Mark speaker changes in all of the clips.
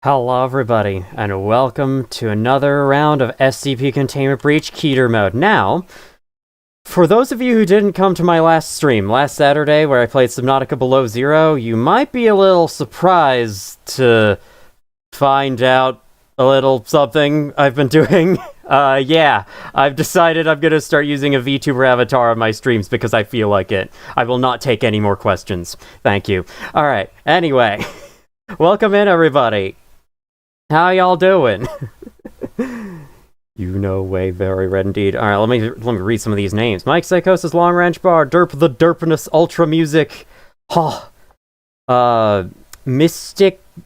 Speaker 1: Hello everybody, and welcome to another round of SCP Containment Breach KETER mode. Now, for those of you who didn't come to my last stream, last Saturday, where I played Subnautica Below Zero, you might be a little surprised to find out a little something I've been doing. Yeah, I've decided I'm gonna start using a VTuber avatar on my streams because I feel like it. I will not take any more questions. Thank you. Alright, anyway, welcome in everybody. How y'all doing? You know, way very red indeed. All right, let me read some of these names. Mike Psychosis, Long Range Bar, Derp the Derpiness, Ultra Music,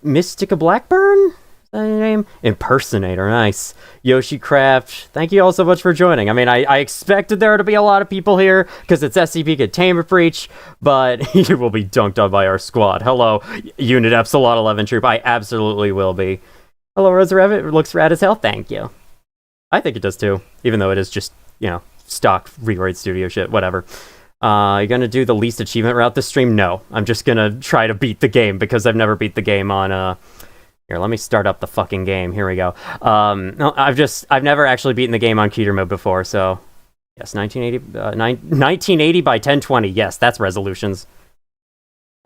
Speaker 1: Mystica Blackburn. Is that your name? Impersonator, nice. Yoshi Craft. Thank you all so much for joining. I mean, I expected there to be a lot of people here because it's SCP Containment Breach, but you will be dunked on by our squad. Hello, Unit Epsilon 11 Troop. I absolutely will be. Hello, Rosa Rabbit. It looks rad as hell. Thank you. I think it does too, even though it is just, you know, stock Rewrite Studio shit, whatever. You gonna do the least achievement route this stream? No. I'm just gonna try to beat the game because I've never beat the game on, Here, let me start up the fucking game. Here we go. No, I've never actually beaten the game on KETER mode before, so... Yes, 1980 by 1020. Yes, that's resolutions.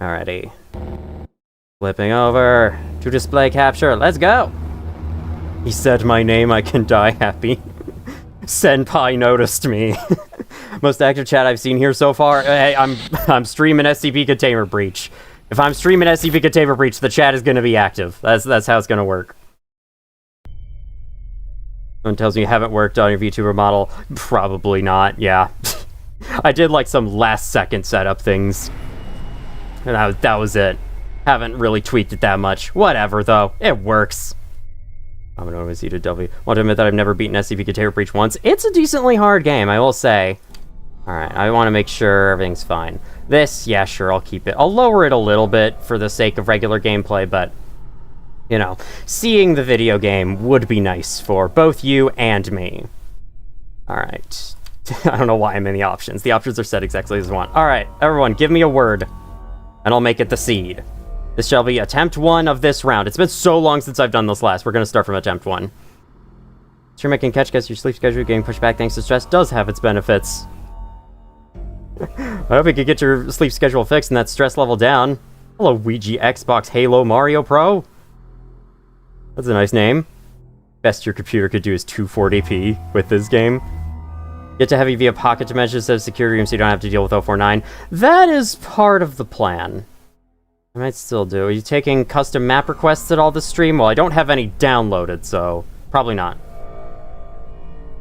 Speaker 1: Alrighty. Flipping over to display capture. Let's go! He said my name, I can die happy. Senpai noticed me. Most active chat I've seen here so far. Hey, I'm streaming SCP Containment Breach. If I'm streaming SCP Containment Breach, the chat is gonna be active. That's how it's gonna work. Someone tells me you haven't worked on your VTuber model. Probably not, yeah. I did like some last second setup things. And that was it. Haven't really tweaked it that much. Whatever, though. It works. I'm gonna always eat a W. Want to admit that I've never beaten SCP Containment Breach once. It's a decently hard game, I will say. Alright, I want to make sure everything's fine. This, yeah, sure, I'll keep it. I'll lower it a little bit for the sake of regular gameplay, but... You know, seeing the video game would be nice for both you and me. Alright. I don't know why I'm in the options. The options are set exactly as I want. Alright, everyone, give me a word. And I'll make it the seed. This shall be attempt 1 of this round. It's been so long since I've done this last. We're going to start from attempt 1. Stream I can catch guess your sleep schedule getting pushed back thanks to stress does have its benefits. I hope you could get your sleep schedule fixed and that stress level down. Hello, Ouija, Xbox, Halo, Mario Pro. That's a nice name. Best your computer could do is 240p with this game. Get to heavy via pocket dimensions instead of security room so you don't have to deal with 049. That is part of the plan. I might still do. Are you taking custom map requests at all this stream? Well, I don't have any downloaded, so probably not.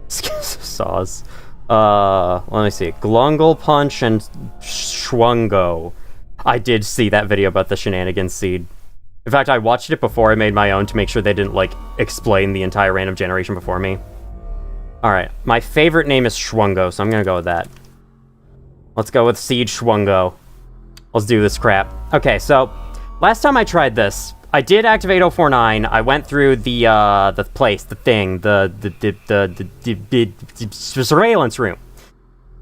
Speaker 1: Saws. Let me see. Glungle Punch and Schwungo. I did see that video about the shenanigans seed. In fact, I watched it before I made my own to make sure they didn't, like, explain the entire random generation before me. Alright, my favorite name is Schwungo, so I'm gonna go with that. Let's go with Seed Schwungo. Let's do this crap. Okay, so, last time I tried this, I did activate 049. I went through the place, the thing, the surveillance room.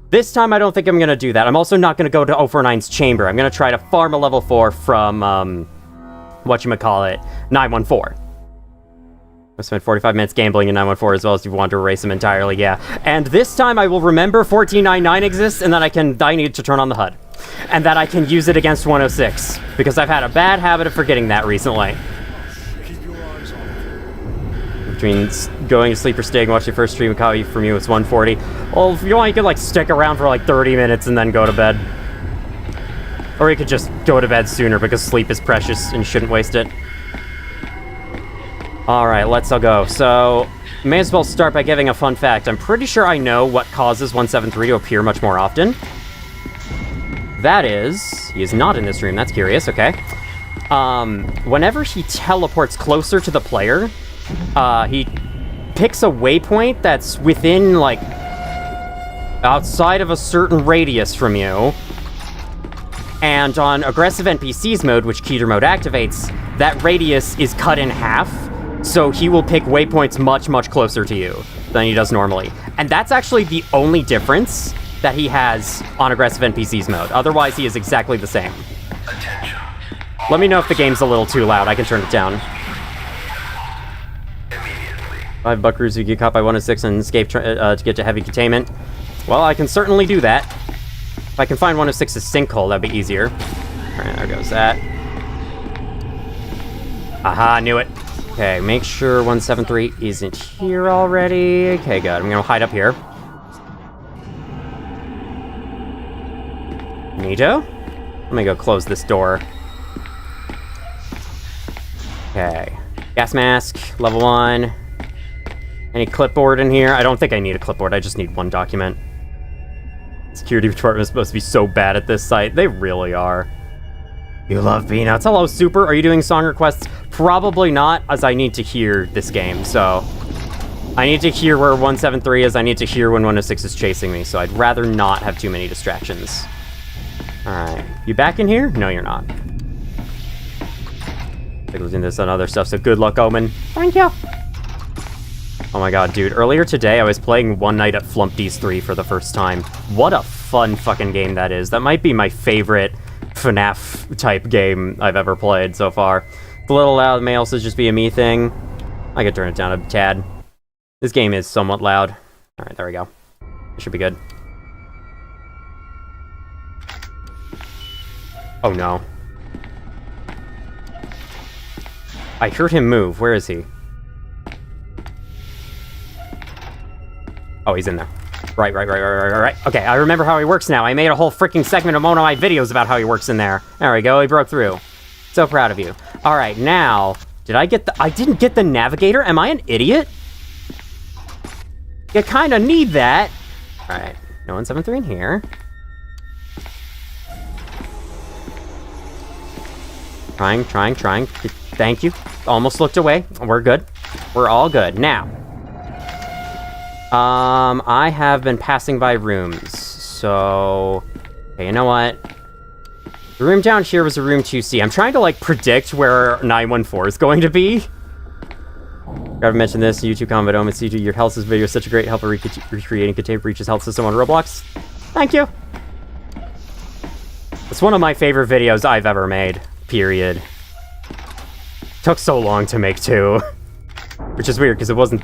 Speaker 1: This time, I don't think I'm gonna do that. I'm also not gonna go to 049's chamber. I'm gonna try to farm a level 4 from, whatchamacallit, 914. I spent 45 minutes gambling in 914 as well as you want to erase them entirely, yeah. And this time I will remember 1499 exists and that I need to turn on the HUD. And that I can use it against 106. Because I've had a bad habit of forgetting that recently. Between going to sleep or staying, watch your first stream copy from you, it's 140. Well, if you want, you could like stick around for like 30 minutes and then go to bed. Or you could just go to bed sooner because sleep is precious and you shouldn't waste it. Alright, let's all go. So, may as well start by giving a fun fact. I'm pretty sure I know what causes 173 to appear much more often. That is... He is not in this room, that's curious, okay. Whenever he teleports closer to the player, he picks a waypoint that's within, like, outside of a certain radius from you. And on aggressive NPCs mode, which KETER mode activates, that radius is cut in half. So he will pick waypoints much, much closer to you than he does normally. And that's actually the only difference that he has on aggressive NPCs mode. Otherwise, he is exactly the same. Let me know if the game's a little too loud. I can turn it down. 5 buckaroos who get caught by 106 and escape to get to heavy containment. Well, I can certainly do that. If I can find 106's sinkhole, that'd be easier. Alright, there goes that. Aha, knew it. Okay, make sure 173 isn't here already. Okay, good. I'm gonna hide up here. Neato. Let me go close this door. Okay. Gas mask, level 1. Any clipboard in here? I don't think I need a clipboard, I just need one document. Security department is supposed to be so bad at this site. They really are. You love peanuts. Hello, Super. Are you doing song requests? Probably not, as I need to hear this game, so... I need to hear where 173 is, I need to hear when 106 is chasing me, so I'd rather not have too many distractions. Alright. You back in here? No, you're not. Looking this and other stuff, so good luck, Omen. Thank you. Oh my god, dude. Earlier today, I was playing One Night at Flumpty's 3 for the first time. What a fun fucking game that is. That might be my favorite FNAF-type game I've ever played so far. It's a little loud, it may also just be a me thing. I could turn it down a tad. This game is somewhat loud. Alright, there we go. It should be good. Oh no. I heard him move. Where is he? Oh, he's in there. Right. Okay, I remember how he works now. I made a whole freaking segment of one of my videos about how he works in there. There we go, he broke through. So proud of you. Alright, now, I didn't get the navigator? Am I an idiot? You kinda need that. Alright, no 173 in here. Trying. Thank you. Almost looked away. We're good. We're all good. Now. I have been passing by rooms, so... Okay, you know what? The room down here was a room 2C. I'm trying to, like, predict where 914 is going to be. I've mentioned this, YouTube comment, Omen CG, your health video is such a great help in recreating Containment Breach's health system on Roblox. Thank you! It's one of my favorite videos I've ever made, period. Took so long to make, too. Which is weird, because it wasn't...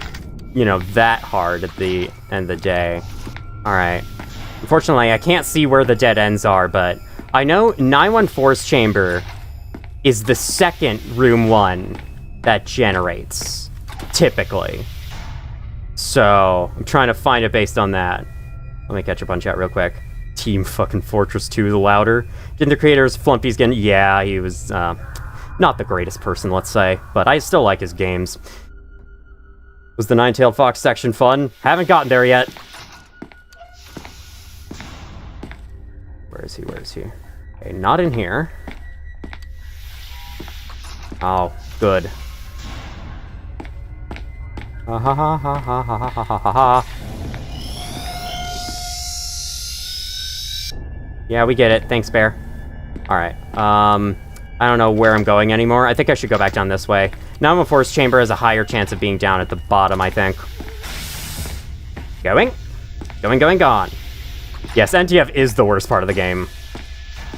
Speaker 1: you know, that hard at the end of the day. Alright. Unfortunately, I can't see where the dead ends are, but I know 914's chamber is the second room 1 that generates, typically. So, I'm trying to find it based on that. Let me catch up on chat real quick. Team fucking Fortress 2 the louder. Didn't the creators Flumpty's getting... Yeah, he was, not the greatest person, let's say, but I still like his games. Was the Nine-Tailed Fox section fun? Haven't gotten there yet. Where is he? Okay, not in here. Oh, good. Ha ha ha ha ha ha ha ha ha. Yeah, we get it. Thanks, Bear. Alright, I don't know where I'm going anymore. I think I should go back down this way. 914's chamber has a higher chance of being down at the bottom, I think. Going. Yes, NTF is the worst part of the game.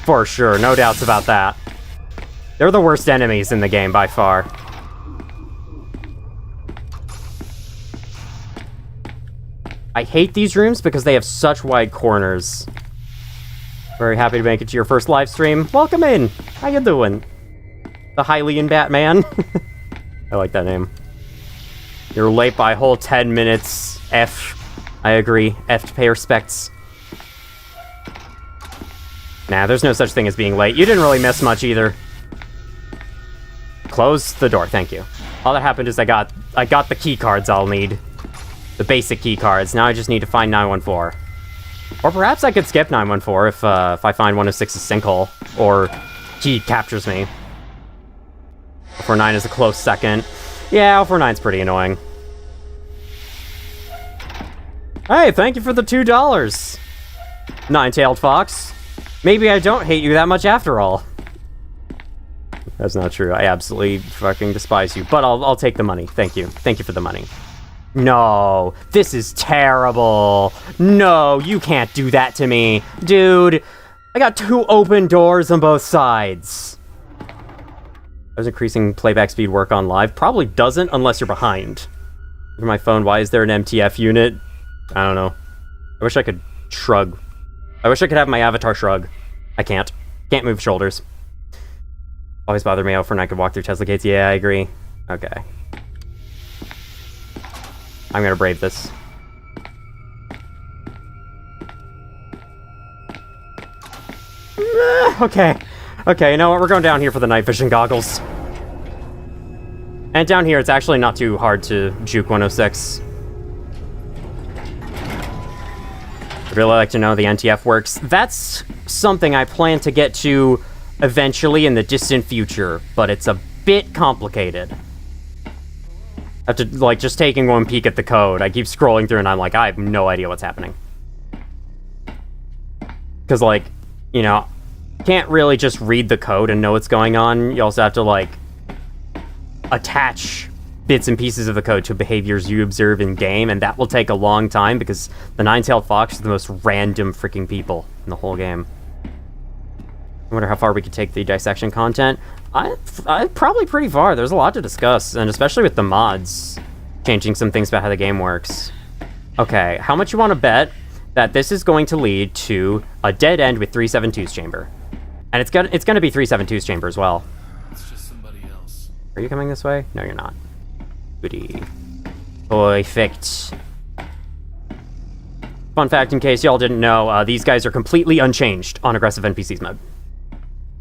Speaker 1: For sure, no doubts about that. They're the worst enemies in the game, by far. I hate these rooms because they have such wide corners. Very happy to make it to your first live stream. Welcome in! How you doing? The Hylian Batman? I like that name. You're late by a whole 10 minutes. F. I agree. F to pay respects. Nah, there's no such thing as being late. You didn't really miss much either. Close the door, thank you. All that happened is I got the key cards I'll need. The basic key cards. Now I just need to find 914. Or perhaps I could skip 914 if I find 106's sinkhole. Or he captures me. 49 is a close second. Yeah, 49's pretty annoying. Hey, thank you for the $2. Nine-Tailed Fox. Maybe I don't hate you that much after all. That's not true. I absolutely fucking despise you. But I'll take the money. Thank you. Thank you for the money. No, this is terrible. No, you can't do that to me. Dude, I got 2 open doors on both sides. Does increasing playback speed work on live? Probably doesn't unless you're behind. Look at my phone. Why is there an MTF unit? I don't know. I wish I could shrug. I wish I could have my avatar shrug. I can't. Can't move shoulders. Always bothered me how often I could walk through Tesla gates. Yeah, I agree. Okay. I'm gonna brave this. Okay. Okay, you know what? We're going down here for the night vision goggles. And down here, it's actually not too hard to juke 106. I'd really like to know the NTF works. That's something I plan to get to eventually in the distant future, but it's a bit complicated. After, like, just taking one peek at the code, I keep scrolling through and I'm like, I have no idea what's happening. Because, like, you know, can't really just read the code and know what's going on. You also have to, like, attach bits and pieces of the code to behaviors you observe in game, and that will take a long time because the Nine-Tailed Fox is the most random freaking people in the whole game. I wonder how far we could take the dissection content. I probably pretty far. There's a lot to discuss, and especially with the mods changing some things about how the game works. Okay, how much you want to bet that this is going to lead to a dead end with 372's chamber? And it's gonna be 372's chamber as well.
Speaker 2: It's just somebody else.
Speaker 1: Are you coming this way? No, you're not. Goody. Perfect. Fun fact, in case y'all didn't know, these guys are completely unchanged on aggressive NPCs mode.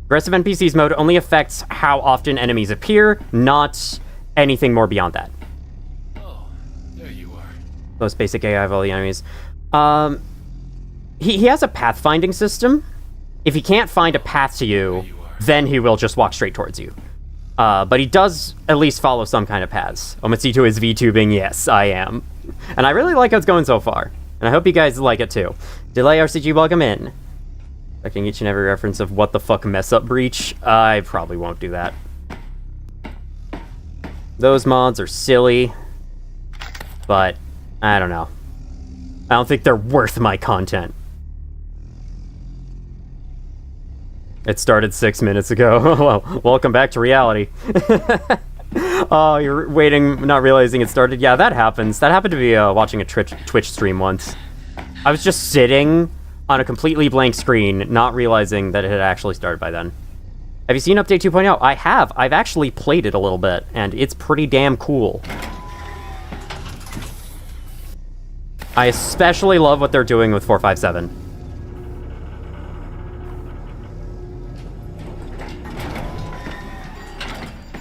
Speaker 1: Aggressive NPCs mode only affects how often enemies appear, not anything more beyond that.
Speaker 2: Oh, there you are.
Speaker 1: Most basic AI of all the enemies. He has a pathfinding system. If he can't find a path to you, then he will just walk straight towards you. But he does at least follow some kind of paths. Omitsu is VTubing, yes, I am. And I really like how it's going so far. And I hope you guys like it too. Delay RCG, welcome in. Expecting each and every reference of what the fuck mess up breach. I probably won't do that. Those mods are silly. But, I don't know. I don't think they're worth my content. It started 6 minutes ago. Well, welcome back to reality. Oh, you're waiting, not realizing it started? Yeah, that happens. That happened to me watching a Twitch stream once. I was just sitting on a completely blank screen, not realizing that it had actually started by then. Have you seen Update 2.0? I have. I've actually played it a little bit, and it's pretty damn cool. I especially love what they're doing with 457.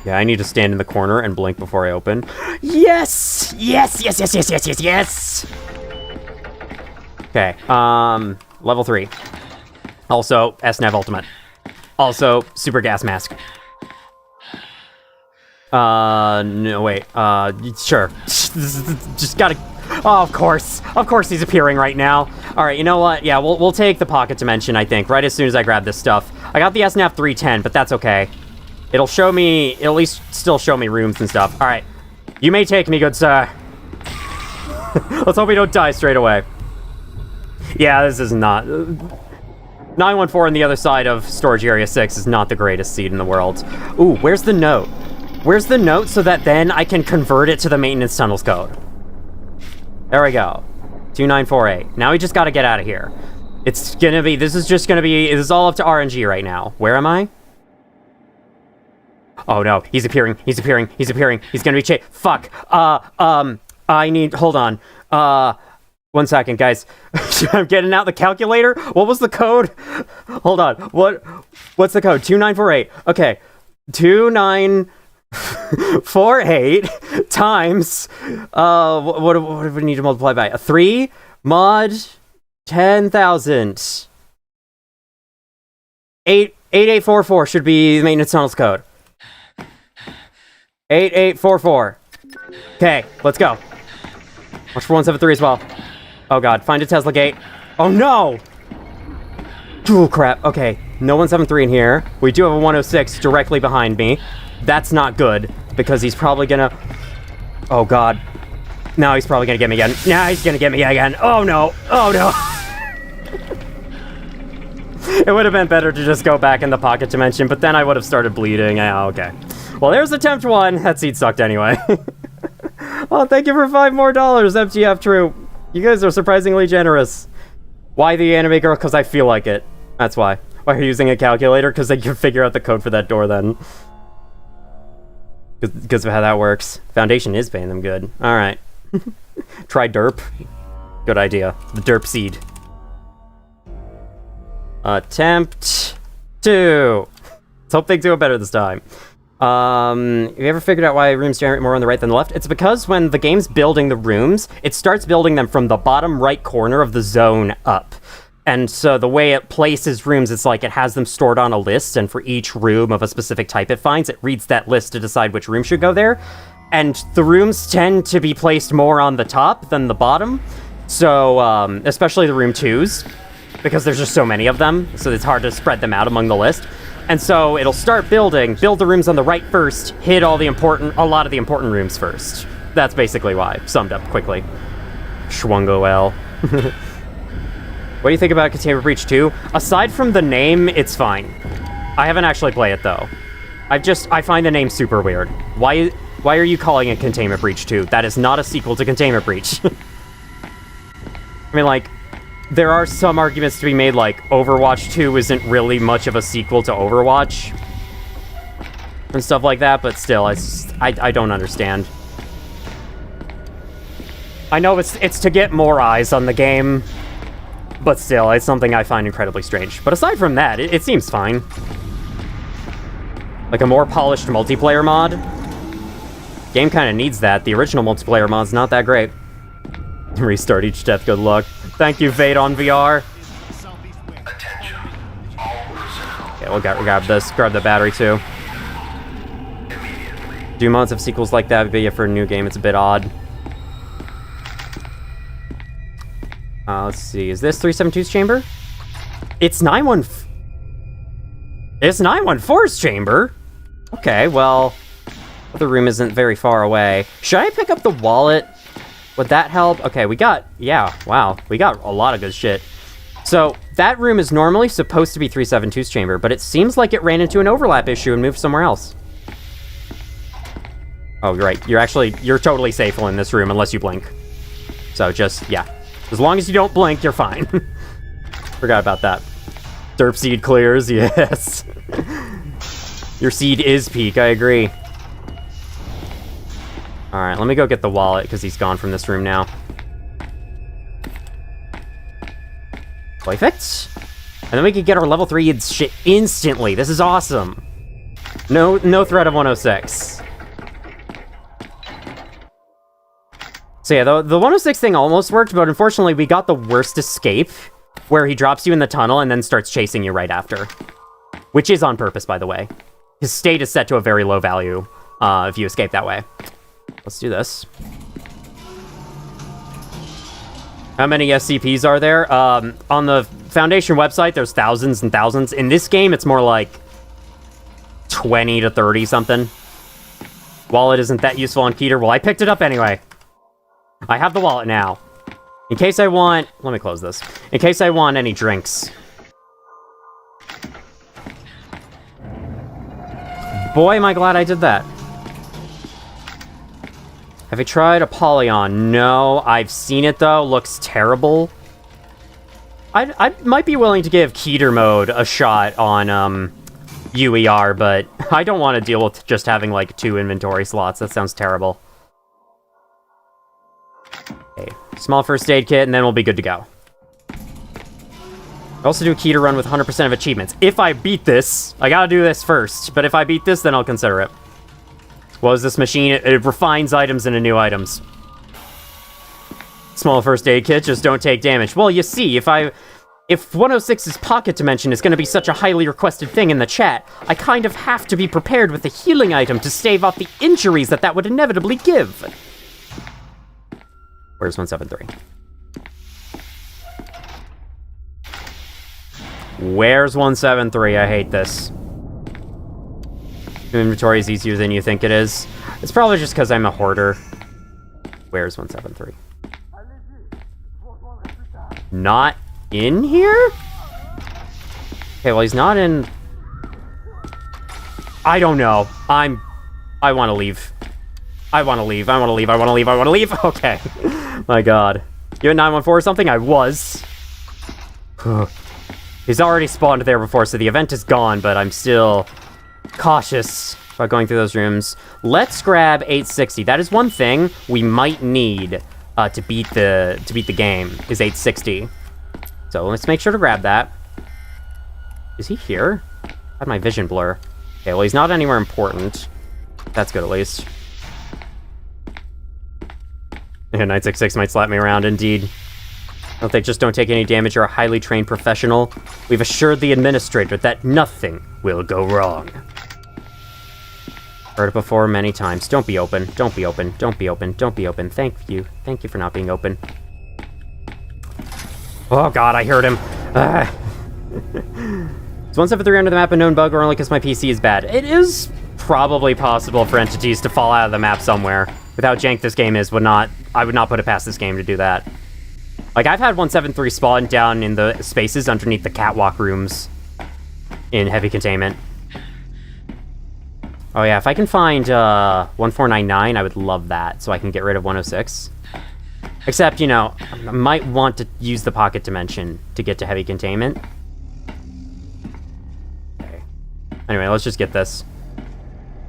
Speaker 1: Yeah, I need to stand in the corner and blink before I open. Yes! Yes, yes, yes, yes, yes, yes, yes! Okay, level 3. Also, SNAV Ultimate. Also, Super Gas Mask. No, wait, sure. Just gotta... Oh, of course. Of course he's appearing right now. Alright, you know what? Yeah, we'll take the Pocket Dimension, I think, right as soon as I grab this stuff. I got the SNAV 310, but that's okay. It'll show me, it'll at least still show me rooms and stuff. Alright. You may take me, good sir. Let's hope we don't die straight away. Yeah, this is not... 914 on the other side of Storage Area 6 is not the greatest seed in the world. Ooh, where's the note? Where's the note so that then I can convert it to the maintenance tunnels code? There we go. 2948. Now we just gotta get out of here. It's gonna be, this is all up to RNG right now. Where am I? Oh no, he's appearing, he's appearing, he's appearing, he's gonna be fuck, I need, hold on, 1 second, guys. I'm getting out the calculator. What was the code? Hold on, what's the code? 2948, okay, 2948 times, what do we need to multiply by? A 3 mod 10,000. 8844 should be the maintenance tunnels code. 8844. Okay, let's go. Watch for 173 as well. Oh god, find a Tesla gate. Oh no! Oh crap, okay. No 173 in here. We do have a 106 directly behind me. That's not good, because he's probably gonna... Oh god. Now he's probably gonna get me again. Now he's gonna get me again. Oh no! Oh no! It would have been better to just go back in the Pocket Dimension, but then I would have started bleeding. Yeah, okay. Well, there's attempt 1. That seed sucked anyway. Oh, thank you for $5 more, FGF Troop. You guys are surprisingly generous. Why the anime girl? Because I feel like it. That's why. Why are you using a calculator? Because I can figure out the code for that door then. Because of how that works. Foundation is paying them good. Alright. Try derp. Good idea. The derp seed. Attempt 2. Let's hope they do it better this time. Have you ever figured out why rooms generate more on the right than the left? It's because when the game's building the rooms, it starts building them from the bottom right corner of the zone up. And so the way it places rooms, it's like it has them stored on a list, and for each room of a specific type it finds, it reads that list to decide which room should go there. And the rooms tend to be placed more on the top than the bottom. So, especially the room 2s, because there's just so many of them, so it's hard to spread them out among the list. And so it'll start build the rooms on the right first, hit a lot of the important rooms first. That's basically why, summed up quickly. Schwungo L. What do you think about Containment Breach 2? Aside from the name, it's fine. I haven't actually played it though. I find the name super weird. Why are you calling it Containment Breach 2? That is not a sequel to Containment Breach. I mean, like, there are some arguments to be made, like, Overwatch 2 isn't really much of a sequel to Overwatch. And stuff like that, but still, I don't understand. I know it's to get more eyes on the game, but still, it's something I find incredibly strange. But aside from that, it seems fine. Like a more polished multiplayer mod. Game kind of needs that. The original multiplayer mod's not that great. Restart each death, good luck. Thank you, Vade on VR.
Speaker 3: Attention, all personnel.
Speaker 1: Okay, we'll grab this. Grab the battery, too.
Speaker 3: Immediately.
Speaker 1: Do mods have sequels like that, but yeah, for a new game, it's a bit odd. Let's see. Is this 372's chamber? It's 914's chamber? Okay, well, the room isn't very far away. Should I pick up the wallet? Would that help? Okay, we got a lot of good shit. So, that room is normally supposed to be 372's chamber, but it seems like it ran into an overlap issue and moved somewhere else. Oh, you're right. You're totally safe in this room unless you blink. So just, yeah. As long as you don't blink, you're fine. Forgot about that. Derp seed clears, yes. Your seed is peak, I agree. Alright, let me go get the wallet, because he's gone from this room now. Perfect. And then we can get our level 3 shit instantly. This is awesome. No threat of 106. So yeah, the 106 thing almost worked, but unfortunately we got the worst escape, where he drops you in the tunnel and then starts chasing you right after. Which is on purpose, by the way. His state is set to a very low value if you escape that way. Let's do this. How many SCPs are there? On the Foundation website, there's thousands and thousands. In this game, it's more like 20 to 30 something. Wallet isn't that useful on KETER. Well, I picked it up anyway. I have the wallet now. In case I want... Let me close this. In case I want any drinks. Boy, am I glad I did that. Have you tried Apollyon? No, I've seen it though. Looks terrible. I might be willing to give KETER mode a shot on UER, but I don't want to deal with just having like 2 inventory slots. That sounds terrible. Okay, small first aid kit, and then we'll be good to go. I also do a KETER run with 100% of achievements. If I beat this, I gotta do this first, but if I beat this, then I'll consider it. What is this machine? It refines items into new items. Small first aid kit, just don't take damage. Well, you see, if 106's pocket dimension is going to be such a highly requested thing in the chat, I kind of have to be prepared with a healing item to stave off the injuries that would inevitably give. Where's 173? Where's 173? I hate this. Inventory is easier than you think it is. It's probably just because I'm a hoarder. Where's 173? Not in here? Okay, well, he's not in... I don't know. I want to leave. I want to leave. I want to leave. I want to leave. I want to leave. Okay. My God. You at 914 or something? I was. He's already spawned there before, so the event is gone, but I'm still cautious about going through those rooms. Let's grab 860. That is one thing we might need to beat the game, is 860. So let's make sure to grab that. Is he here? I had my vision blur. Okay, well, he's not anywhere important. That's good, at least. Yeah, 966 might slap me around, indeed. If they just don't take any damage, you're a highly trained professional. We've assured the administrator that nothing will go wrong. Heard it before many times. Don't be open. Don't be open. Don't be open. Don't be open. Thank you. Thank you for not being open. Oh, God, I heard him. Is 173 under the map a known bug or only because my PC is bad? It is probably possible for entities to fall out of the map somewhere. With how jank this game is, I would not put it past this game to do that. Like, I've had 173 spawn down in the spaces underneath the catwalk rooms in heavy containment. Oh yeah, if I can find 1499, I would love that, so I can get rid of 106. Except, you know, I might want to use the pocket dimension to get to heavy containment. Okay. Anyway, let's just get this.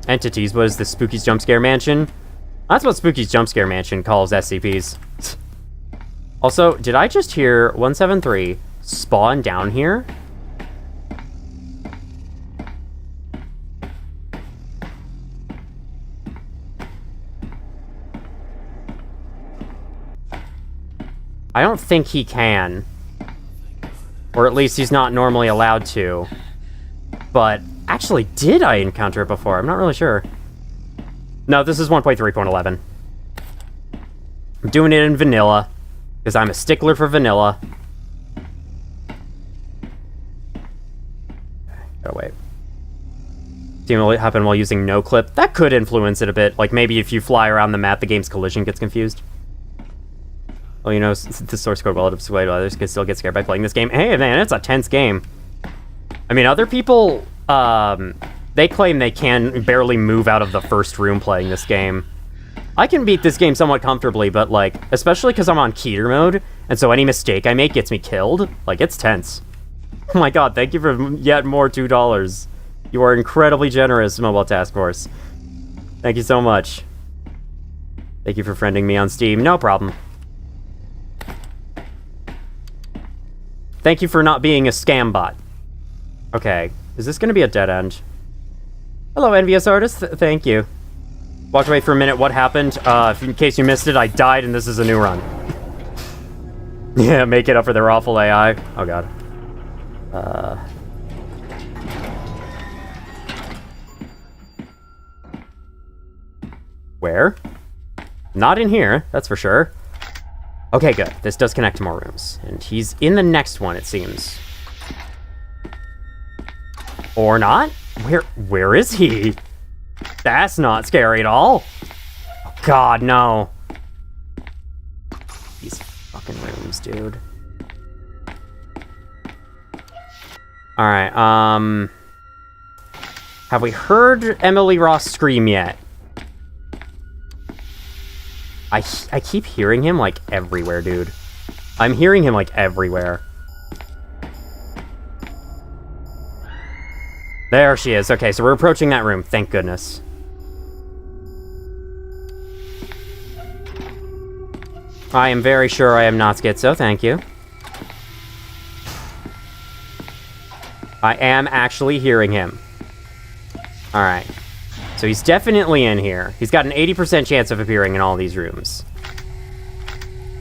Speaker 1: Entities, what is this, Spooky's Jump Scare Mansion? That's what Spooky's Jump Scare Mansion calls SCPs. Also, did I just hear 173 spawn down here? I don't think he can. Or at least he's not normally allowed to. But actually, did I encounter it before? I'm not really sure. No, this is 1.3.11. I'm doing it in vanilla, because I'm a stickler for vanilla. Gotta wait. Seeing what happened while using no clip. That could influence it a bit. Like maybe if you fly around the map, the game's collision gets confused. Well, you know, the source code well displayed, others could still get scared by playing this game. Hey, man, it's a tense game. I mean, other people, they claim they can barely move out of the first room playing this game. I can beat this game somewhat comfortably, but, like, especially because I'm on KETER mode, and so any mistake I make gets me killed, like, it's tense. Oh my God, thank you for yet more $2. You are incredibly generous, Mobile Task Force. Thank you so much. Thank you for friending me on Steam. No problem. Thank you for not being a scam bot. Okay, is this going to be a dead end? Hello, envious artist. Thank you. Walked away for a minute. What happened? In case you missed it, I died, and this is a new run. Yeah, make it up for their awful AI. Oh, God. Where? Not in here, that's for sure. Okay, good. This does connect to more rooms. And he's in the next one, it seems. Or not? Where is he? That's not scary at all. Oh, God, no. These fucking rooms, dude. Alright, have we heard Emily Ross scream yet? I keep hearing him, like, everywhere, dude. I'm hearing him, like, everywhere. There she is. Okay, so we're approaching that room. Thank goodness. I am very sure I am not schizo. Thank you. I am actually hearing him. Alright. So he's definitely in here. He's got an 80% chance of appearing in all these rooms.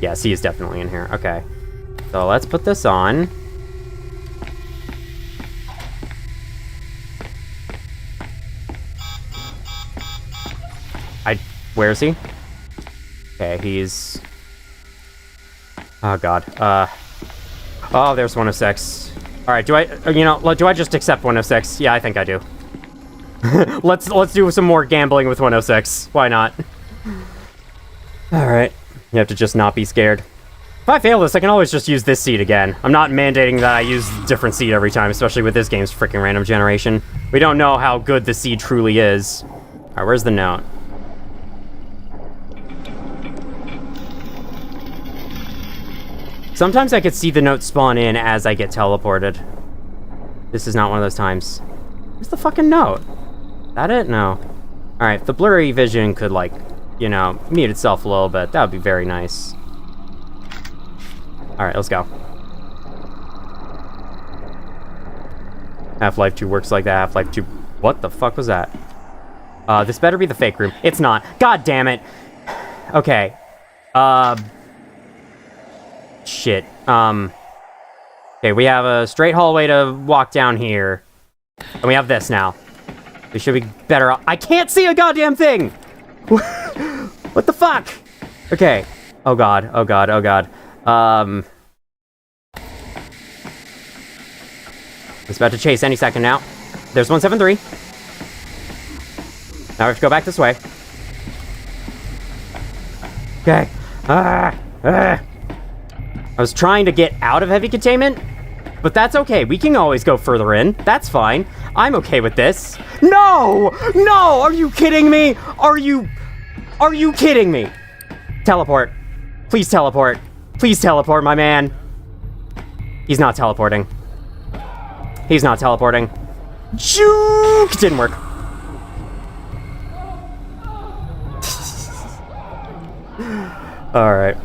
Speaker 1: Yes, he is definitely in here. Okay. So let's put this on. Where is he? Okay, he's... Oh, God. Oh, there's 106. Alright, do I just accept 106? Yeah, I think I do. Let's do some more gambling with 106. Why not? Alright. You have to just not be scared. If I fail this, I can always just use this seed again. I'm not mandating that I use a different seed every time, especially with this game's freaking random generation. We don't know how good the seed truly is. Alright, where's the note? Sometimes I could see the note spawn in as I get teleported. This is not one of those times. Where's the fucking note? Is that it? No. Alright, the blurry vision could, like, you know, mute itself a little bit. That would be very nice. Alright, let's go. Half-Life 2 works like that. Half-Life 2... What the fuck was that? This better be the fake room. It's not. God damn it. Okay. Shit. Okay, we have a straight hallway to walk down here. And we have this now. We should be better off. I can't see a goddamn thing! What the fuck? Okay. Oh god, oh god, oh god. It's about to chase any second now. There's 173. Now we have to go back this way. Okay. I was trying to get out of heavy containment, but that's okay. We can always go further in. That's fine. I'm okay with this. No! No! Are you kidding me? Are you kidding me? Teleport. Please teleport. Please teleport, my man. He's not teleporting. He's not teleporting. Juke! Didn't work. Alright.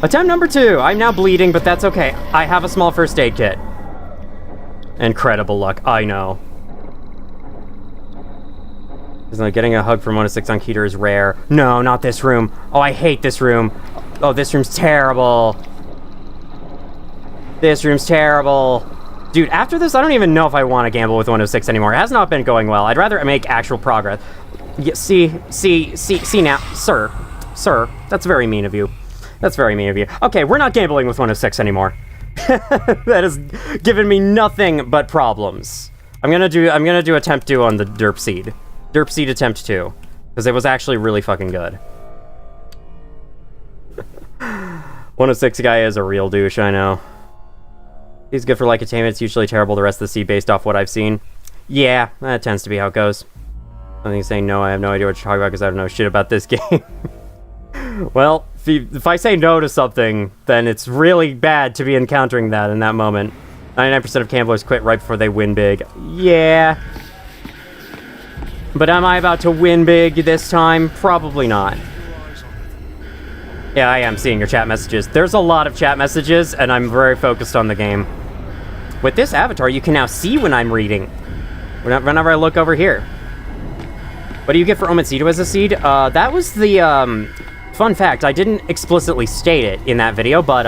Speaker 1: Attempt number 2. I'm now bleeding, but that's okay. I have a small first aid kit. Incredible luck, I know. Getting a hug from 106 on KETER is rare. No, not this room. Oh, I hate this room. Oh, this room's terrible. This room's terrible. Dude, after this, I don't even know if I want to gamble with 106 anymore. It has not been going well. I'd rather make actual progress. Yeah, see now. Sir, that's very mean of you. That's very mean of you. Okay, we're not gambling with 106 anymore. That has given me nothing but problems. I'm gonna do attempt 2 on the derp seed. Derp seed attempt 2. Because it was actually really fucking good. 106 guy is a real douche, I know. He's good for like containment. It's usually terrible the rest of the seed based off what I've seen. Yeah, that tends to be how it goes. I think saying no, I have no idea what you're talking about because I don't know shit about this game. Well, if I say no to something, then it's really bad to be encountering that in that moment. 99% of gamblers quit right before they win big. Yeah. But am I about to win big this time? Probably not. Yeah, I am seeing your chat messages. There's a lot of chat messages, and I'm very focused on the game. With this avatar, you can now see when I'm reading. Whenever I look over here. What do you get for Omencito as a seed? That was the, fun fact. I didn't explicitly state it in that video, but,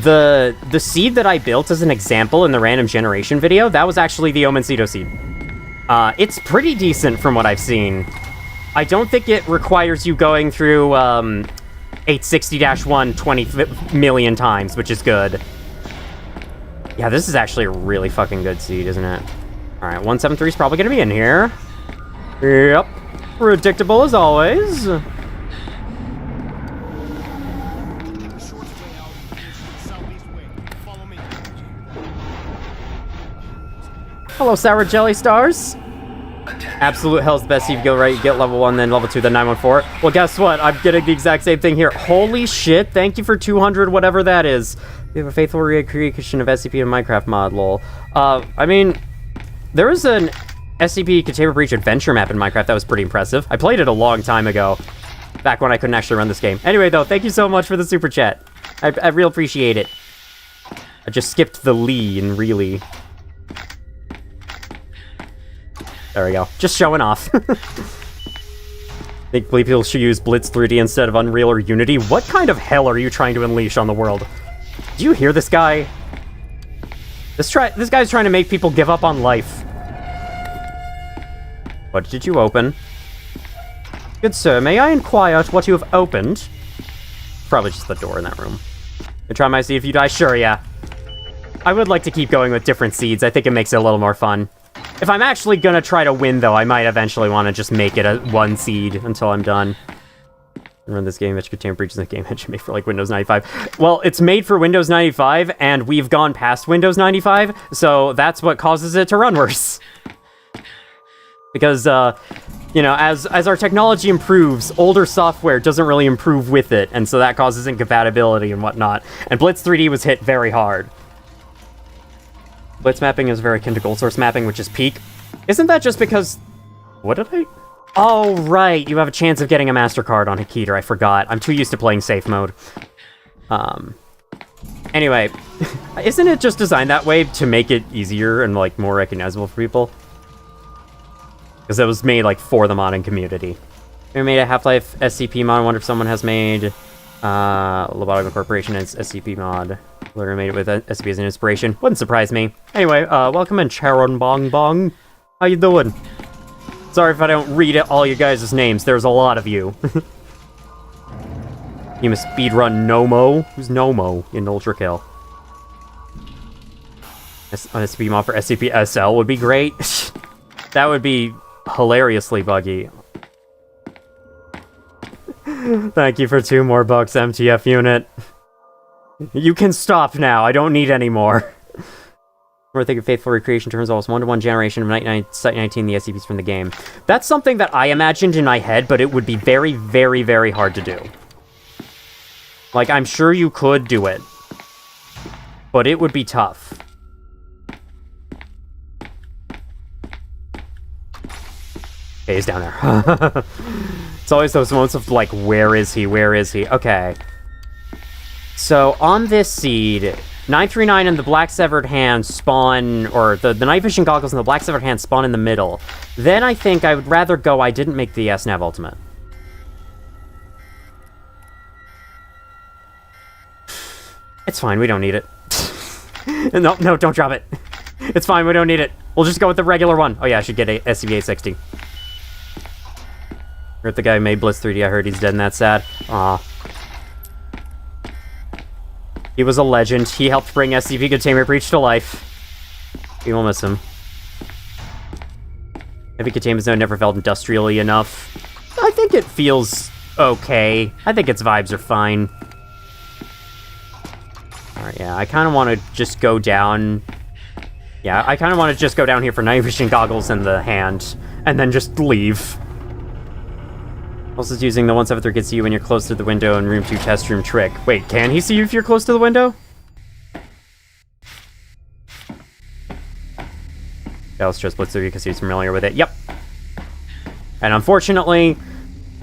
Speaker 1: the seed that I built as an example in the random generation video, that was actually the Omencito seed. It's pretty decent from what I've seen. I don't think it requires you going through, 860-1 20 million times, which is good. Yeah, this is actually a really fucking good seed, isn't it? Alright, 173 is probably gonna be in here. Yep. Predictable as always. Hello, Sour Jelly Stars. Absolute Hell's the best seed. You go right, you get level 1, then level 2, then 914. Well, guess what? I'm getting the exact same thing here. Holy shit, thank you for 200, whatever that is. We have a faithful recreation of SCP and Minecraft mod, lol. I mean, there was an SCP Containment Breach adventure map in Minecraft that was pretty impressive. I played it a long time ago, back when I couldn't actually run this game. Anyway, though, thank you so much for the super chat. I real appreciate it. I just skipped the Lee and really... There we go. Just showing off. Think people should use Blitz 3D instead of Unreal or Unity? What kind of hell are you trying to unleash on the world? Do you hear this guy? This guy's trying to make people give up on life. What did you open? Good sir, may I inquire what you have opened? Probably just the door in that room. You try my seed if you die? Sure, yeah. I would like to keep going with different seeds. I think it makes it a little more fun. If I'm actually gonna try to win, though, I might eventually want to just make it a 1 seed until I'm done. Run this game, Containment Breach is a game engine made for, like, Windows 95. Well, it's made for Windows 95, and we've gone past Windows 95, so that's what causes it to run worse. Because, You know, as our technology improves, older software doesn't really improve with it, and so that causes incompatibility and whatnot. And Blitz 3D was hit very hard. Blitz mapping is very akin to gold source mapping, which is peak. Isn't that just because... What did I... Oh, right, you have a chance of getting a MasterCard on a KETER, I forgot. I'm too used to playing safe mode. Anyway, isn't it just designed that way to make it easier and, like, more recognizable for people? Because it was made, like, for the modding community. We made a Half-Life SCP mod. I wonder if someone has made Lobotomy Corporation and SCP mod. Literally made it with SCP as an inspiration. Wouldn't surprise me. Anyway, welcome in, Charon Bong Bong. How you doing? Sorry if I don't read all you guys' names. There's a lot of you. You must speedrun Nomo. Who's Nomo in Ultra Kill? An SCP mod for SCP SL would be great. That would be hilariously buggy. Thank you for 2 more bucks, MTF unit. You can stop now. I don't need any more. We're thinking faithful recreation turns almost 1-to-1 generation of Site 19, the SCPs from the game. That's something that I imagined in my head, but it would be very, very, very hard to do. Like, I'm sure you could do it, but it would be tough. Okay, he's down there. It's always those moments of, like, where is he? Where is he? Okay. So, on this seed, 939 and the Black Severed Hand spawn, or the night vision goggles and the Black Severed Hand spawn in the middle. Then I think I would rather go, I didn't make the SNAV Ultimate. It's fine, we don't need it. No, don't drop it. It's fine, we don't need it. We'll just go with the regular one. Oh yeah, I should get a SCP-860. Rip the guy who made Blitz 3D, I heard he's dead and that's sad. Aw. He was a legend. He helped bring SCP Containment Breach to life. We will miss him. Heavy containment zone never felt industrially enough. I think it feels okay. I think its vibes are fine. Alright, yeah, I kind of want to just go down... Yeah, I kind of want to just go down here for night vision goggles and the hand, and then just leave. Also using the 173 can see you when you're close to the window in room 2 test room trick. Wait, can he see you if you're close to the window? Yeah, let's just Blitz because he's familiar with it. Yep. And unfortunately,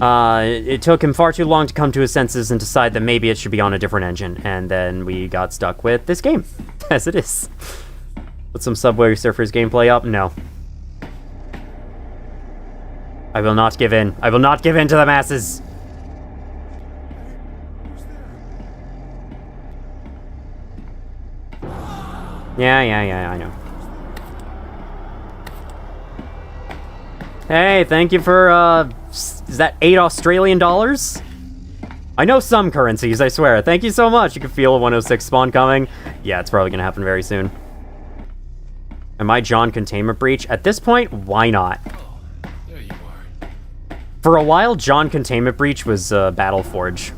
Speaker 1: it took him far too long to come to his senses and decide that maybe it should be on a different engine. And then we got stuck with this game, as it is. Put some Subway Surfers gameplay up? No. I will not give in. I will not give in to the masses. Yeah, I know. Hey, thank you for, is that 8 Australian dollars? I know some currencies, I swear. Thank you so much. You can feel a 106 spawn coming. Yeah, it's probably gonna happen very soon. Am I John Containment Breach? At this point, why not?
Speaker 2: There you are.
Speaker 1: For a while, John Containment Breach was Battleforge.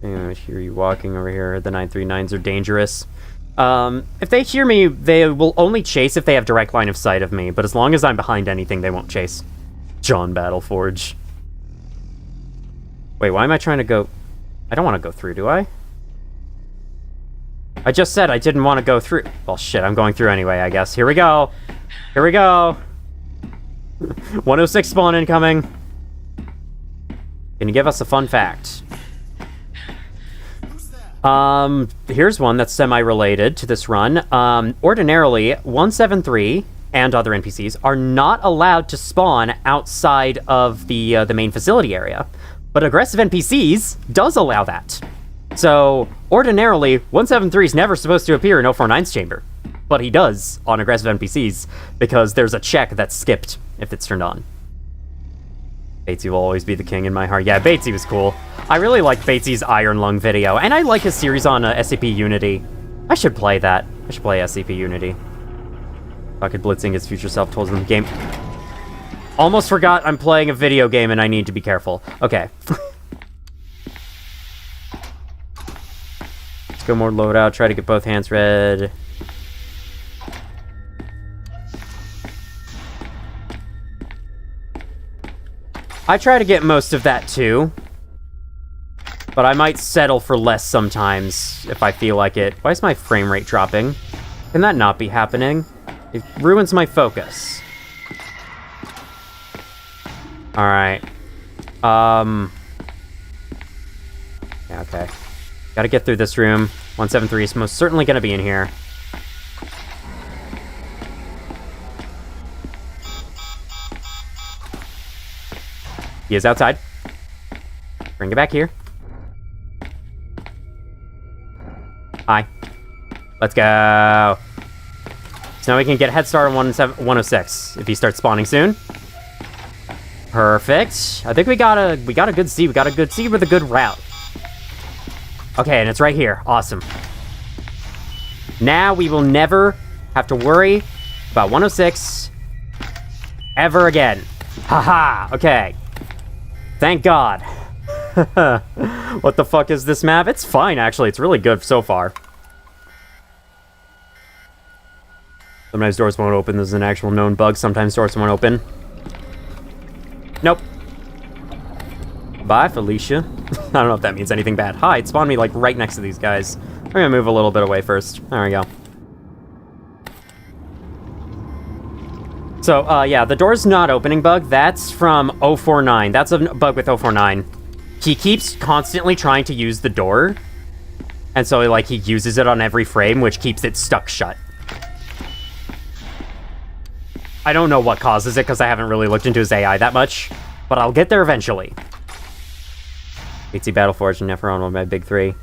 Speaker 1: I hear you walking over here. The 939s are dangerous. If they hear me, they will only chase if they have direct line of sight of me, but as long as I'm behind anything, they won't chase. John Battleforge. Wait, why am I trying to go... I don't want to go through, do I? I just said I didn't want to go through. Well, shit, I'm going through anyway, I guess. Here we go. Here we go. 106 spawn incoming. Can you give us a fun fact? Here's one that's semi-related to this run. Ordinarily, 173 and other NPCs are not allowed to spawn outside of the main facility area. But aggressive NPCs does allow that. So, ordinarily, 173 is never supposed to appear in 049's chamber. But he does on aggressive NPCs, because there's a check that's skipped if it's turned on. Batesy will always be the king in my heart. Yeah, Batesy was cool. I really like Batesy's Iron Lung video, and I like his series on SCP Unity. I should play that. I should play SCP Unity. Fucking blitzing his future self told him the game. Almost forgot I'm playing a video game and I need to be careful. Okay. Let's go more loadout, try to get both hands red. I try to get most of that too, but I might settle for less sometimes if I feel like it. Why is my frame rate dropping? Can that not be happening? It ruins my focus. Alright. Yeah, okay. Gotta get through this room. 173 is most certainly gonna be in here. He is outside. Bring it back here. Hi. Let's go. So now we can get a head start on 106 if he starts spawning soon. Perfect. I think we got a good seed. We got a good seed with a good route. Okay, and it's right here. Awesome. Now we will never have to worry about 106 ever again. Haha. Okay. Thank God. What the fuck is this map? It's fine, actually. It's really good so far. Sometimes doors won't open. This is an actual known bug. Sometimes doors won't open. Nope. Bye, Felicia. I don't know if that means anything bad. Hi, it spawned me, like, right next to these guys. I'm gonna move a little bit away first. There we go. So, yeah, the door's not opening bug. That's from 049. That's a bug with 049. He keeps constantly trying to use the door. And so, like, he uses it on every frame, which keeps it stuck shut. I don't know what causes it, because I haven't really looked into his AI that much. But I'll get there eventually. HC Battleforge and Neferon on my big 3.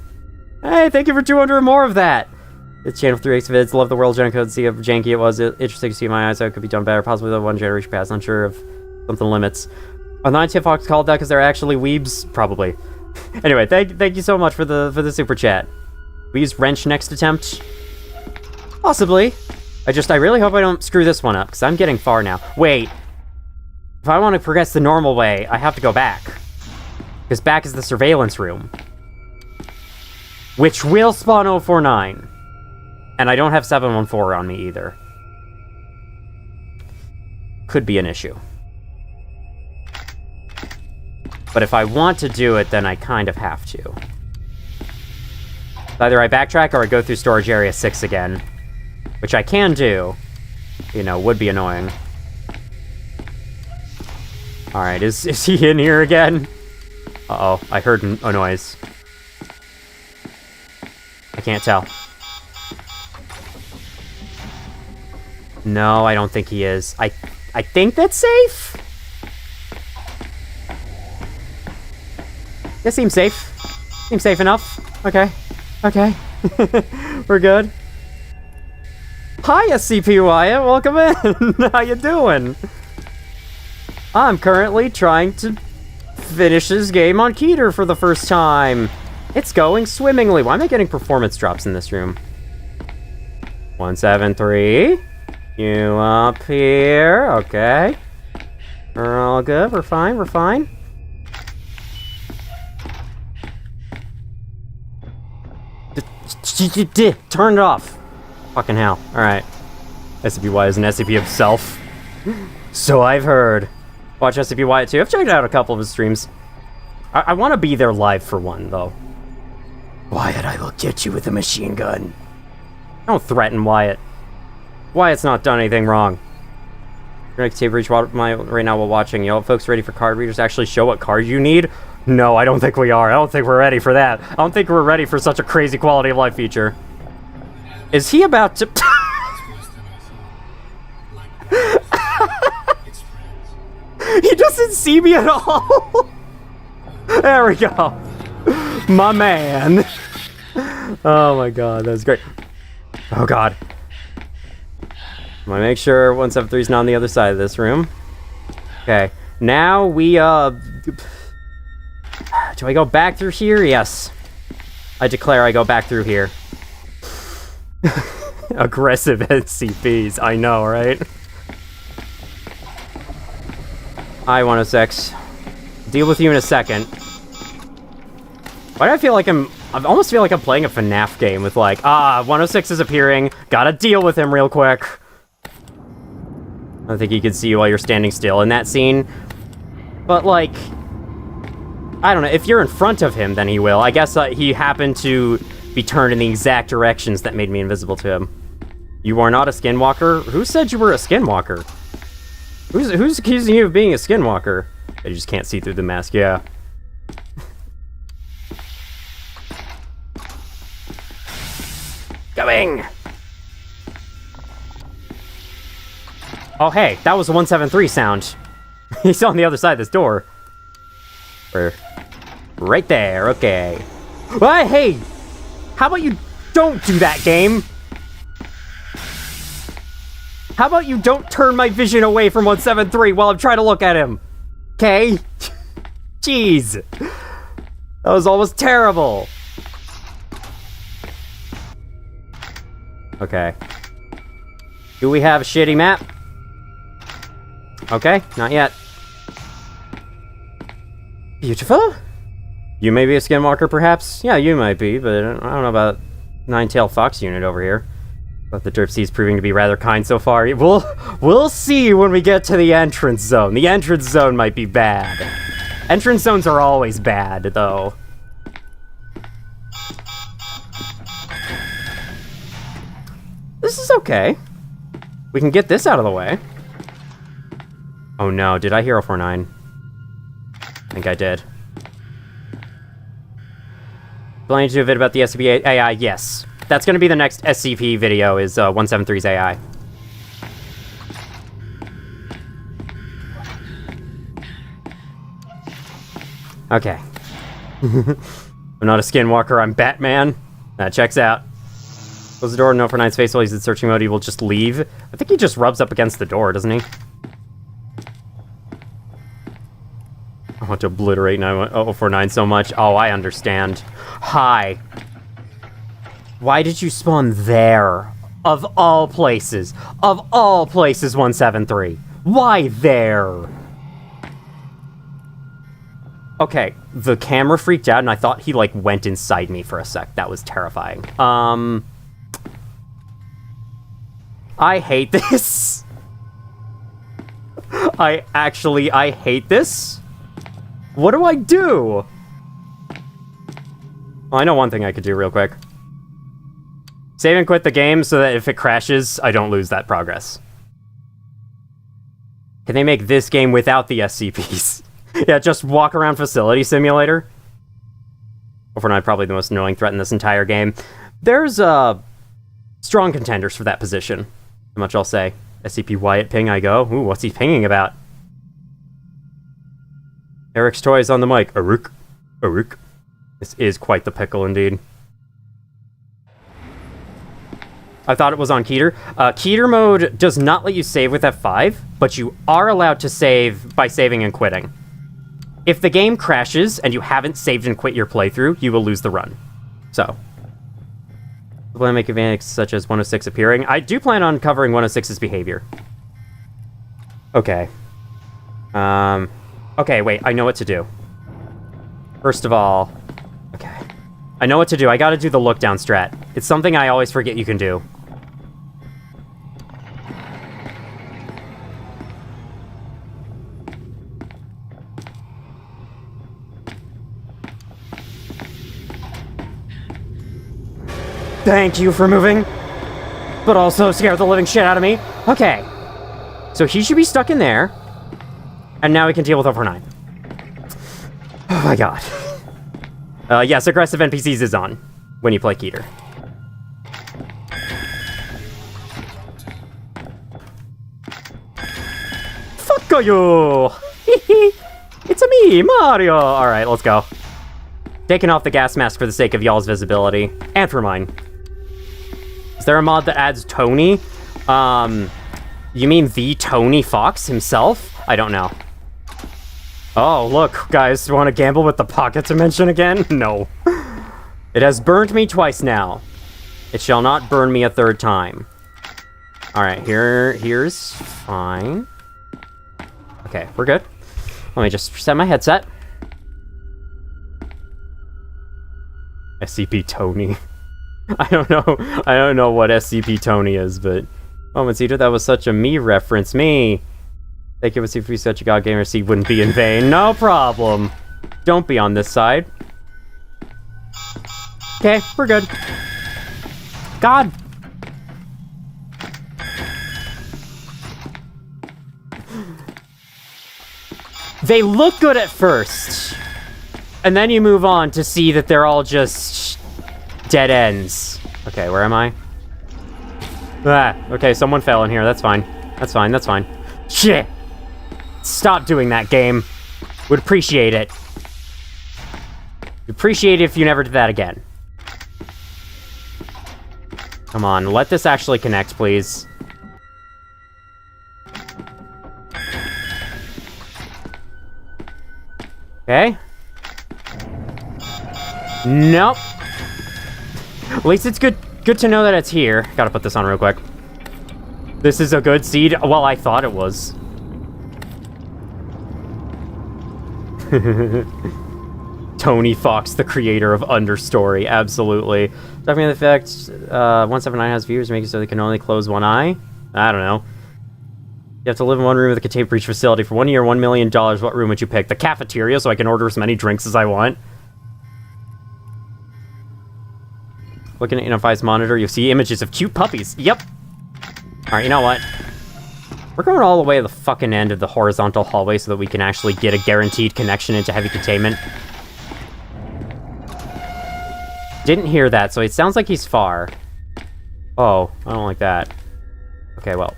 Speaker 1: Hey, thank you for 200 more of that! It's channel 3X vids, love the world gen code, see how janky it was. Interesting to see my eyes, how it could be done better. Possibly the one generation pass, unsure of something limits. Are the 9 Fox called that because they're actually weebs? Probably. Anyway, thank you so much for the super chat. We use wrench next attempt? Possibly. I really hope I don't screw this one up, because I'm getting far now. Wait. If I want to progress the normal way, I have to go back. Because back is the surveillance room. Which will spawn 049. And I don't have 714 on me either. Could be an issue. But if I want to do it, then I kind of have to. Either I backtrack or I go through storage area 6 again. Which I can do. You know, would be annoying. Alright, is he in here again? Uh-oh, I heard a noise. I can't tell. No, I don't think he is. I think that's safe? This seems safe. Seems safe enough. Okay. Okay. We're good. Hi, SCP Wyatt. Welcome in. How you doing? I'm currently trying to finish this game on KETER for the first time. It's going swimmingly. Why am I getting performance drops in this room? 173. You up here. Okay. We're all good. We're fine. We're fine. Turn it off. Fucking hell. Alright. SCP-Y is an SCP himself. So I've heard. Watch SCP-Y too. I've checked out a couple of his streams. I want to be there live for one, though. Wyatt, I will get you with a machine gun. Don't threaten Wyatt. Wyatt's not done anything wrong. You're Containment Breach right now while watching. Y'all folks ready for card readers to actually show what card you need? No, I don't think we are. I don't think we're ready for that. I don't think we're ready for such a crazy quality of life feature. Is he about to... He doesn't see me at all. There we go. My man. Oh my god, that was great. Oh god. I'm gonna make sure 173 is not on the other side of this room. Okay. Now we, do I go back through here? Yes. I declare I go back through here. Aggressive SCPs, I know, right? Hi, 106. Deal with you in a second. Why do I feel like I'm I almost feel like I'm playing a FNAF game with like, 106 is appearing, gotta deal with him real quick. I think he can see you while you're standing still in that scene. But like, I don't know, if you're in front of him, then he will. I guess he happened to be turned in the exact directions that made me invisible to him. You are not a skinwalker? Who said you were a skinwalker? Who's accusing you of being a skinwalker? You just can't see through the mask, yeah. Going! Oh, hey, that was a 173 sound. He's on the other side of this door. Right there, okay. Hey! How about you don't do that, game? How about you don't turn my vision away from 173 while I'm trying to look at him? Okay? Jeez. That was almost terrible. Okay. Do we have a shitty map? Okay, not yet. Beautiful? You may be a skinwalker, perhaps? Yeah, you might be, but I don't know about Nine-Tailed Fox unit over here. But the Derp C's proving to be rather kind so far. We'll see when we get to the entrance zone. The entrance zone might be bad. Entrance zones are always bad, though. This is okay. We can get this out of the way. Oh no, did I hear 049? I think I did. Planning to do a vid about the SCP AI? Yes. That's going to be the next SCP video, is 173's AI. Okay. I'm not a skinwalker, I'm Batman. That checks out. Close the door, no for Night's face while he's in searching mode, he will just leave. I think he just rubs up against the door, doesn't he? I want to obliterate 049 so much. Oh, I understand. Hi. Why did you spawn there? Of all places. Of all places, 173. Why there? Okay, the camera freaked out and I thought he, like, went inside me for a sec. That was terrifying. I hate this. I hate this. What do I do? Well, I know one thing I could do real quick. Save and quit the game so that if it crashes, I don't lose that progress. Can they make this game without the SCPs? Yeah, just walk around facility simulator. Overnight, probably the most annoying threat in this entire game. There's, strong contenders for that position. How much I'll say. SCP Wyatt ping I go. Ooh, what's he pinging about? Eric's toys on the mic. Aruk. Aruk. This is quite the pickle indeed. I thought it was on KETER. KETER mode does not let you save with F5, but you are allowed to save by saving and quitting. If the game crashes and you haven't saved and quit your playthrough, you will lose the run. So, I plan to make events such as 106 appearing. I do plan on covering 106's behavior. Okay. Okay, wait, I know what to do. First of all, okay. I know what to do. I gotta do the look down strat. It's something I always forget you can do. Thank you for moving, but also scared the living shit out of me. Okay, so he should be stuck in there, and now we can deal with 049. Oh my god. Yes, aggressive NPCs is on when you play KETER. Fuck you! It's a me, Mario! Alright, let's go. Taking off the gas mask for the sake of y'all's visibility, and for mine. Is there a mod that adds Tony? You mean the Tony Fox himself? I don't know. Oh, look, guys, want to gamble with the pocket dimension again? No. It has burned me twice now. It shall not burn me a third time. Alright, here's fine. Okay, we're good. Let me just set my headset. SCP Tony. I don't know what SCP Tony is, but... Moments Eater, that was such a me reference. Me! Thank you, if you such a god gamer, seed wouldn't be in vain. No problem! Don't be on this side. Okay, we're good. God! They look good at first. And then you move on to see that they're all just... dead ends. Okay, where am I? Ah, okay, someone fell in here. That's fine. That's fine, that's fine. Shit! Stop doing that, game. Would appreciate it. Appreciate it if you never did that again. Come on, let this actually connect, please. Okay. Nope. At least it's good to know that it's here. Gotta put this on real quick. This is a good seed. Well, I thought it was. Tony Fox, the creator of Understory. Absolutely. Talking about the fact 179 has viewers, making it so they can only close one eye. I don't know. You have to live in one room with a Containment Breach facility for 1 year, $1 million. What room would you pick? The cafeteria, so I can order as many drinks as I want. Looking at Unify's monitor, you'll see images of cute puppies. Yep. Alright, you know what? We're going all the way to the fucking end of the horizontal hallway so that we can actually get a guaranteed connection into heavy containment. Didn't hear that, so it sounds like he's far. Oh, I don't like that. Okay, well.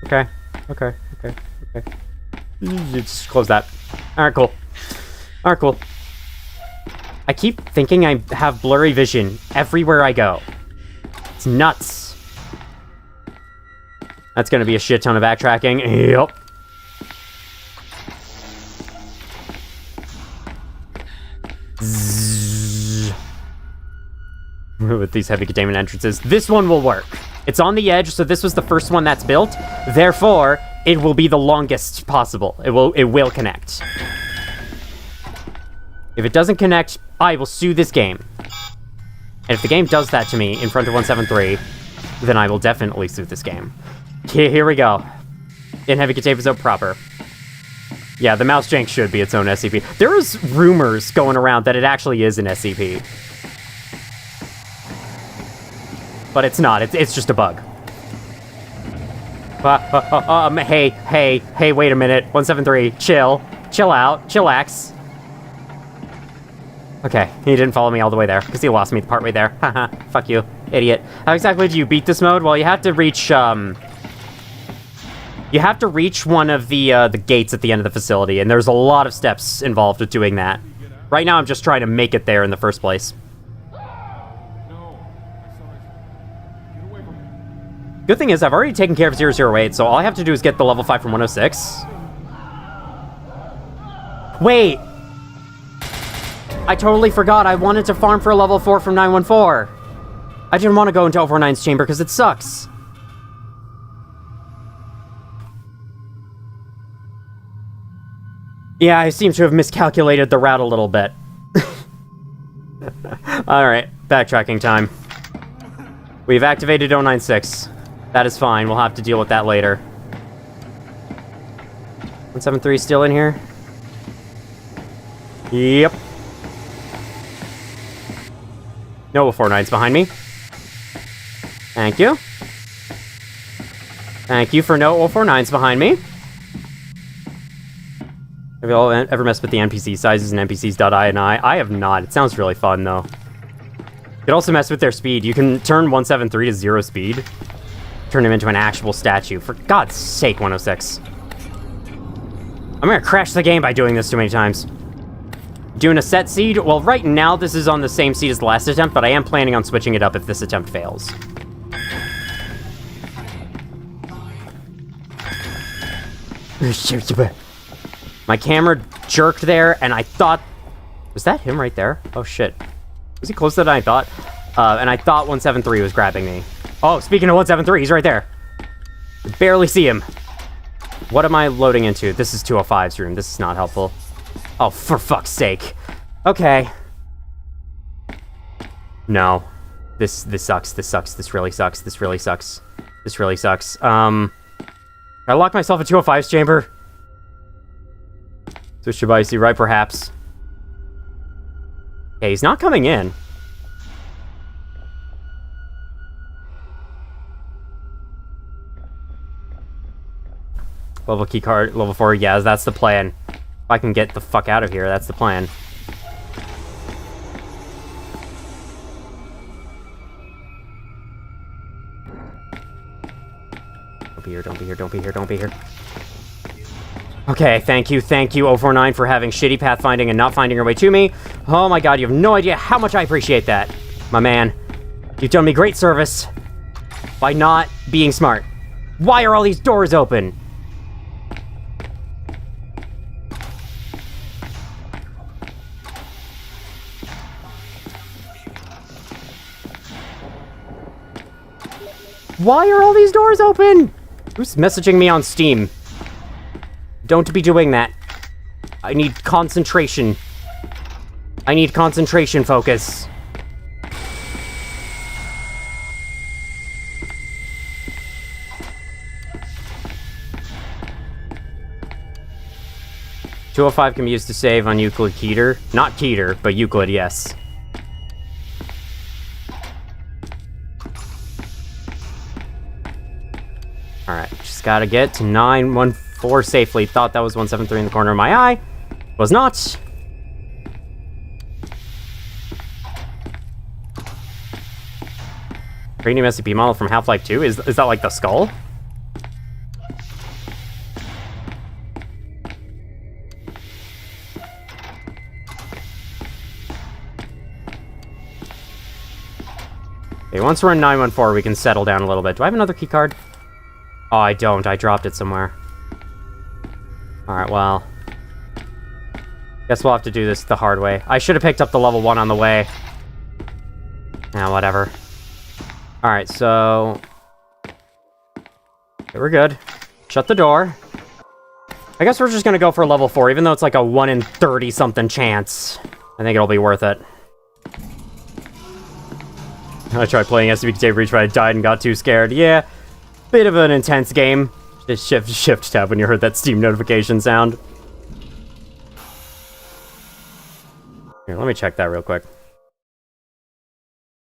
Speaker 1: Okay. Just close that. Alright, cool. Alright, cool. I keep thinking I have blurry vision everywhere I go. It's nuts. That's gonna be a shit ton of backtracking. Yep. Zzz. With these heavy containment entrances. This one will work. It's on the edge, so this was the first one that's built. Therefore, it will be the longest possible. It will connect. If it doesn't connect, I will sue this game. And if the game does that to me in front of 173, then I will definitely sue this game. Here we go. In heavy containment zone proper. Yeah, the mouse jank should be its own SCP. There is rumors going around that it actually is an SCP. But it's not. It's just a bug. Hey, wait a minute. 173, chill. Chill out. Chillax. Okay, he didn't follow me all the way there, because he lost me partway there. Haha, fuck you, idiot. How exactly do you beat this mode? Well, you have to reach, you have to reach one of the gates at the end of the facility, and there's a lot of steps involved with doing that. Right now, I'm just trying to make it there in the first place. Good thing is, I've already taken care of 008, so all I have to do is get the level 5 from 106. Wait! I totally forgot I wanted to farm for a level 4 from 914. I didn't want to go into 049's chamber because it sucks. Yeah, I seem to have miscalculated the route a little bit. Alright, backtracking time. We've activated 096. That is fine, we'll have to deal with that later. 173 still in here? Yep. No 049's behind me. Thank you. Thank you for no 049's behind me. Have you all ever messed with the NPC sizes and NPCs.ini? I have not. It sounds really fun, though. You can also mess with their speed. You can turn 173 to 0 speed. Turn him into an actual statue. For God's sake, 106. I'm gonna crash the game by doing this too many times. Doing a set seed? Well, right now this is on the same seed as the last attempt, but I am planning on switching it up if this attempt fails. My camera jerked there, and I thought... Was that him right there? Oh, shit. Was he closer than I thought? And I thought 173 was grabbing me. Oh, speaking of 173, he's right there. I barely see him. What am I loading into? This is 205's room. This is not helpful. Oh, for fuck's sake. Okay. No. This sucks. This sucks. This really sucks. This really sucks. This really sucks. I locked myself in 205's chamber. Switch to Bicy, right? Perhaps. Okay, he's not coming in. Level key card, level 4. Yeah, that's the plan. If I can get the fuck out of here, that's the plan. Don't be here, don't be here, don't be here, don't be here. Okay, thank you, 049 for having shitty pathfinding and not finding your way to me. Oh my god, you have no idea how much I appreciate that. My man, you've done me great service by not being smart. Why are all these doors open? Why are all these doors open? Who's messaging me on Steam? Don't be doing that. I need concentration. I need concentration focus. .205 can be used to save on Euclid KETER. Not KETER, but Euclid, yes. Alright, just gotta get to 914 safely. Thought that was 173 in the corner of my eye. Was not. Premium SCP model from Half-Life 2? Is that like the skull? Okay, once we're in 914, we can settle down a little bit. Do I have another key card? Oh, I don't. I dropped it somewhere. Alright, well. Guess we'll have to do this the hard way. I should have picked up the level 1 on the way. Yeah, whatever. Alright, so... okay, we're good. Shut the door. I guess we're just gonna go for level 4, even though it's like a 1 in 30-something chance. I think it'll be worth it. I tried playing SCP Containment Breach, but I died and got too scared. Yeah. Bit of an intense game. Just shift tab when you heard that Steam notification sound. Here, let me check that real quick.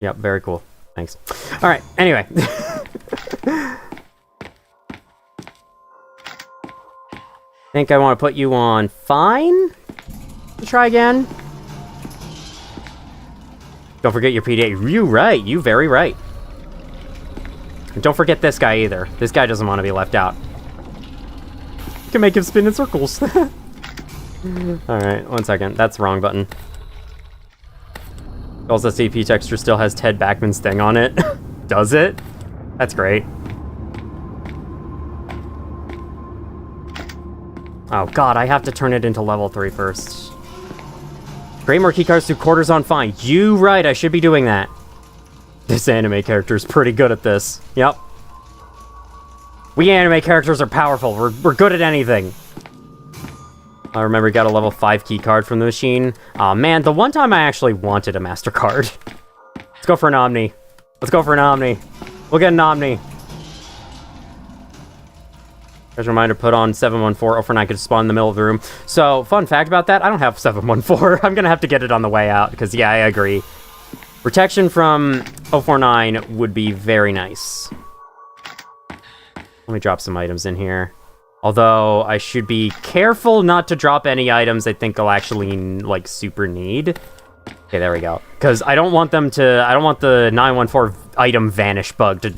Speaker 1: Yep, very cool. Thanks. Alright, anyway. Think I want to put you on fine? Try again. Don't forget your PDA. You right. You very right. And don't forget this guy either. This guy doesn't want to be left out. You can make him spin in circles. Alright, 1 second. That's the wrong button. Also, CP texture still has Ted Backman's thing on it. Does it? That's great. Oh god, I have to turn it into level 3 first. Create more keycards through quarters on fine. You right, I should be doing that. This anime character is pretty good at this. Yep. We anime characters are powerful. We're good at anything. I remember we got a level 5 key card from the machine. Aw, man, the one time I actually wanted a MasterCard. Let's go for an Omni. Let's go for an Omni. We'll get an Omni. As a reminder, put on 714. 049 could spawn in the middle of the room. So, fun fact about that, I don't have 714. I'm gonna have to get it on the way out, because, yeah, I agree. Protection from 049 would be very nice. Let me drop some items in here. Although, I should be careful not to drop any items I think I'll actually, like, super need. Okay, there we go. Because I don't want them to... I don't want the 914 item vanish bug to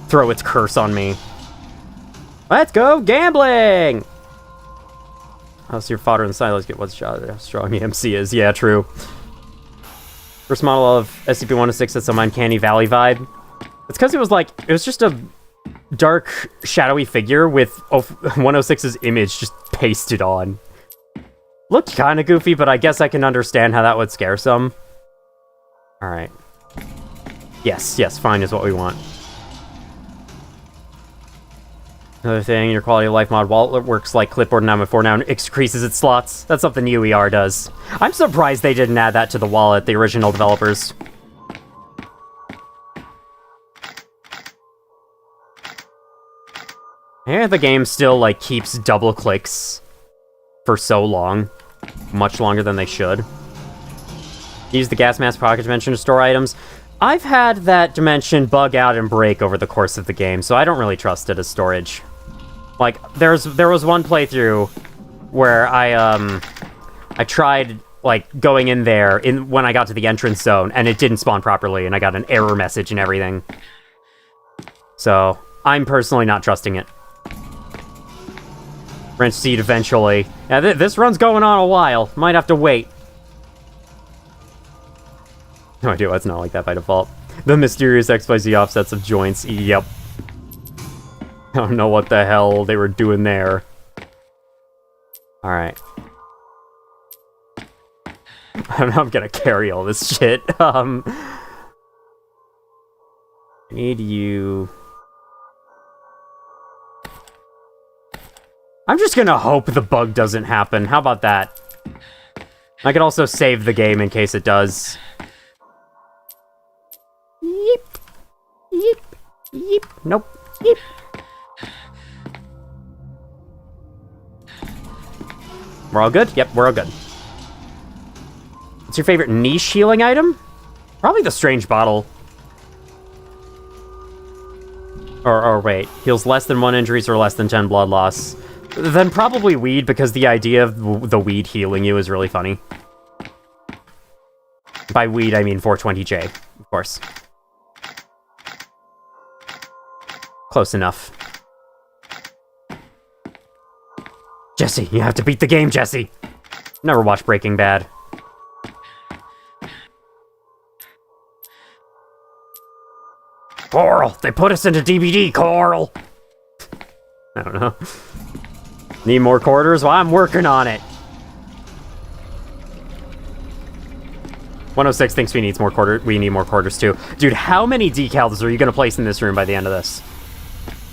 Speaker 1: throw its curse on me. Let's go gambling! How's your fodder inside? Let's get what's shot. How strong the MC is. Yeah, true. First model of SCP-106 has some Uncanny Valley vibe. It's because it was just a dark, shadowy figure with 106's image just pasted on. Looked kind of goofy, but I guess I can understand how that would scare some. Alright. Yes, fine is what we want. Another thing, your quality of life mod wallet works like clipboard now before now increases its slots. That's something UER does. I'm surprised they didn't add that to the wallet, the original developers. Yeah, the game still, like, keeps double clicks for so long. Much longer than they should. Use the gas mask pocket dimension to store items. I've had that dimension bug out and break over the course of the game, so I don't really trust it as storage. Like, there was one playthrough where I tried, like, going in there when I got to the entrance zone, and it didn't spawn properly, and I got an error message and everything. So, I'm personally not trusting it. Wrench seed eventually. Yeah, this run's going on a while. Might have to wait. No idea why it's not like that by default. The mysterious XYZ offsets of joints. Yep. I don't know what the hell they were doing there. Alright. I don't know, I'm gonna carry all this shit. I need you... I'm just gonna hope the bug doesn't happen. How about that? I could also save the game in case it does. Yeep. Yeep. Yeep. Nope. Yeep. We're all good? Yep, we're all good. What's your favorite niche healing item? Probably the strange bottle. Or wait, heals less than 1 injuries or less than 10 blood loss. Then probably weed, because the idea of the weed healing you is really funny. By weed, I mean 420J, of course. Close enough. Jesse, you have to beat the game, Jesse! Never watched Breaking Bad. Coral! They put us into DBD, Coral! I don't know. Need more quarters? Well, I'm working on it. 106 thinks we need more quarters too. Dude, how many decals are you gonna place in this room by the end of this?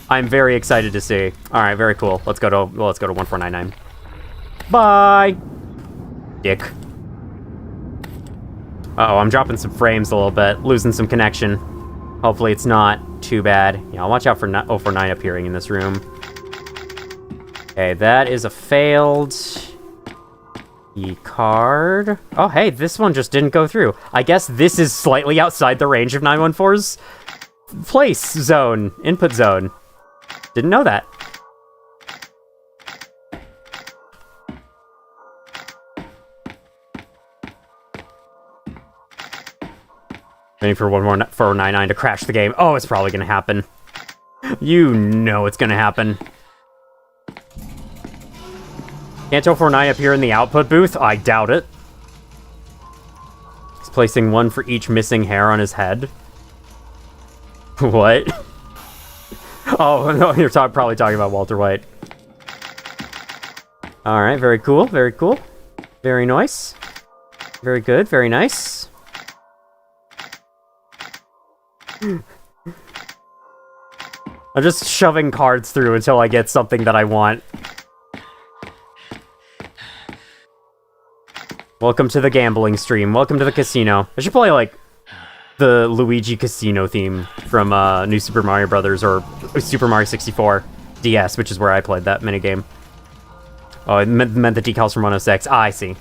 Speaker 1: I'm very excited to see. All right, very cool. Let's go to 1499. Bye, dick. Uh-oh, I'm dropping some frames a little bit, losing some connection. Hopefully it's not too bad. Yeah, I'll watch out for 049 appearing in this room. Okay, that is a failed E-card. Oh, hey, this one just didn't go through. I guess this is slightly outside the range of 914's place zone, input zone. Didn't know that. Waiting for 1499 to crash the game. Oh, it's probably gonna happen. You know it's gonna happen. Can't 049 appear in the output booth? I doubt it. He's placing one for each missing hair on his head. What? Oh, no, you're probably talking about Walter White. Alright, very cool, very cool. Very nice. Very good, very nice. I'm just shoving cards through until I get something that I want. Welcome to the gambling stream. Welcome to the casino. I should play, like, the Luigi Casino theme from New Super Mario Brothers or Super Mario 64 DS, which is where I played that minigame. Oh, it meant the decals from 106. Ah, I see.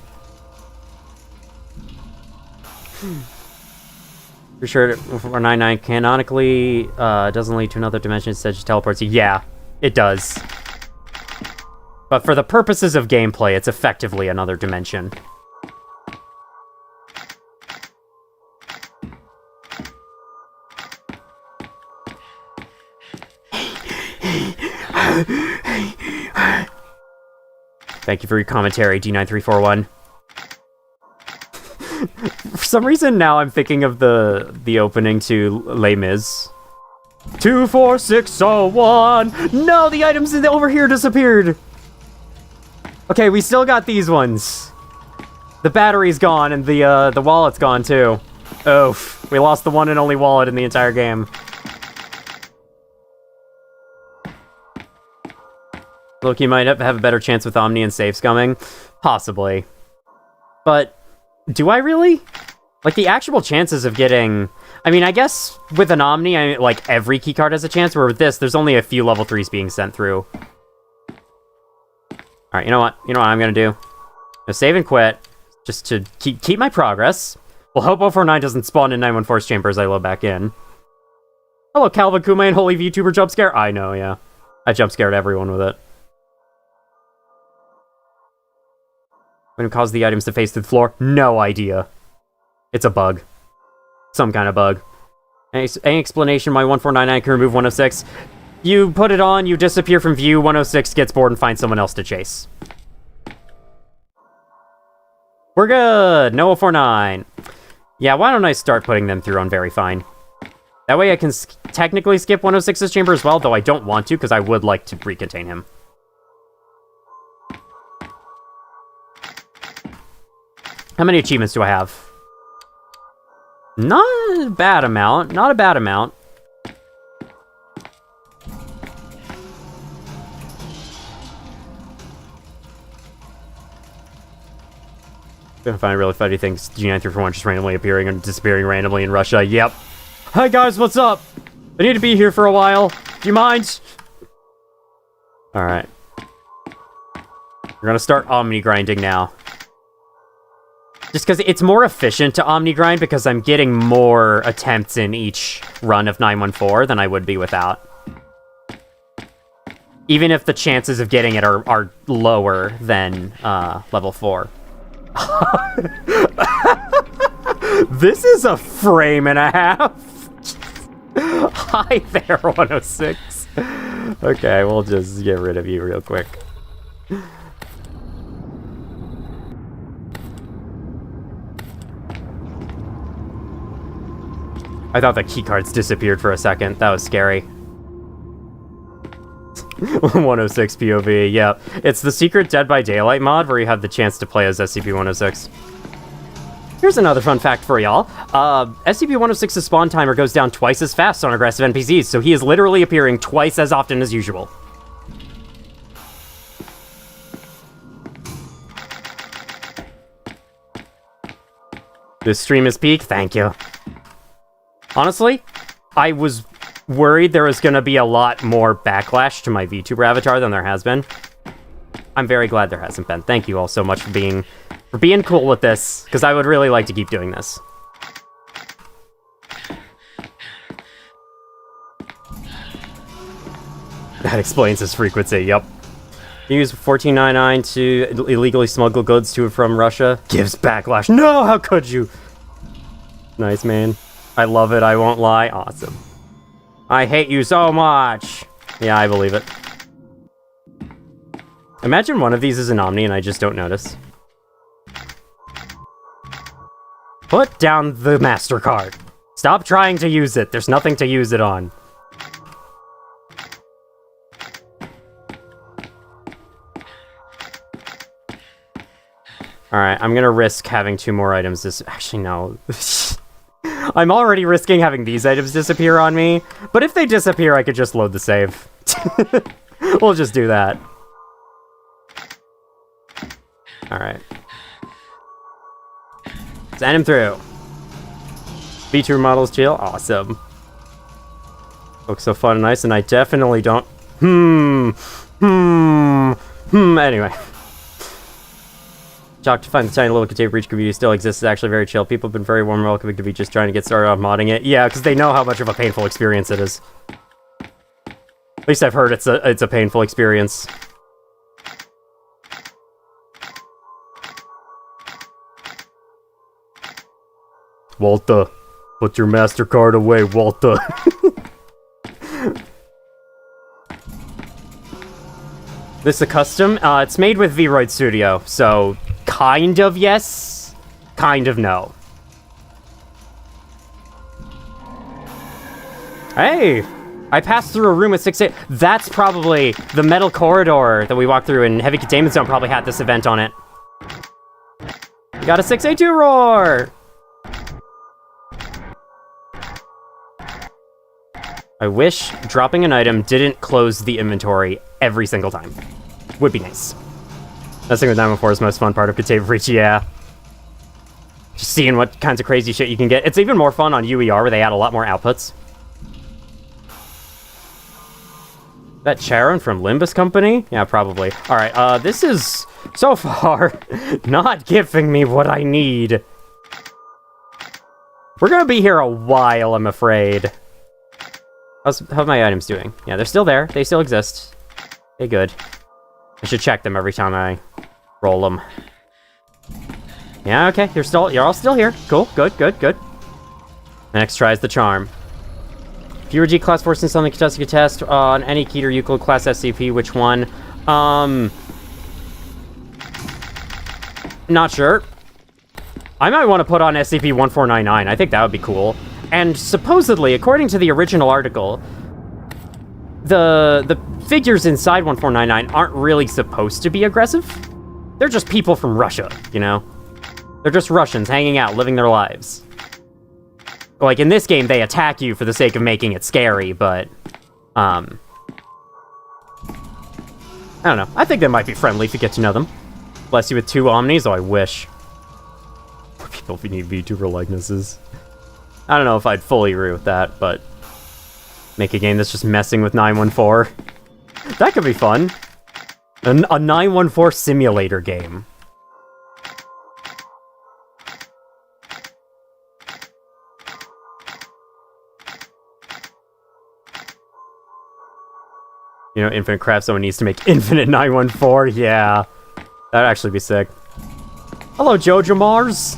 Speaker 1: For sure, 499 canonically doesn't lead to another dimension, instead just teleports you. Yeah, it does. But for the purposes of gameplay, it's effectively another dimension. Thank you for your commentary, D9341. For some reason now I'm thinking of the opening to Les Mis. 24601! No, the items over here disappeared! Okay, we still got these ones. The battery's gone and the wallet's gone too. Oof, we lost the one and only wallet in the entire game. Loki might have a better chance with Omni and safe scumming. Possibly. But do I really? Like, the actual chances of getting... I mean, I guess with an Omni, like, every keycard has a chance, where with this, there's only a few level 3s being sent through. Alright, you know what? You know what I'm gonna do? I'm gonna save and quit, just to keep my progress. Well, hope 049 doesn't spawn in 914's chamber as I load back in. Hello, Calvin Kuma and Holy VTuber jump scare. I know, yeah. I jump scared everyone with it. When it caused the items to face through the floor? No idea. It's a bug. Some kind of bug. Any explanation why 1499 can remove 106? You put it on, you disappear from view, 106 gets bored and finds someone else to chase. We're good! No 049. Yeah, why don't I start putting them through on very fine? That way I can technically skip 106's chamber as well, though I don't want to, because I would like to recontain him. How many achievements do I have? Not a bad amount. Not a bad amount. Gonna find really funny things. G934 just randomly appearing and disappearing randomly in Russia. Yep. Hi guys, what's up? I need to be here for a while. Do you mind? Alright. We're gonna start Omni grinding now. Just because it's more efficient to Omni grind because I'm getting more attempts in each run of 914 than I would be without. Even if the chances of getting it are lower than level 4. This is a frame and a half. Hi there, 106. Okay, we'll just get rid of you real quick. I thought the keycards disappeared for a second. That was scary. 106 POV, yeah. It's the secret Dead by Daylight mod where you have the chance to play as SCP-106. Here's another fun fact for y'all. SCP-106's spawn timer goes down twice as fast on aggressive NPCs, so he is literally appearing twice as often as usual. This stream is peak, thank you. Honestly, I was worried there was going to be a lot more backlash to my VTuber avatar than there has been. I'm very glad there hasn't been. Thank you all so much for being cool with this, because I would really like to keep doing this. That explains his frequency, yep. Use 1499 to illegally smuggle goods to and from Russia. Gives backlash. No, how could you? Nice, man. I love it, I won't lie. Awesome. I hate you so much. Yeah, I believe it. Imagine one of these is an Omni and I just don't notice. Put down the MasterCard. Stop trying to use it. There's nothing to use it on. Alright, I'm gonna risk having 2 more items this... Actually, no. I'm already risking having these items disappear on me, but if they disappear, I could just load the save. We'll just do that. Alright. Send him through. VTuber models chill? Awesome. Looks so fun and nice, and I definitely don't... Anyway. Shocked to find the tiny little Containment Breach community still exists. It's actually very chill. People have been very warm and welcoming to me just trying to get started on modding it. Yeah, because they know how much of a painful experience it is. At least I've heard it's a painful experience. Walter, put your MasterCard away, Walter. This is a custom? It's made with Vroid Studio, so... Kind of yes, kind of no. Hey, I passed through a room with 6A. That's probably the metal corridor that we walked through in Heavy Containment Zone probably had this event on it. We got a 6A2 roar! I wish dropping an item didn't close the inventory every single time. Would be nice. Messing with 914 is the most fun part of Containment Breach, yeah. Just seeing what kinds of crazy shit you can get. It's even more fun on UER, where they add a lot more outputs. That Charon from Limbus Company? Yeah, probably. Alright, this is, so far, not giving me what I need. We're gonna be here a while, I'm afraid. How are my items doing? Yeah, they're still there. They still exist. Okay, good. I should check them every time I roll them. Yeah, okay, you're all still here. Cool, good. Next try is the charm. If you were G-Class forcing something contested could test on any KETER Euclid class SCP, which one? Not sure. I might want to put on SCP-1499. I think that would be cool. And supposedly, according to the original article, the figures inside 1499 aren't really supposed to be aggressive. They're just people from Russia, you know? They're just Russians hanging out, living their lives. Like, in this game, they attack you for the sake of making it scary, but, I don't know. I think they might be friendly if you get to know them. Bless you with 2 omnis? Oh, I wish. Poor people need VTuber likenesses. I don't know if I'd fully agree with that, but make a game that's just messing with 914. That could be fun. A 914 simulator game. You know, Infinite Craft, someone needs to make Infinite 914. Yeah, that'd actually be sick. Hello, Jojo Mars.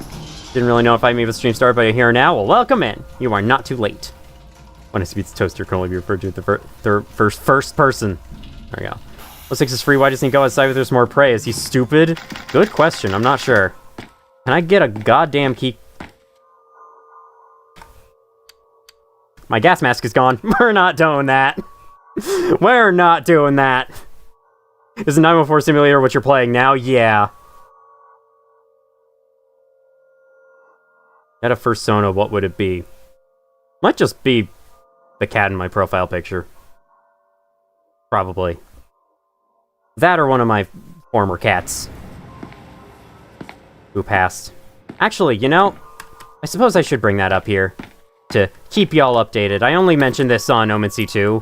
Speaker 1: Didn't really know if I made the stream start, but you're here now. Well, welcome in. You are not too late. When SCP's toaster can only be referred to the first person. There we go. 06 is free. Why doesn't he go outside if there's more prey? Is he stupid? Good question. I'm not sure. Can I get a goddamn key? My gas mask is gone. We're not doing that. We're not doing that. Is the 914 simulator what you're playing now? Yeah. At a fursona, what would it be? Might just be the cat in my profile picture. Probably. That or one of my former cats. Who passed. Actually, you know, I suppose I should bring that up here. To keep y'all updated. I only mentioned this on Omen C2.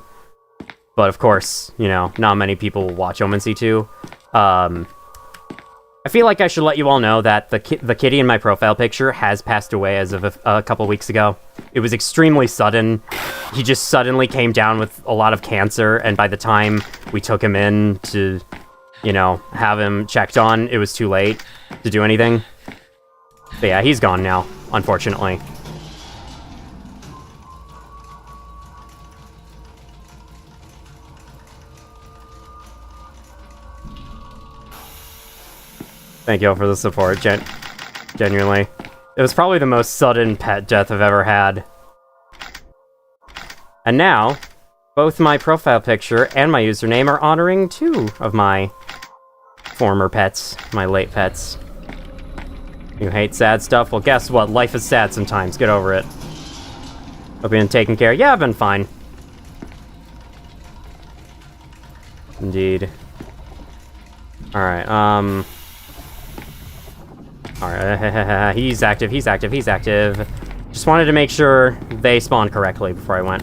Speaker 1: But of course, you know, not many people will watch Omen C2. I feel like I should let you all know that the kitty in my profile picture has passed away as of a couple weeks ago. It was extremely sudden. He just suddenly came down with a lot of cancer, and by the time we took him in to, you know, have him checked on, it was too late to do anything. But yeah, he's gone now, unfortunately. Thank you all for the support, genuinely. It was probably the most sudden pet death I've ever had. And now, both my profile picture and my username are honoring 2 of my former pets, my late pets. You hate sad stuff? Well, guess what? Life is sad sometimes. Get over it. Hope you've been taken care of. Yeah, I've been fine. Indeed. Alright, Alright, he's active. Just wanted to make sure they spawned correctly before I went.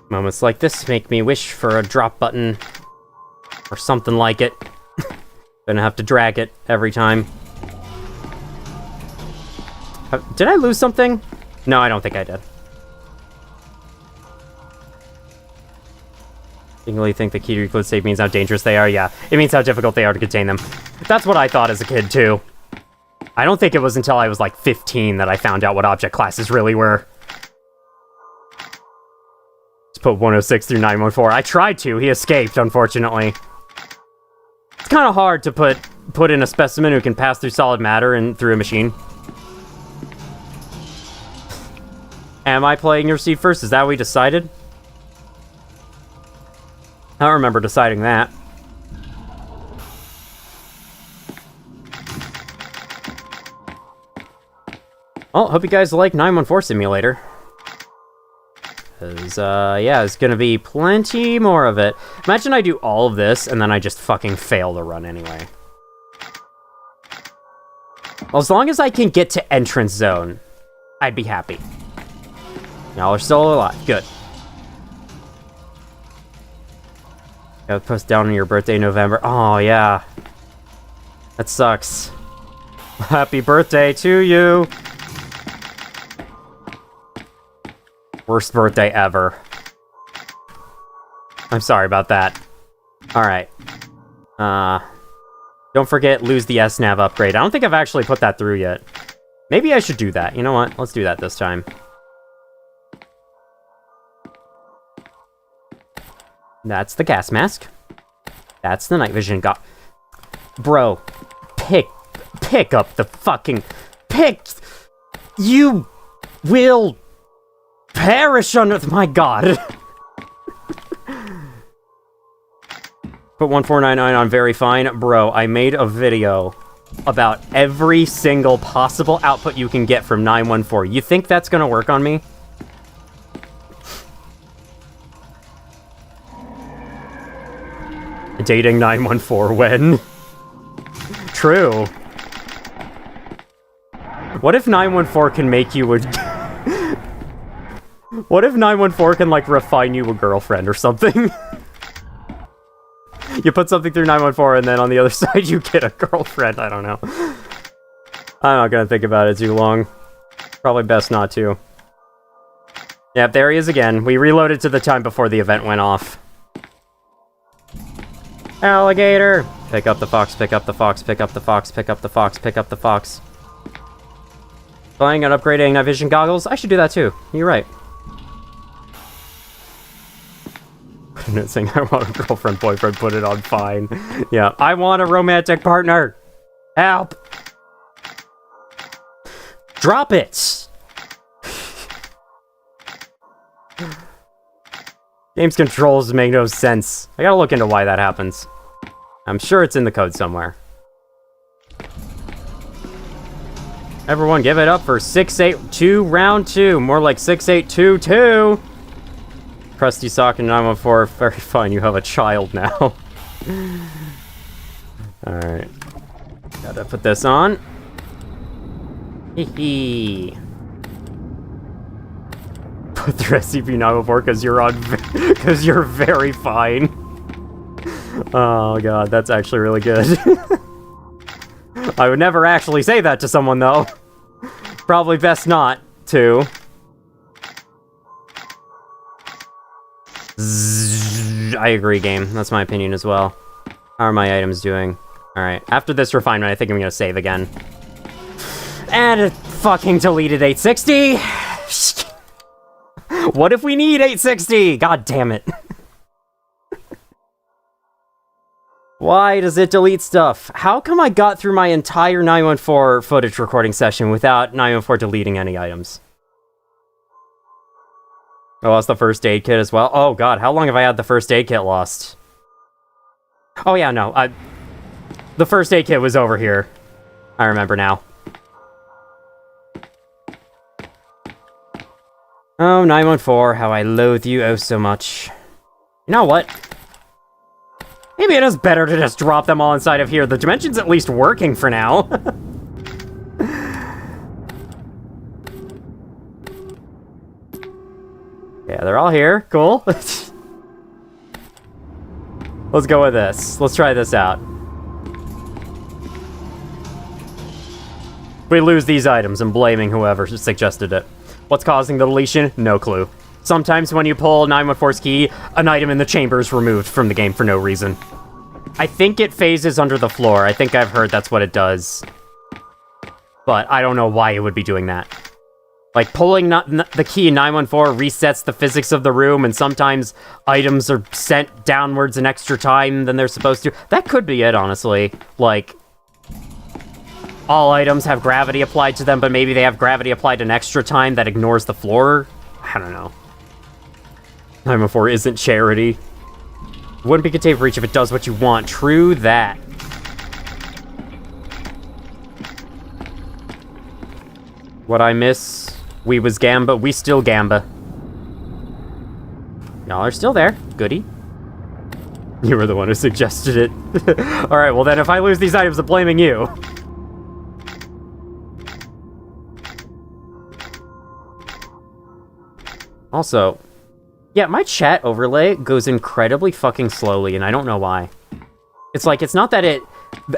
Speaker 1: Moments like this make me wish for a drop button or something like it. Gonna have to drag it every time. Did I lose something? No, I don't think I did. You think the KETER Euclid save means how dangerous they are? Yeah, it means how difficult they are to contain them. That's what I thought as a kid, too. I don't think it was until I was like 15 that I found out what object classes really were. Just put 106 through 914. I tried to. He escaped, unfortunately. It's kind of hard to put in a specimen who can pass through solid matter and through a machine. Am I playing your seed first? Is that what we decided? I don't remember deciding that. Well, hope you guys like 914 Simulator. Because, yeah, there's gonna be plenty more of it. Imagine I do all of this, and then I just fucking fail the run anyway. Well, as long as I can get to entrance zone, I'd be happy. Y'all are still alive. Good. Gotta post down on your birthday, November. Oh, yeah. That sucks. Happy birthday to you! Worst birthday ever. I'm sorry about that. Alright. Don't forget, lose the SNAV upgrade. I don't think I've actually put that through yet. Maybe I should do that. You know what? Let's do that this time. That's the gas mask. That's the night vision Bro, pick up the fucking... You will perish under... My god. Put 1499 on very fine. Bro, I made a video about every single possible output you can get from 914. You think that's gonna work on me? Dating 914 when? True. What if 914 can make you a... What if 914 can, like, refine you a girlfriend or something? You put something through 914 and then on the other side you get a girlfriend. I don't know. I'm not gonna think about it too long. Probably best not to. Yep, there he is again. We reloaded to the time before the event went off. Alligator! Pick up the fox, pick up the fox, pick up the fox, pick up the fox, pick up the fox. Buying and upgrading night vision goggles? I should do that too. You're right. I'm not saying I want a girlfriend, boyfriend, put it on fine. Yeah, I want a romantic partner! Help! Drop it! Game's controls make no sense. I gotta look into why that happens. I'm sure it's in the code somewhere. Everyone give it up for 682 round 2. More like 6822. Krusty Sock and 914. Very fine, you have a child now. Alright. Gotta put this on. Hee hee. Put the SCP 914 because you're on... because you're very fine. Oh god, that's actually really good. I would never actually say that to someone, though. Probably best not to. I agree, game. That's my opinion as well. How are my items doing? Alright, after this refinement, I think I'm gonna save again. And it fucking deleted 860! What if we need 860? God damn it. Why does it delete stuff? How come I got through my entire 914 footage recording session without 914 deleting any items? I lost the first aid kit as well. Oh god, how long have I had the first aid kit lost? Oh yeah, no. The first aid kit was over here. I remember now. Oh, 914, how I loathe you oh so much. You know what? Maybe it is better to just drop them all inside of here. The dimension's at least working for now. Yeah, they're all here. Cool. Let's go with this. Let's try this out. We lose these items. I'm blaming whoever suggested it. What's causing the deletion? No clue. Sometimes when you pull 914's key, an item in the chamber is removed from the game for no reason. I think it phases under the floor. I think I've heard that's what it does. But I don't know why it would be doing that. Like, pulling the key in 914 resets the physics of the room, and sometimes items are sent downwards an extra time than they're supposed to. That could be it, honestly. Like, all items have gravity applied to them, but maybe they have gravity applied an extra time that ignores the floor? I don't know. 914 isn't charity. Wouldn't be Containment Breach if it does what you want. True that. What I miss, we was Gamba, we still Gamba. Y'all are still there. Goody. You were the one who suggested it. Alright, well then if I lose these items, I'm blaming you. Also, yeah, my chat overlay goes incredibly fucking slowly, and I don't know why. It's like, it's not that it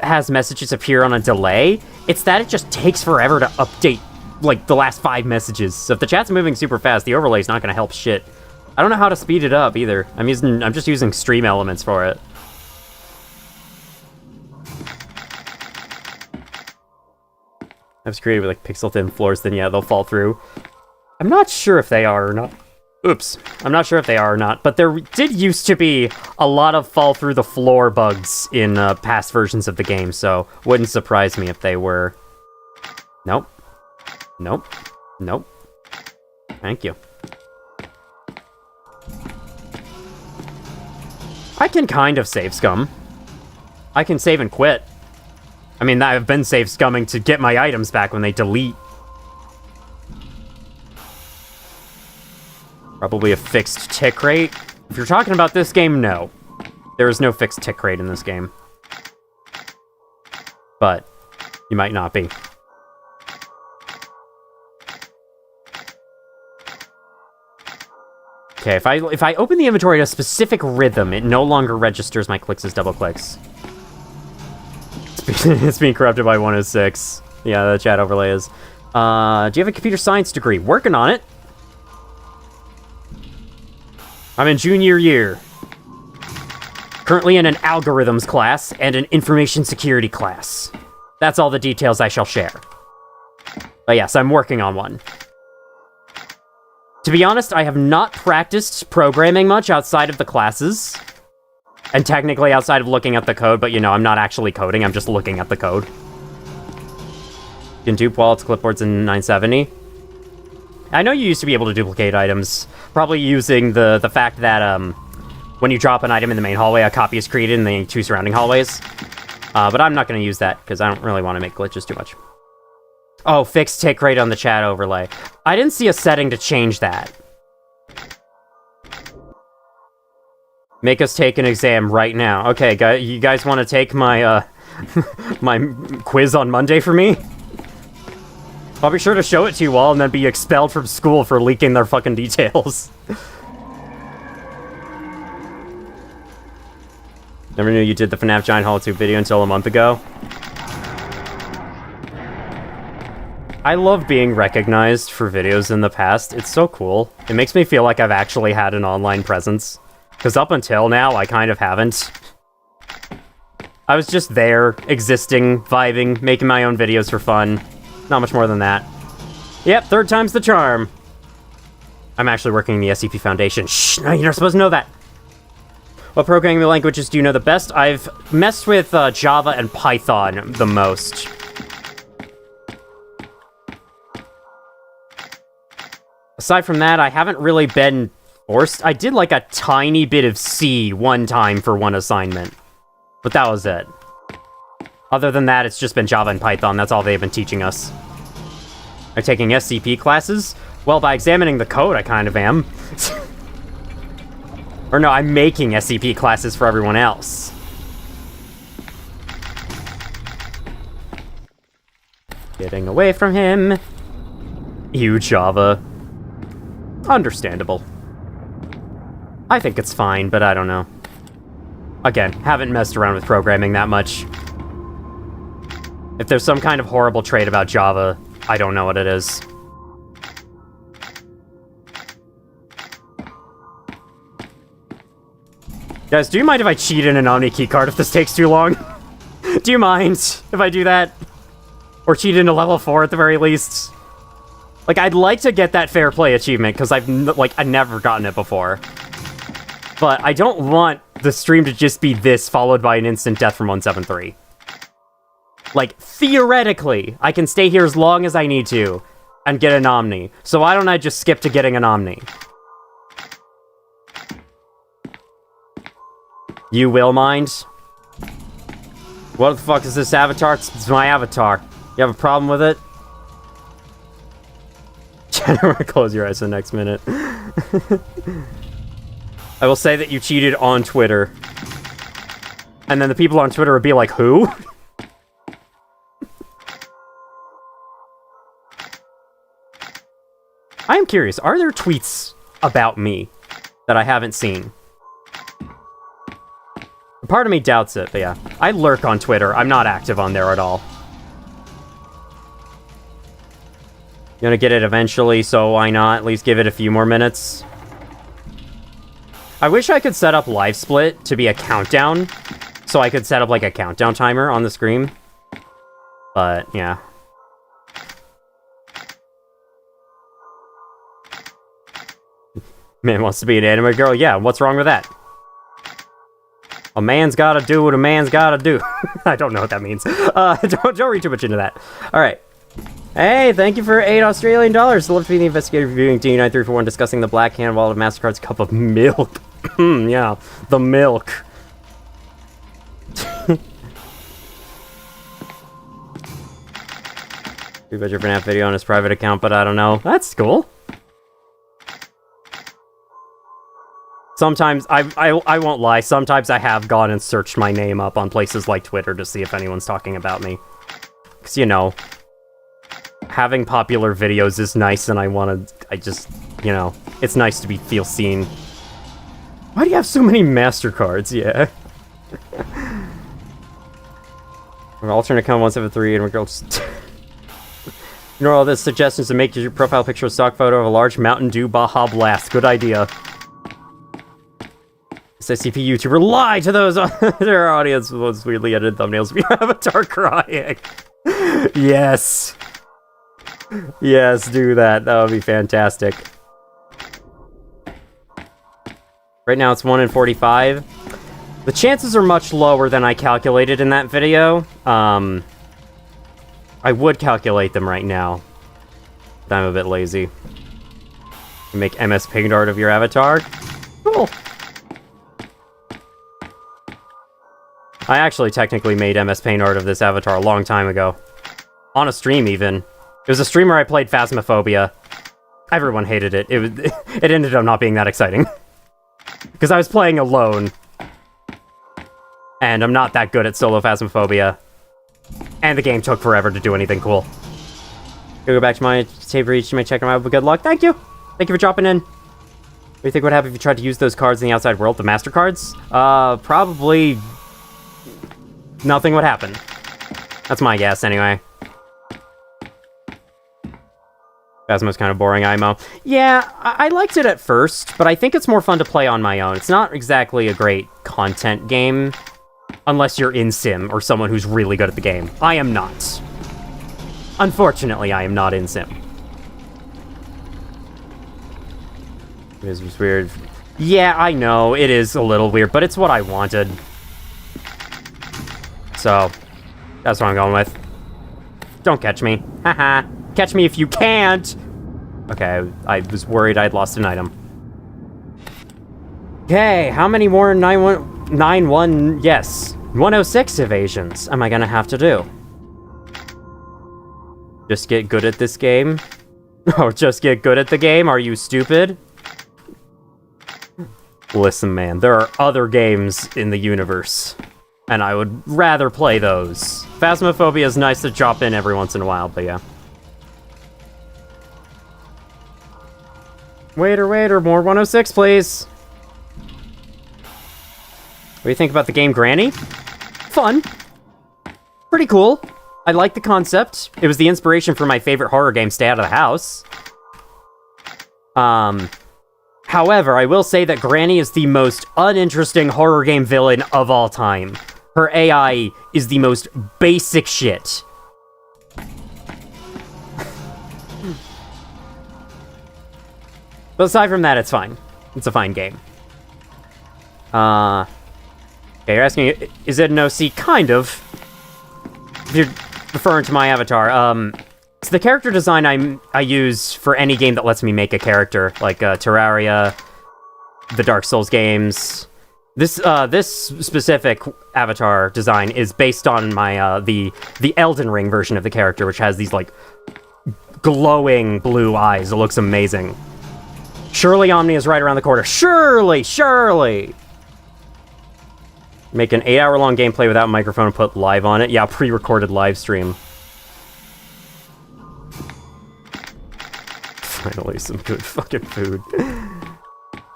Speaker 1: has messages appear on a delay, it's that it just takes forever to update, like, the last 5 messages. So if the chat's moving super fast, the overlay's not gonna help shit. I don't know how to speed it up, either. I'm just using stream elements for it. I was created with, like, pixel-thin floors, then yeah, they'll fall through. I'm not sure if they are or not. Oops. I'm not sure if they are or not, but there did used to be a lot of fall-through-the-floor bugs in past versions of the game, so wouldn't surprise me if they were. Nope. Nope. Nope. Thank you. I can kind of save scum. I can save and quit. I mean, I've been save scumming to get my items back when they delete. Probably a fixed tick rate. If you're talking about this game, no. There is no fixed tick rate in this game. But you might not be. Okay, if I open the inventory at a specific rhythm, it no longer registers my clicks as double clicks. It's being corrupted by 106. Yeah, the chat overlay is. Do you have a computer science degree? Working on it. I'm in junior year. Currently in an algorithms class and an information security class. That's all the details I shall share. But yes, I'm working on one. To be honest, I have not practiced programming much outside of the classes. And technically outside of looking at the code, but you know, I'm not actually coding, I'm just looking at the code. You can dupe wallets, clipboards in 970. I know you used to be able to duplicate items, probably using the fact that when you drop an item in the main hallway, a copy is created in the 2 surrounding hallways. But I'm not going to use that, because I don't really want to make glitches too much. Oh, fixed tick rate on the chat overlay. I didn't see a setting to change that. Make us take an exam right now. Okay, you guys want to take my, my quiz on Monday for me? I'll be sure to show it to you all and then be expelled from school for leaking their fucking details. Never knew you did the FNAF Giant Hall 2 video until a month ago. I love being recognized for videos in the past. It's so cool. It makes me feel like I've actually had an online presence. Because up until now, I kind of haven't. I was just there, existing, vibing, making my own videos for fun. Not much more than that. Yep, 3rd time's the charm. I'm actually working in the SCP Foundation. Shh, no, you're not supposed to know that. What programming languages do you know the best? I've messed with Java and Python the most. Aside from that, I haven't really been forced. I did like a tiny bit of C one time for one assignment. But that was it. Other than that, it's just been Java and Python. That's all they've been teaching us. Are taking SCP classes? Well, by examining the code, I kind of am. Or no, I'm making SCP classes for everyone else. Getting away from him. Ew, Java. Understandable. I think it's fine, but I don't know. Again, haven't messed around with programming that much. If there's some kind of horrible trait about Java, I don't know what it is. Guys, do you mind if I cheat in an Omni keycard if this takes too long? Do you mind if I do that? Or cheat into level 4 at the very least? Like, I'd like to get that fair play achievement, because I've never gotten it before. But I don't want the stream to just be this, followed by an instant death from 173. Like, theoretically, I can stay here as long as I need to, and get an Omni. So why don't I just skip to getting an Omni? You will mind? What the fuck is this avatar? It's my avatar. You have a problem with it? Close your eyes the next minute. I will say that you cheated on Twitter. And then the people on Twitter would be like, who? I am curious, are there tweets about me that I haven't seen? Part of me doubts it, but yeah. I lurk on Twitter. I'm not active on there at all. Gonna get it eventually, so why not? At least give it a few more minutes. I wish I could set up Live Split to be a countdown, so I could set up like a countdown timer on the screen. But, yeah. Man wants to be an anime girl? Yeah, what's wrong with that? A man's gotta do what a man's gotta do. I don't know what that means. Don't read too much into that. Alright. Hey, thank you for $8 Australian. Love to be the investigator reviewing D9341 discussing the black hand wallet of MasterCard's cup of milk. Yeah, the milk. We bet your FNAF video on his private account, but I don't know. That's cool. Sometimes, I won't lie, sometimes I have gone and searched my name up on places like Twitter to see if anyone's talking about me. Because, you know, having popular videos is nice and I just, you know, it's nice to feel seen. Why do you have so many MasterCards? Yeah. Alternate account 173 and we're going to... You know, all this suggestions to make your profile picture a stock photo of a large Mountain Dew Baja Blast. Good idea. SCP YouTuber lie to those their audience with those weirdly edited thumbnails of your avatar crying. Yes. Yes, do that. That would be fantastic. Right now it's 1 in 45. The chances are much lower than I calculated in that video. I would calculate them right now, but I'm a bit lazy. You make MS Paint art of your avatar? Cool. I actually technically made MS Paint art of this avatar a long time ago. On a stream, even. It was a streamer I played Phasmophobia. Everyone hated it. It ended up not being that exciting. Because I was playing alone. And I'm not that good at solo Phasmophobia. And the game took forever to do anything cool. Go back to my tape reach, you may check them out, but good luck. Thank you! Thank you for dropping in. What do you think would happen if you tried to use those cards in the outside world, the MasterCards? Probably... nothing would happen. That's my guess, anyway. Phasmo's kind of boring, IMO. Yeah, I liked it at first, but I think it's more fun to play on my own. It's not exactly a great content game, unless you're in Sim, or someone who's really good at the game. I am not. Unfortunately, I am not in Sim. It is just weird. Yeah, I know, it is a little weird, but it's what I wanted. So, that's what I'm going with. Don't catch me. Haha. Catch me if you can't! Okay, I was worried I'd lost an item. Okay, how many more 91... yes. 106 evasions am I gonna have to do? Just get good at this game? Oh, just get good at the game? Are you stupid? Listen, man, there are other games in the universe. And I would rather play those. Phasmophobia is nice to drop in every once in a while, but yeah. Waiter, more 106, please. What do you think about the game Granny? Fun. Pretty cool. I like the concept. It was the inspiration for my favorite horror game, Stay Out of the House. However, I will say that Granny is the most uninteresting horror game villain of all time. Her AI is the most basic shit. But aside from that, it's fine. It's a fine game. Okay, you're asking, is it an OC? Kind of. If you're referring to my avatar. It's the character design I use for any game that lets me make a character, like Terraria, the Dark Souls games. This specific avatar design is based on my the Elden Ring version of the character, which has these like glowing blue eyes. It looks amazing. Surely Omni is right around the corner. Surely, surely! Make an 8-hour-long gameplay without microphone and put live on it. Yeah, pre-recorded live stream. Finally, some good fucking food. I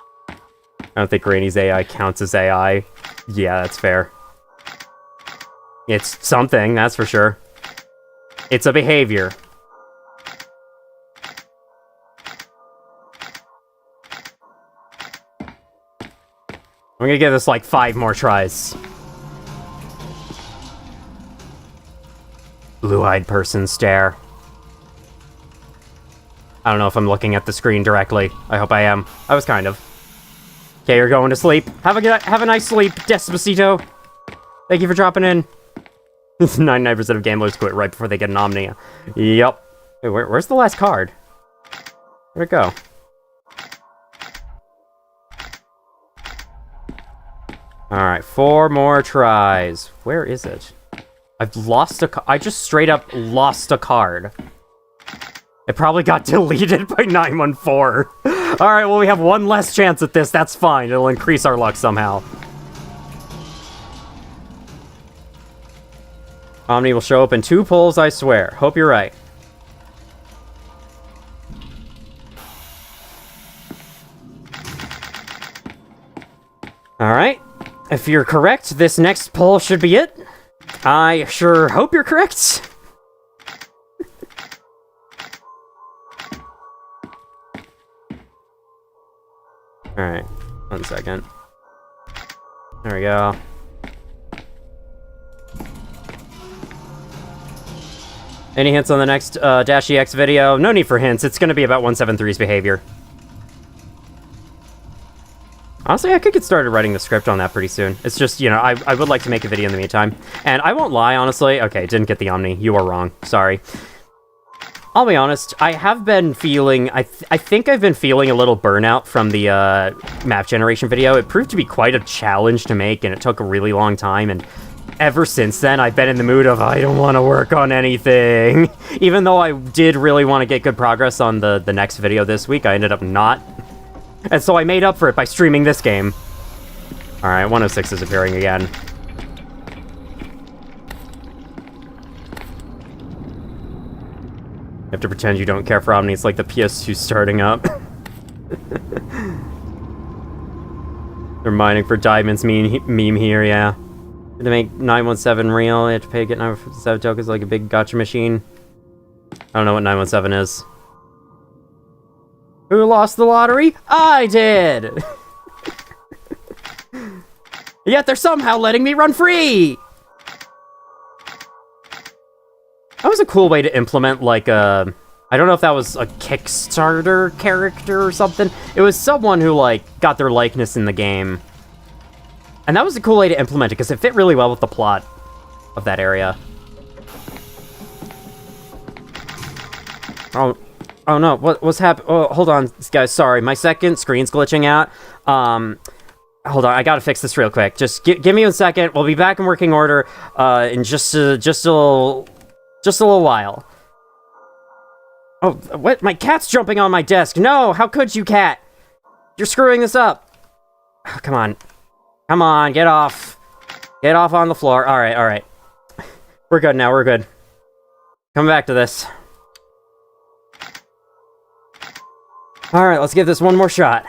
Speaker 1: don't think Granny's AI counts as AI. Yeah, that's fair. It's something, that's for sure. It's a behavior. I'm gonna give this like 5 more tries. Blue-eyed person stare. I don't know if I'm looking at the screen directly. I hope I am. I was kind of. Okay, you're going to sleep. Have a nice sleep, Despacito. Thank you for dropping in. 99% of gamblers quit right before they get an Omni. Yep. Wait, where's the last card? Where'd it go? Alright, 4 more tries. Where is it? I've lost I just straight up lost a card. It probably got deleted by 914. Alright, well, we have one less chance at this. That's fine. It'll increase our luck somehow. Omni will show up in 2 pulls, I swear. Hope you're right. Alright. If you're correct, this next pull should be it. I sure hope you're correct. Alright, 1 second. There we go. Any hints on the next Dash EX video? No need for hints, it's gonna be about 173's behavior. Honestly, I could get started writing the script on that pretty soon. It's just, you know, I would like to make a video in the meantime. And I won't lie, honestly. Okay, didn't get the Omni. You are wrong. Sorry. I'll be honest, I have been feeling... I think I've been feeling a little burnout from the map generation video. It proved to be quite a challenge to make, and it took a really long time, and ever since then, I've been in the mood of, I don't want to work on anything. Even though I did really want to get good progress on the next video this week, I ended up not. And so I made up for it by streaming this game. Alright, 106 is appearing again. You have to pretend you don't care for Omni. It's like the PS2 starting up. They're mining for diamonds meme here, yeah. To make 917 real, you have to pay to get 917 tokens like a big gotcha machine. I don't know what 917 is. Who lost the lottery? I did! Yet they're somehow letting me run free! That was a cool way to implement, like, a... I don't know if that was a Kickstarter character or something. It was someone who, like, got their likeness in the game. And that was a cool way to implement it, because it fit really well with the plot of that area. Oh no, what's happening? Oh, hold on, guys, sorry. My second screen's glitching out. Hold on, I gotta fix this real quick. Just give me 1 second. We'll be back in working order in just a little while. Oh, what? My cat's jumping on my desk. No, how could you, cat? You're screwing this up. Oh, come on. Come on, get off. Get off on the floor. All right. We're good now, we're good. Coming back to this. Alright, let's give this one more shot.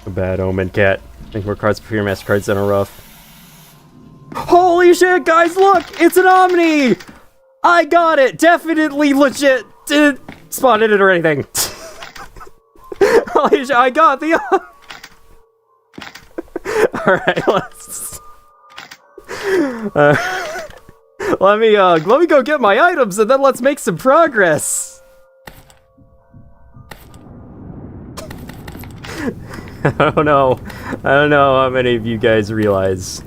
Speaker 1: A bad omen, cat. I think more cards for your MasterCard Center rough. Holy shit, guys, look! It's an Omni! I got it! Definitely legit! Didn't spotted it or anything. Holy shit, I got the... Alright, let's... let me go get my items and then let's make some progress. I don't know how many of you guys realize.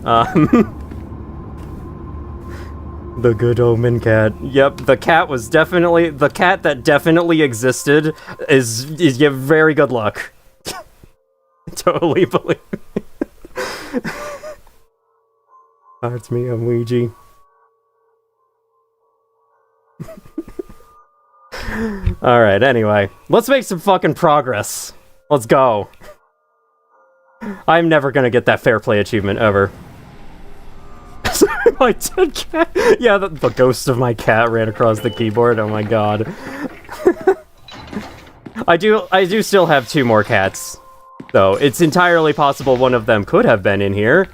Speaker 1: The good omen cat. Yep, the cat that definitely existed is yeah, very good luck. Totally believe me. Oh, it's me, I'm Ouija. Alright, anyway. Let's make some fucking progress. Let's go. I'm never gonna get that fair play achievement, ever. My dead cat. Yeah, the ghost of my cat ran across the keyboard. Oh my god. I do still have 2 more cats, though. It's entirely possible one of them could have been in here.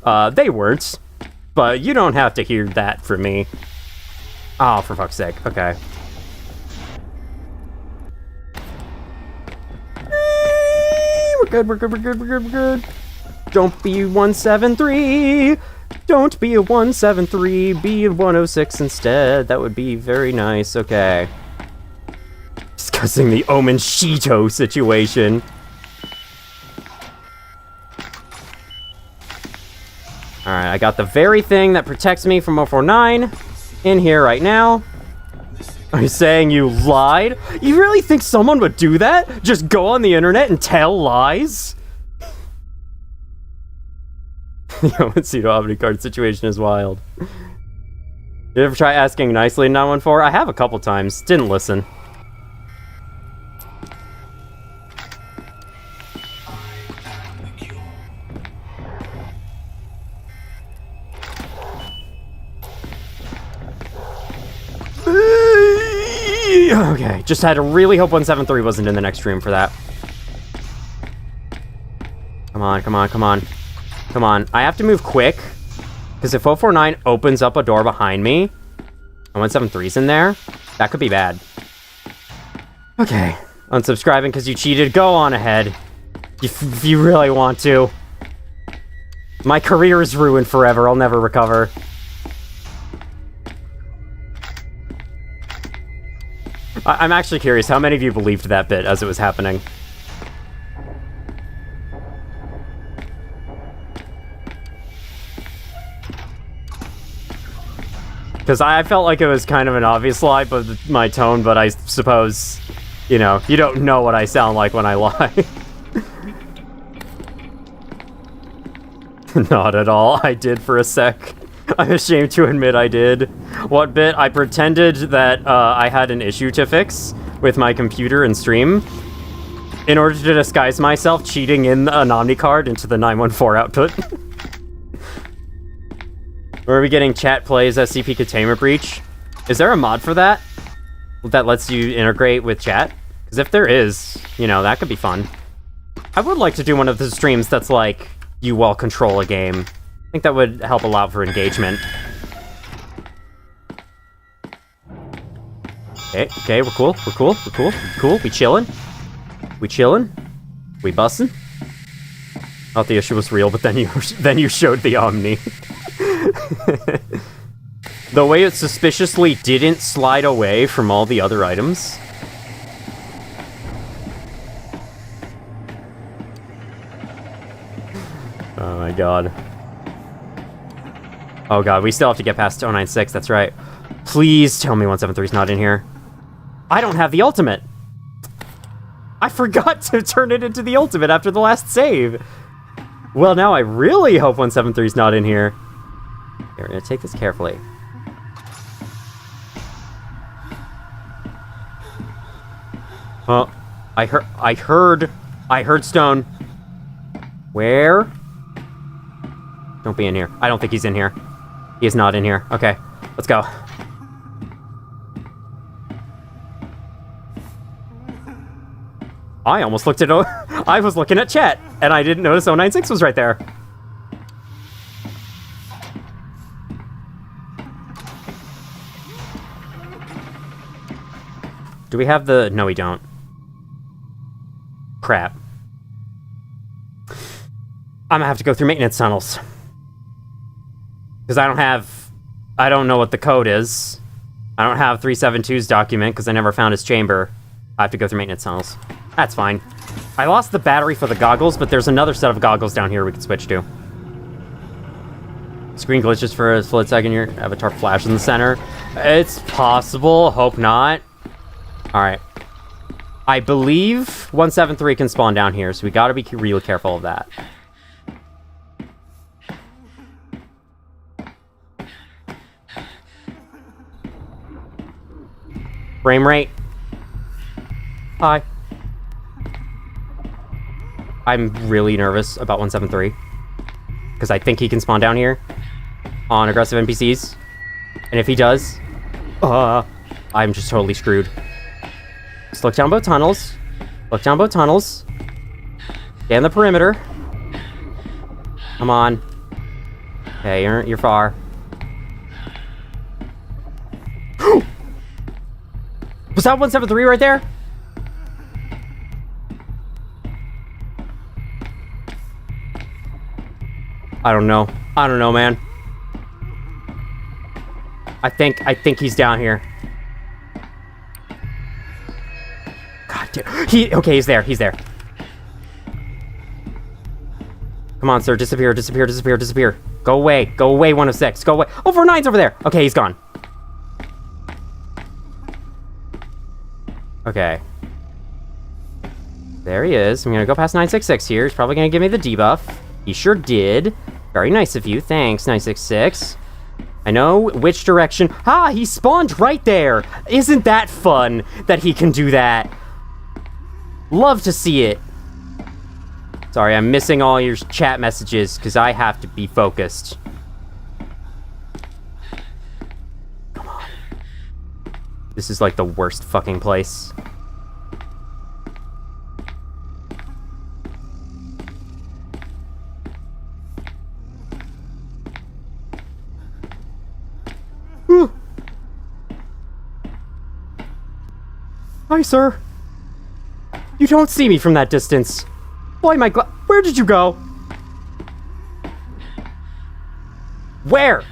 Speaker 1: They weren't, but you don't have to hear that from me. Oh, for fuck's sake. Okay. We're good, we're good, we're good, we're good, we're good. Don't be 173. Don't be a 173, be a 106 instead. That would be very nice. Okay. Discussing the Omen Shito situation. Alright, I got the very thing that protects me from 049 in here right now. Are you saying you lied? You really think someone would do that? Just go on the internet and tell lies? The Omen Pseudo Omni card situation is wild. Did you ever try asking nicely in 914? I have a couple times. Didn't listen. Okay, just had to really hope 173 wasn't in the next room for that. Come on, come on, come on. Come on, I have to move quick, because if 049 opens up a door behind me, and 173's in there, that could be bad. Okay, unsubscribing because you cheated, go on ahead. If you really want to. My career is ruined forever, I'll never recover. I'm actually curious, how many of you believed that bit as it was happening? Because I felt like it was kind of an obvious lie, but my tone, but I suppose, you know, you don't know what I sound like when I lie. Not at all, I did for a sec. I'm ashamed to admit I did. What bit? I pretended that I had an issue to fix with my computer and stream in order to disguise myself cheating in an Omni card into the 914 output. Where are we getting chat plays SCP Containment Breach? Is there a mod for that? That lets you integrate with chat? Because if there is, you know, that could be fun. I would like to do one of the streams that's like, you all control a game. I think that would help a lot for engagement. Okay, we're cool, we're cool, we're cool, we're cool, we chillin'. We chillin'. We bussin'. Thought the issue was real, but then you showed the Omni. The way it suspiciously didn't slide away from all the other items. Oh my god. Oh god, we still have to get past 096, that's right. Please tell me 173's not in here. I don't have the ultimate! I forgot to turn it into the ultimate after the last save! Well, now I really hope 173's not in here. Here, we're gonna take this carefully. Oh, I heard stone. Where? Don't be in here. I don't think he's in here. He is not in here. Okay, let's go. I almost looked at I was looking at chat, and I didn't notice 096 was right there. Do we have the... No, we don't. Crap. I'm gonna have to go through maintenance tunnels. Because I don't know what the code is. I don't have 372's document, because I never found his chamber. I have to go through maintenance tunnels. That's fine. I lost the battery for the goggles, but there's another set of goggles down here we can switch to. Screen glitches for a split second. Your avatar flash in the center. It's possible. Hope not. Alright. I believe 173 can spawn down here, so we gotta be really careful of that. Frame rate. Hi. I'm really nervous about 173. Because I think he can spawn down here on aggressive NPCs. And if he does, I'm just totally screwed. Just look down both tunnels. Look down both tunnels. Scan the perimeter. Come on. Okay, you're far. Was that 173 right there? I don't know. I don't know, man. I think he's down here. God damn. Okay, he's there. He's there. Come on, sir. Disappear, disappear, disappear, disappear. Go away. Go away, 106. Go away. Oh, 49's over there. Okay, he's gone. Okay. There he is. I'm gonna go past 966 here. He's probably gonna give me the debuff. He sure did. Very nice of you. Thanks, 966. I know which direction. Ah, he spawned right there. Isn't that fun that he can do that? Love to see it. Sorry, I'm missing all your chat messages because I have to be focused. Come on. This is like the worst fucking place. Hi, sir. You don't see me from that distance. Boy, my where did you go? Where?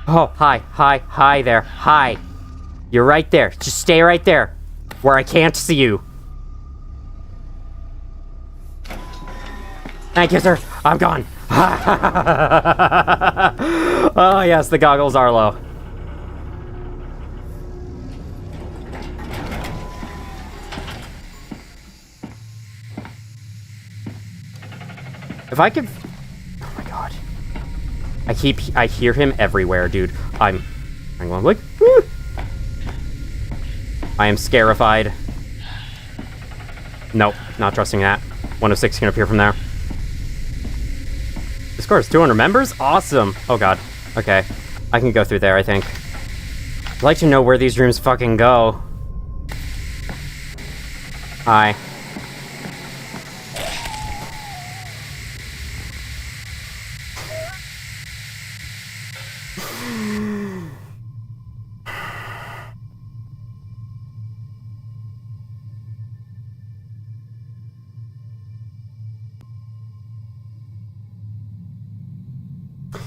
Speaker 1: Oh, hi there. Hi. You're right there. Just stay right there, where I can't see you. Thank you, sir. I'm gone. Oh, yes, the goggles are low. If I could... Oh, my God. I hear him everywhere, dude. I'm going like... Woo! I am scarified. Nope, not trusting that. 106 can appear from there. The score is 200 members? Awesome. Oh, God. Okay. I can go through there, I think. I'd like to know where these rooms fucking go. Hi.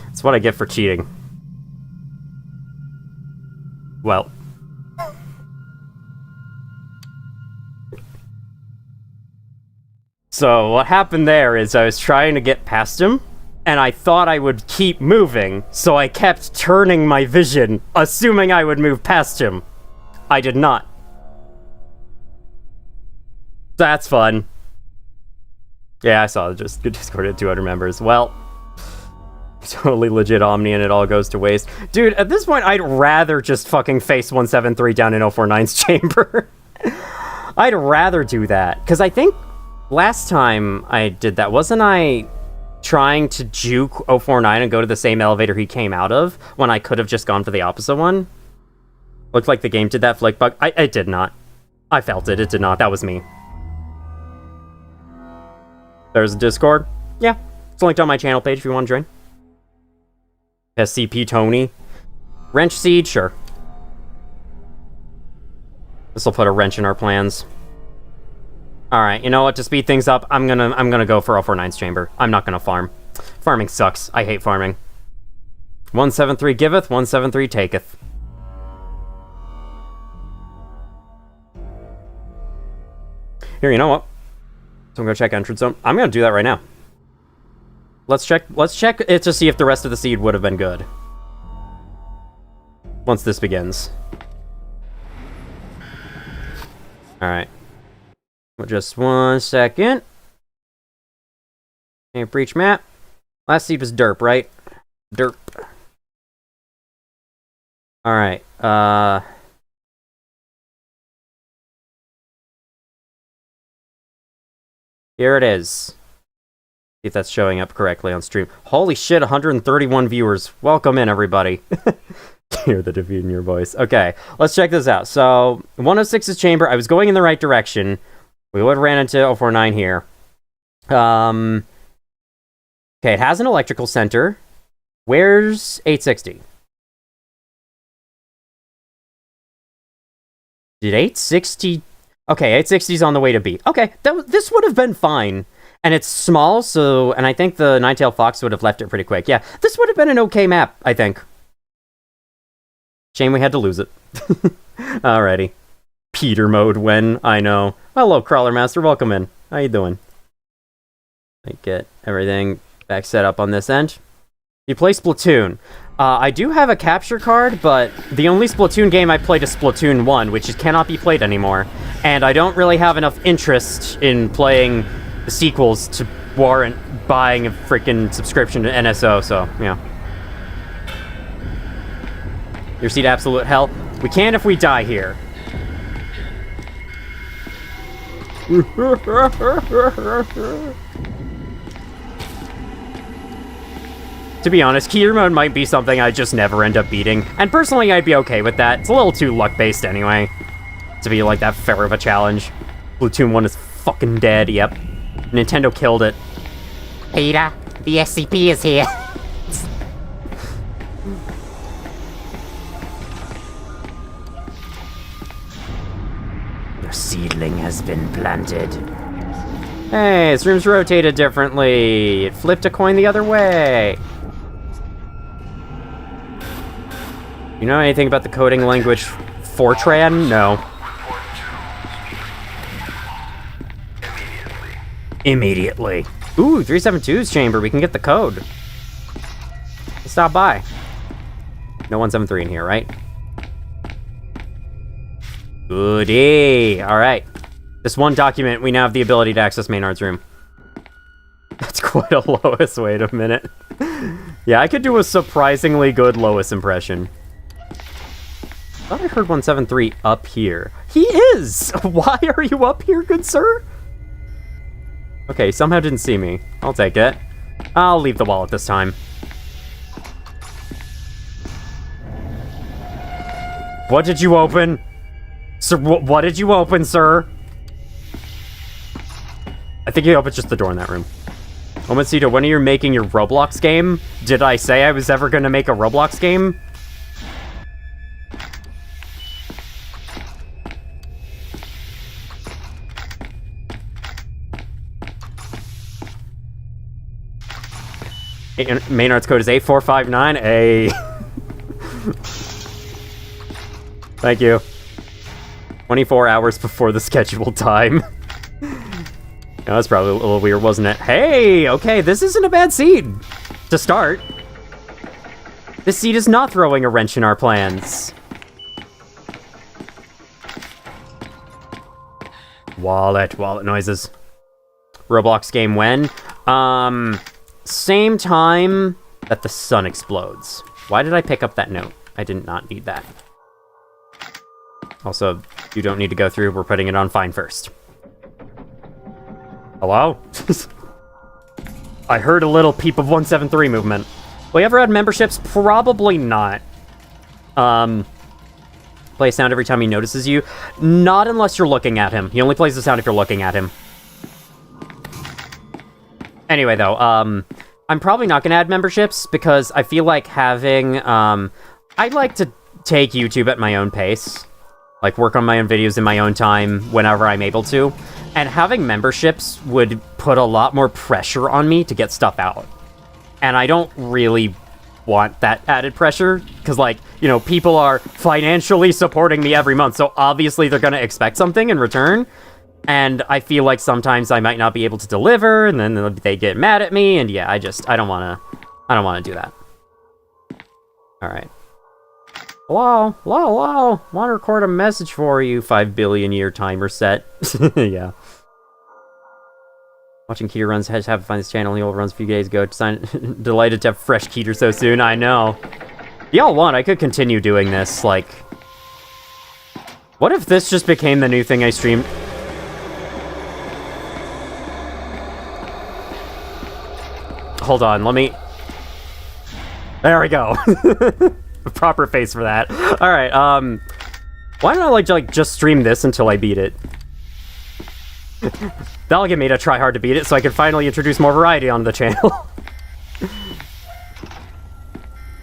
Speaker 1: That's what I get for cheating. Well. So, what happened there is I was trying to get past him, and I thought I would keep moving, so I kept turning my vision, assuming I would move past him. I did not. That's fun. Yeah, I saw just Discord at 200 members. Well... Totally legit Omni and it all goes to waste. Dude, at this point, I'd rather just fucking face 173 down in 049's chamber. I'd rather do that. Because I think last time I did that, wasn't I trying to juke 049 and go to the same elevator he came out of when I could have just gone for the opposite one? Looked like the game did that flick bug. It did not. I felt it. It did not. That was me. There's a Discord. Yeah. It's linked on my channel page if you want to join. SCP Tony. Wrench Seed, sure. This will put a wrench in our plans. Alright, you know what? To speed things up, I'm gonna go for 049's chamber. I'm not gonna farm. Farming sucks. I hate farming. 173 giveth, 173 taketh. Here, you know what? So I'm gonna check entrance zone. I'm gonna do that right now. Let's check it to see if the rest of the seed would have been good. Once this begins. Alright. Just 1 second. Okay, breach map. Last seed was derp, right? Derp. Alright, here it is. See if that's showing up correctly on stream. Holy shit, 131 viewers. Welcome in, everybody. Hear the defeat in your voice. Okay, let's check this out. So, 106's chamber. I was going in the right direction. We would have ran into 049 here. Okay, it has an electrical center. Where's 860? Did 860... Okay, 860's on the way to B. Okay, this would have been fine. And it's small, so... And I think the Nine-Tailed Fox would have left it pretty quick. Yeah, this would have been an okay map, I think. Shame we had to lose it. Alrighty. Peter mode when, I know. Hello, Crawler Master, welcome in. How you doing? I get everything back set up on this end. You play Splatoon. I do have a capture card, but the only Splatoon game I played is Splatoon 1, which cannot be played anymore. And I don't really have enough interest in playing the sequels to warrant buying a freaking subscription to NSO, so, yeah. Your seat absolute hell. We can if we die here. To be honest, KETER mode might be something I just never end up beating, and personally I'd be okay with that. It's a little too luck-based anyway, to be like that fair of a challenge. Splatoon 1 is fucking dead, yep. Nintendo killed it.
Speaker 4: Peter, the SCP is here. Your seedling has been planted.
Speaker 1: Hey, this room's rotated differently. It flipped a coin the other way. You know anything about the coding language Fortran? No. Immediately. Ooh, 372's chamber. We can get the code. Let's stop by. No 173 in here, right? Goody. Alright. This one document, we now have the ability to access Maynard's room. That's quite a Lois. Wait a minute. Yeah, I could do a surprisingly good Lois impression. I thought I heard 173 up here. He is! Why are you up here, good sir? Okay, somehow didn't see me. I'll take it. I'll leave the wallet this time. What did you open? Sir, what did you open, sir? I think you opened just the door in that room. Omacito, when are you making your Roblox game? Did I say I was ever gonna make a Roblox game? Maynard's code is 8459A. Thank you. 24 hours before the scheduled time. That was probably a little weird, wasn't it? Hey, okay, this isn't a bad seed to start. This seed is not throwing a wrench in our plans. Wallet noises. Roblox game when? Same time that the sun explodes. Why did I pick up that note? I did not need that. Also, you don't need to go through. We're putting it on fine first. Hello? I heard a little peep of 173 movement. Will you ever add memberships? Probably not. Play a sound every time he notices you. Not unless you're looking at him. He only plays the sound if you're looking at him. Anyway, though, I'm probably not going to add memberships because I feel like having, I'd like to take YouTube at my own pace. Like, work on my own videos in my own time whenever I'm able to. And having memberships would put a lot more pressure on me to get stuff out. And I don't really want that added pressure, because, like, you know, people are financially supporting me every month, so obviously they're going to expect something in return. And I feel like sometimes I might not be able to deliver, and then they get mad at me, and yeah, I don't wanna do that. Alright. Hello? Hello? Want to record a message for you, 5 billion year timer set. Yeah. Watching KETER runs, had to find this channel, he runs a few days ago. Delighted to have fresh KETER so soon, I know. Y'all want, I could continue doing this, like... What if this just became the new thing I stream? Hold on, let me... There we go. Proper face for that. Alright, why don't I, like, just stream this until I beat it? That'll get me to try hard to beat it, so I can finally introduce more variety onto the channel.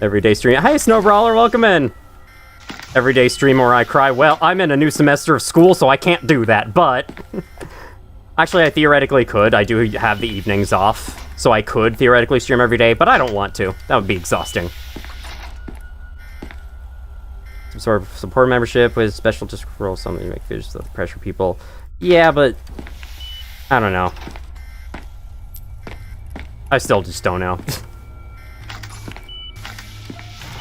Speaker 1: Everyday stream. Hey, Snowbrawler, welcome in! Everyday stream where I cry. Well, I'm in a new semester of school, so I can't do that, but... Actually, I theoretically could. I do have the evenings off, so I could theoretically stream every day, but I don't want to. That would be exhausting. Some sort of support membership with special just roll something to make videos to pressure people. Yeah, but... I don't know. I still just don't know.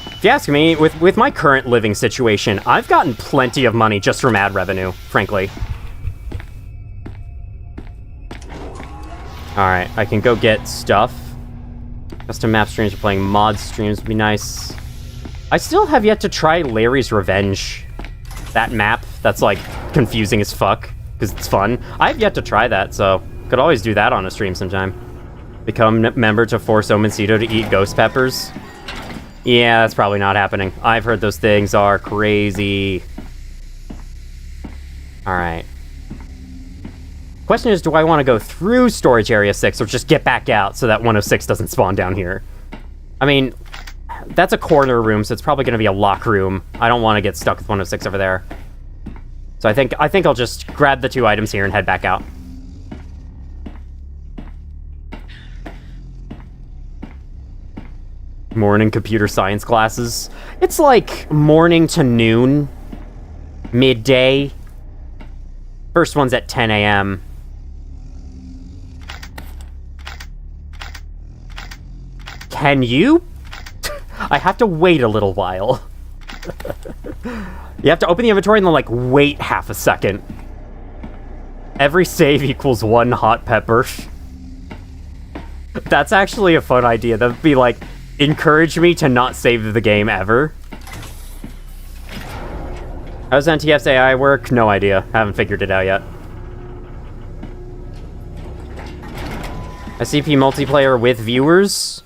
Speaker 1: If you ask me, with my current living situation, I've gotten plenty of money just from ad revenue, frankly. Alright, I can go get stuff. Custom map streams or playing mod streams would be nice. I still have yet to try Larry's Revenge. That map that's, like, confusing as fuck, because it's fun. I have yet to try that, so could always do that on a stream sometime. Become member to force Omencito to eat ghost peppers. Yeah, that's probably not happening. I've heard those things are crazy. Alright. Question is, do I want to go through Storage Area 6 or just get back out so that 106 doesn't spawn down here? I mean, that's a corner room, so it's probably going to be a lock room. I don't want to get stuck with 106 over there. So I think I'll just grab the 2 items here and head back out. Morning computer science classes. It's like morning to noon, midday. First one's at 10 a.m. Can you? I have to wait a little while. You have to open the inventory and then, like, wait half a second. Every save equals 1 hot pepper. That's actually a fun idea. That would be, like, encourage me to not save the game ever. How does NTF's AI work? No idea. Haven't figured it out yet. SCP multiplayer with viewers?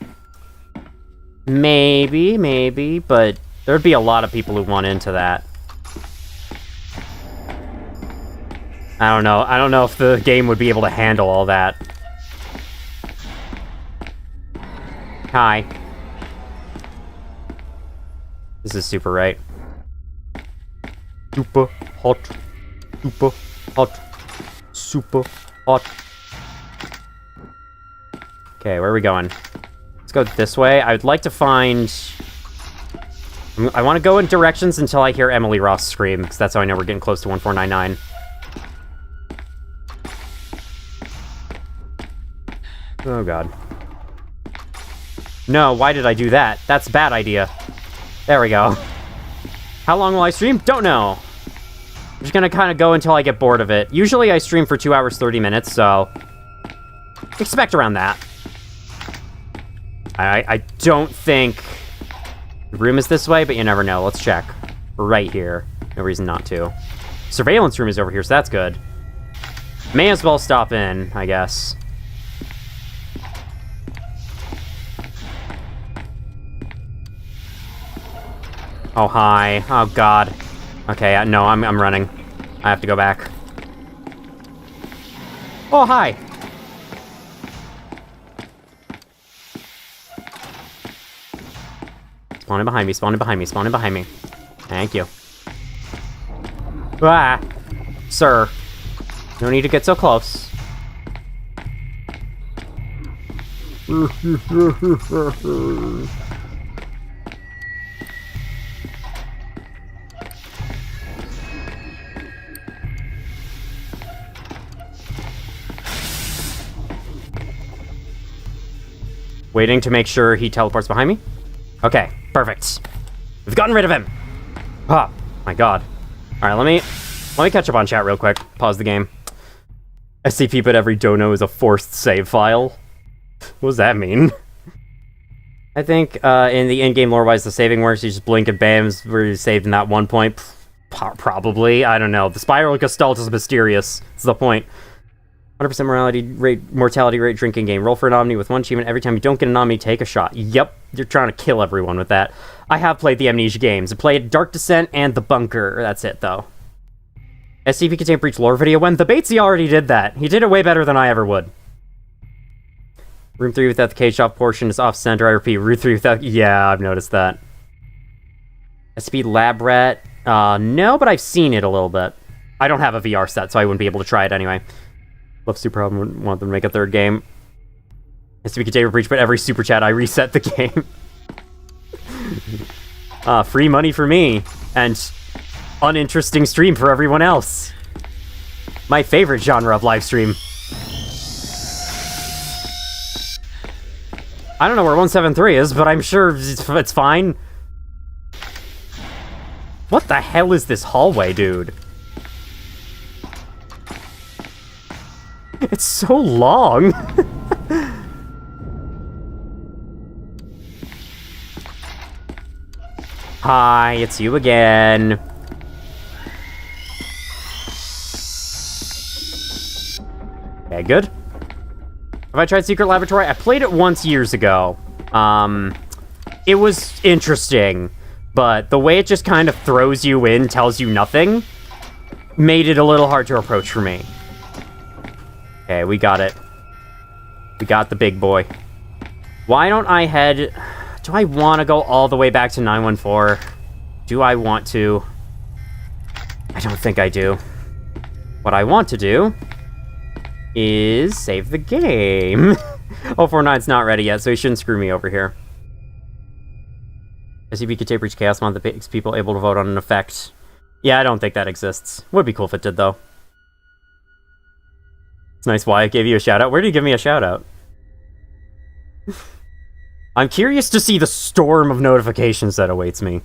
Speaker 1: Maybe, but there'd be a lot of people who want into that. I don't know if the game would be able to handle all that. Hi. This is super right. Super hot. Super hot. Super hot. Okay, where are we going? Let's go this way. I would like to find... I want to go in directions until I hear Emily Ross scream, because that's how I know we're getting close to 1499. Oh, God. No, why did I do that? That's a bad idea. There we go. How long will I stream? Don't know. I'm just gonna kind of go until I get bored of it. Usually I stream for 2 hours, 30 minutes, so... expect around that. I don't think... the room is this way, but you never know. Let's check. Right here. No reason not to. Surveillance room is over here, so that's good. May as well stop in, I guess. Oh, hi. Oh, God. Okay, no, I'm running. I have to go back. Oh, hi! Spawning behind me, spawning behind me, spawning behind me. Thank you. Ah! Sir. No need to get so close. Waiting to make sure he teleports behind me. Okay, perfect. We've gotten rid of him. Oh, my god. Alright, let me catch up on chat real quick. Pause the game. SCP but every dono is a forced save file. What does that mean? I think in the in-game lore-wise, the saving works. You just blink and bam, where you saved in that one point. Probably. I don't know. The spiral gestalt is mysterious. That's the point. 100% mortality rate drinking game. Roll for an omni with one achievement. Every time you don't get an omni, take a shot. Yep, you're trying to kill everyone with that. I have played the Amnesia games. I played Dark Descent and The Bunker. That's it, though. SCP Containment Breach lore video. When the Batesy already did that. He did it way better than I ever would. Room 3 without the cage off portion is off-center. I repeat, room 3 without... Yeah, I've noticed that. SCP Lab Rat. No, but I've seen it a little bit. I don't have a VR set, so I wouldn't be able to try it anyway. Love Super Problem, wouldn't want them to make a third game. SCP Containment Breach, but every super chat, I reset the game. Free money for me, and uninteresting stream for everyone else. My favorite genre of live stream. I don't know where 173 is, but I'm sure it's fine. What the hell is this hallway, dude? It's so long. Hi, it's you again. Okay, good. Have I tried Secret Laboratory? I played it once years ago. It was interesting, but the way it just kind of throws you in, tells you nothing, made it a little hard to approach for me. Okay, we got it. We got the big boy. Why don't I head... Do I want to go all the way back to 914? Do I want to? I don't think I do. What I want to do is save the game. 049's not ready yet, so he shouldn't screw me over here. SCP Containment Breach Chaos Mod that makes people able to vote on an effect. Yeah, I don't think that exists. Would be cool if it did, though. It's nice Wyatt gave you a shout-out. Where did you give me a shout-out? I'm curious to see the storm of notifications that awaits me.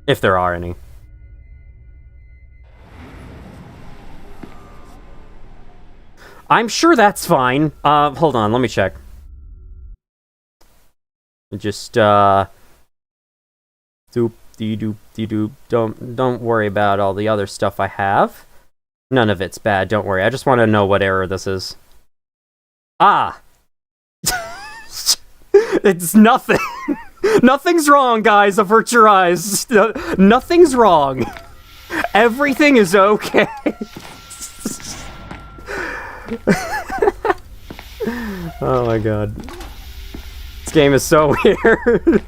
Speaker 1: If there are any. I'm sure that's fine. Hold on, let me check. Just, doop-dee-doop-dee-doop. Don't worry about all the other stuff I have. None of it's bad, don't worry. I just want to know what error this is. Ah! It's nothing. Nothing's wrong, guys. Avert your eyes. Nothing's wrong. Everything is okay. Oh my god. This game is so weird.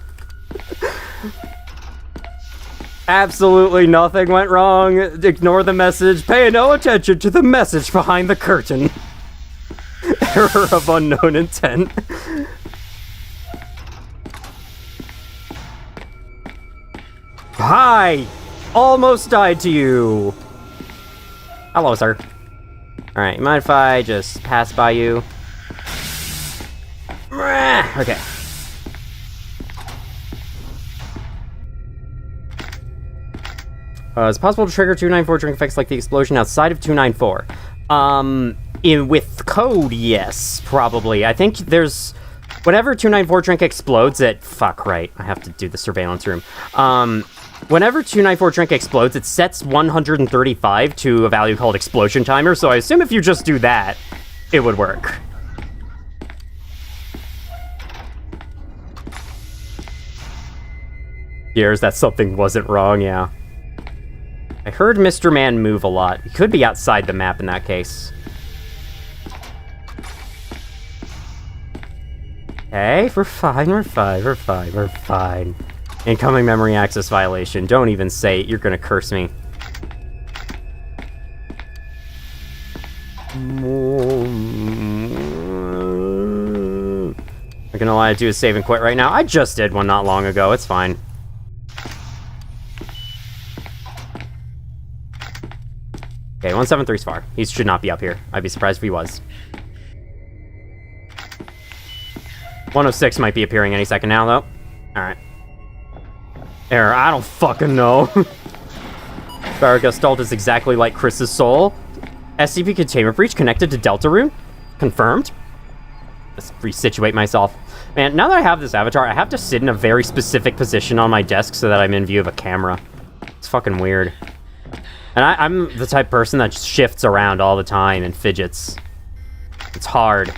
Speaker 1: Absolutely nothing went wrong. Ignore the message. Pay no attention to the message behind the curtain. Error of unknown intent. Hi! Almost died to you. Hello, sir. Alright, you mind if I just pass by you? Okay. Is it possible to trigger 294 drink effects like the explosion outside of 294? With code, yes, probably. I think there's... Whenever 294 drink explodes, it... Fuck, right. I have to do the surveillance room. Whenever 294 drink explodes, it sets 135 to a value called explosion timer, so I assume if you just do that, it would work. Here's that something wasn't wrong, yeah. I heard Mr. Man move a lot. He could be outside the map in that case. Okay, we're fine, we're fine, we're fine, we're fine. Incoming memory access violation. Don't even say it, you're gonna curse me. I'm gonna lie, do a save and quit right now. I just did one not long ago, it's fine. Okay, 173's far. He should not be up here. I'd be surprised if he was. 106 might be appearing any second now, though. Alright. Error, I don't fucking know. Baragastalt is exactly like Chris's soul. SCP Containment Breach connected to Deltarune? Confirmed? Let's resituate myself. Man, now that I have this avatar, I have to sit in a very specific position on my desk so that I'm in view of a camera. It's fucking weird. And I'm the type of person that shifts around all the time and fidgets. It's hard.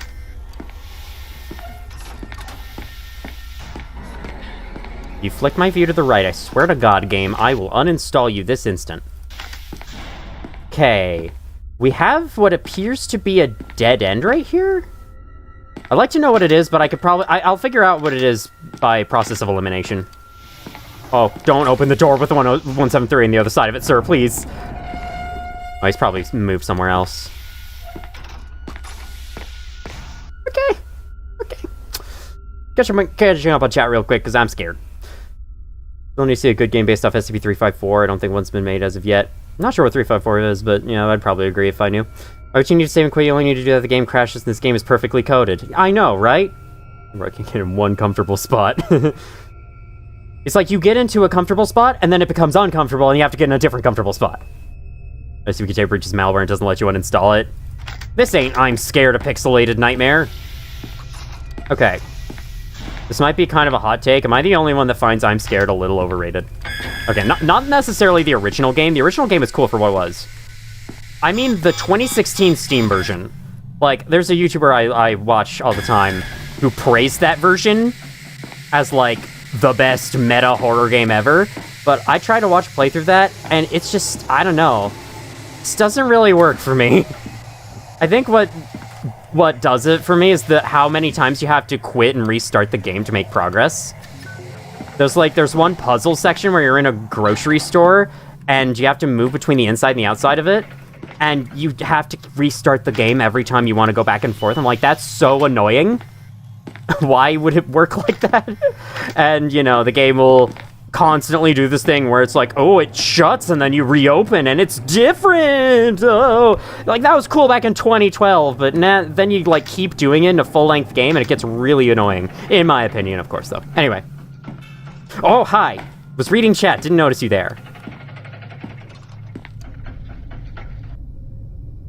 Speaker 1: You flick my view to the right, I swear to God, game, I will uninstall you this instant. Okay. We have what appears to be a dead end right here? I'd like to know what it is, but I could probably... I'll figure out what it is by process of elimination. Oh, don't open the door with the 173 on the other side of it, sir, please. Oh, he's probably moved somewhere else. Okay. Okay. Catching up on chat real quick, because I'm scared. Still need to see a good game based off SCP-354. I don't think one's been made as of yet. I'm not sure what 354 is, but, you know, I'd probably agree if I knew. Why would you need to save and quit? You only need to do that if the game crashes and this game is perfectly coded. I know, right? Where I can get in one comfortable spot. It's like you get into a comfortable spot, and then it becomes uncomfortable, and you have to get in a different comfortable spot. SCP Containment Breach is malware and doesn't let you uninstall it. This ain't I'm scared a pixelated nightmare. Okay. This might be kind of a hot take. Am I the only one that finds I'm Scared a little overrated? Okay, not necessarily the original game. The original game is cool for what it was. I mean the 2016 Steam version. Like, there's a YouTuber I watch all the time who praised that version as, like, the best meta horror game ever. But I try to watch a playthrough of that, and it's just, I don't know. This doesn't really work for me. I think what does it for me is how many times you have to quit and restart the game to make progress. There's one puzzle section where you're in a grocery store and you have to move between the inside and the outside of it, and you have to restart the game every time you want to go back and forth. I'm like, that's so annoying. Why would it work like that? And, you know, the game will constantly do this thing where it's like, oh, it shuts and then you reopen and it's different. Oh, like that was cool back in 2012, but then you like keep doing it in a full-length game and it gets really annoying, in my opinion, of course, though. Anyway. Oh, hi. Was reading chat, didn't notice you there.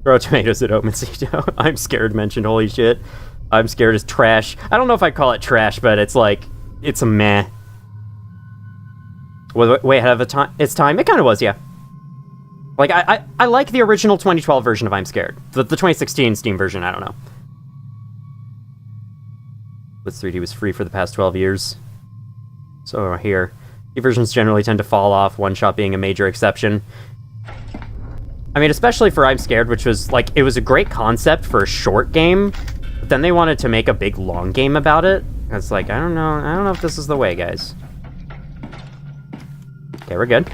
Speaker 1: Throw tomatoes at Omencito. I'm Scared mentioned, holy shit. I'm Scared is trash. I don't know if I'd call it trash, but it's like, it's a meh. Way ahead of its time? It kind of was, yeah. Like, I like the original 2012 version of I'm Scared. The 2016 Steam version, I don't know. Blitz 3D was free for the past 12 years. So, here. The versions generally tend to fall off, one shot being a major exception. I mean, especially for I'm Scared, which was, like, it was a great concept for a short game, but then they wanted to make a big, long game about it. It's like, I don't know if this is the way, guys. Okay, we're good.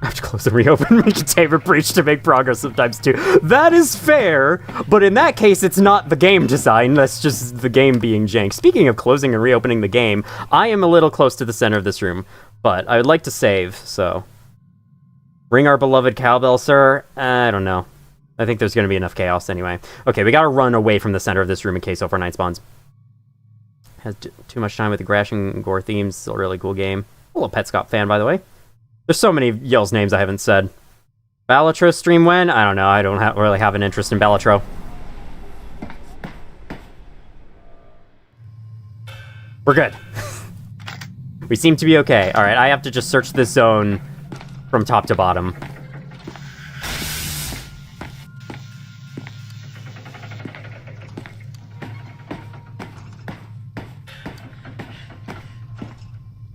Speaker 1: I have to close and reopen my Containment Breach to make progress sometimes too. That is fair, but in that case, it's not the game design, that's just the game being jank. Speaking of closing and reopening the game, I am a little close to the center of this room, but I would like to save, so... Ring our beloved cowbell, sir? I don't know. I think there's going to be enough chaos anyway. Okay, we gotta run away from the center of this room in case overnight spawns. Has too much time with the Grash and Gore themes. Still a really cool game. A little Petscop fan, by the way. There's so many Yell's names I haven't said. Balatro stream when? I don't know. I don't really have an interest in Balatro. We're good. We seem to be okay. Alright, I have to just search this zone from top to bottom.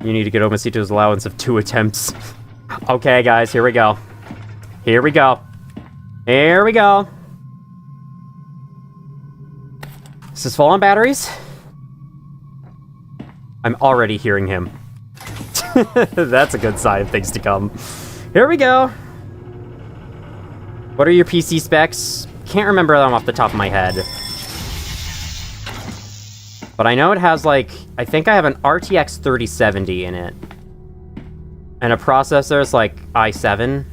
Speaker 1: You need to get Omencito's allowance of 2 attempts. Okay, guys, here we go. Here we go. Here we go. This is full on batteries. I'm already hearing him. That's a good sign of things to come. Here we go. What are your PC specs? Can't remember them off the top of my head. But I know it has, like, I think I have an RTX 3070 in it. And a processor is, like, i7.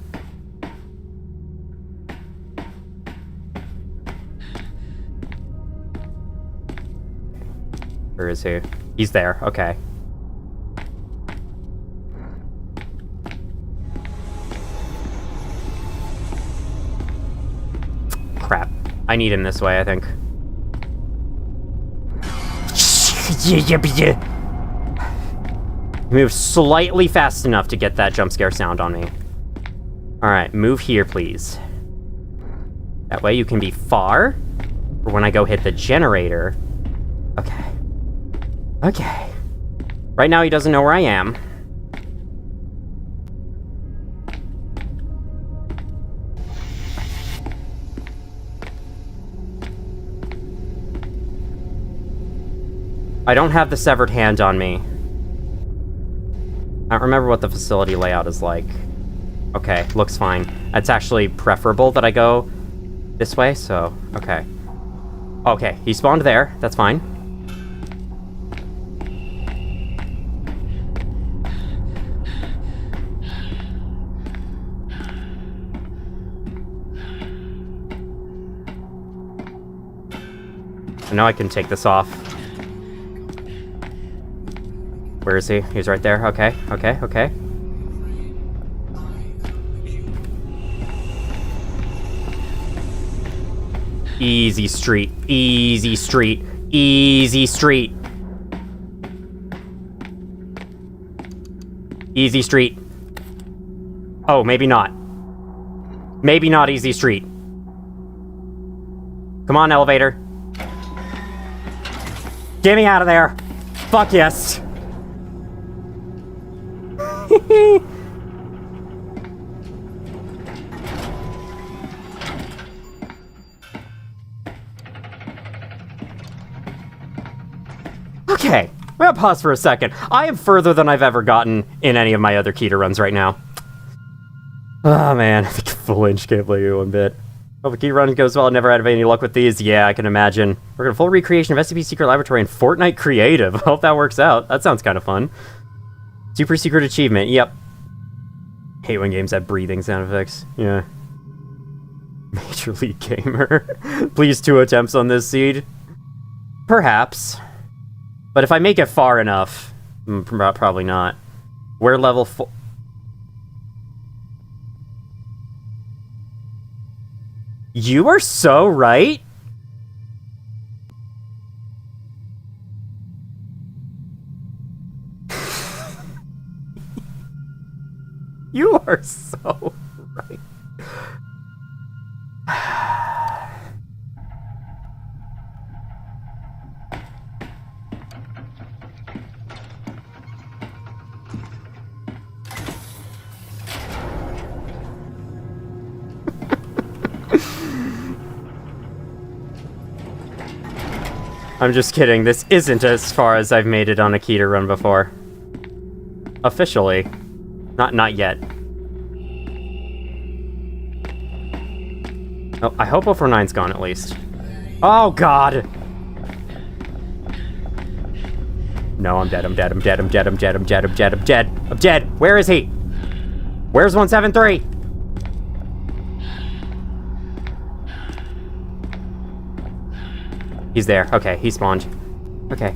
Speaker 1: Where is he? He's there, okay. Crap. I need him this way, I think. Move slightly fast enough to get that jump scare sound on me. Alright, move here, please. That way you can be far for when I go hit the generator. Okay. Okay. Right now he doesn't know where I am. I don't have the severed hand on me. I don't remember what the facility layout is like. Okay, looks fine. It's actually preferable that I go this way, so, okay. Okay, he spawned there. That's fine. I know I can take this off. Where is he? He's right there. Okay, okay, okay. Easy street. Easy street. Easy street. Easy street. Oh, maybe not. Maybe not easy street. Come on, elevator. Get me out of there. Fuck yes. Okay, I'm gonna pause for a second. I am further than I've ever gotten in any of my other KETER runs right now. Oh man, I think full inch can't play you one bit. Hope the KETER run goes well. I never had any luck with these. Yeah, I can imagine. We're gonna full recreation of SCP Secret Laboratory in Fortnite Creative. Hope that works out. That sounds kind of fun. Super secret achievement. Yep. Hate when games have breathing sound effects. Yeah. Major League Gamer. Please 2 attempts on this seed. Perhaps. But if I make it far enough, probably not. We're level 4. You are so right. You are so right. I'm just kidding. This isn't as far as I've made it on a KETER run before. Officially. Not yet. Oh, I hope 049's gone at least. Oh god! No, I'm dead, I'm dead, I'm dead, I'm dead, I'm dead, I'm dead, I'm dead, I'm dead, I'm dead! Where is he? Where's 173? He's there. Okay, he spawned. Okay.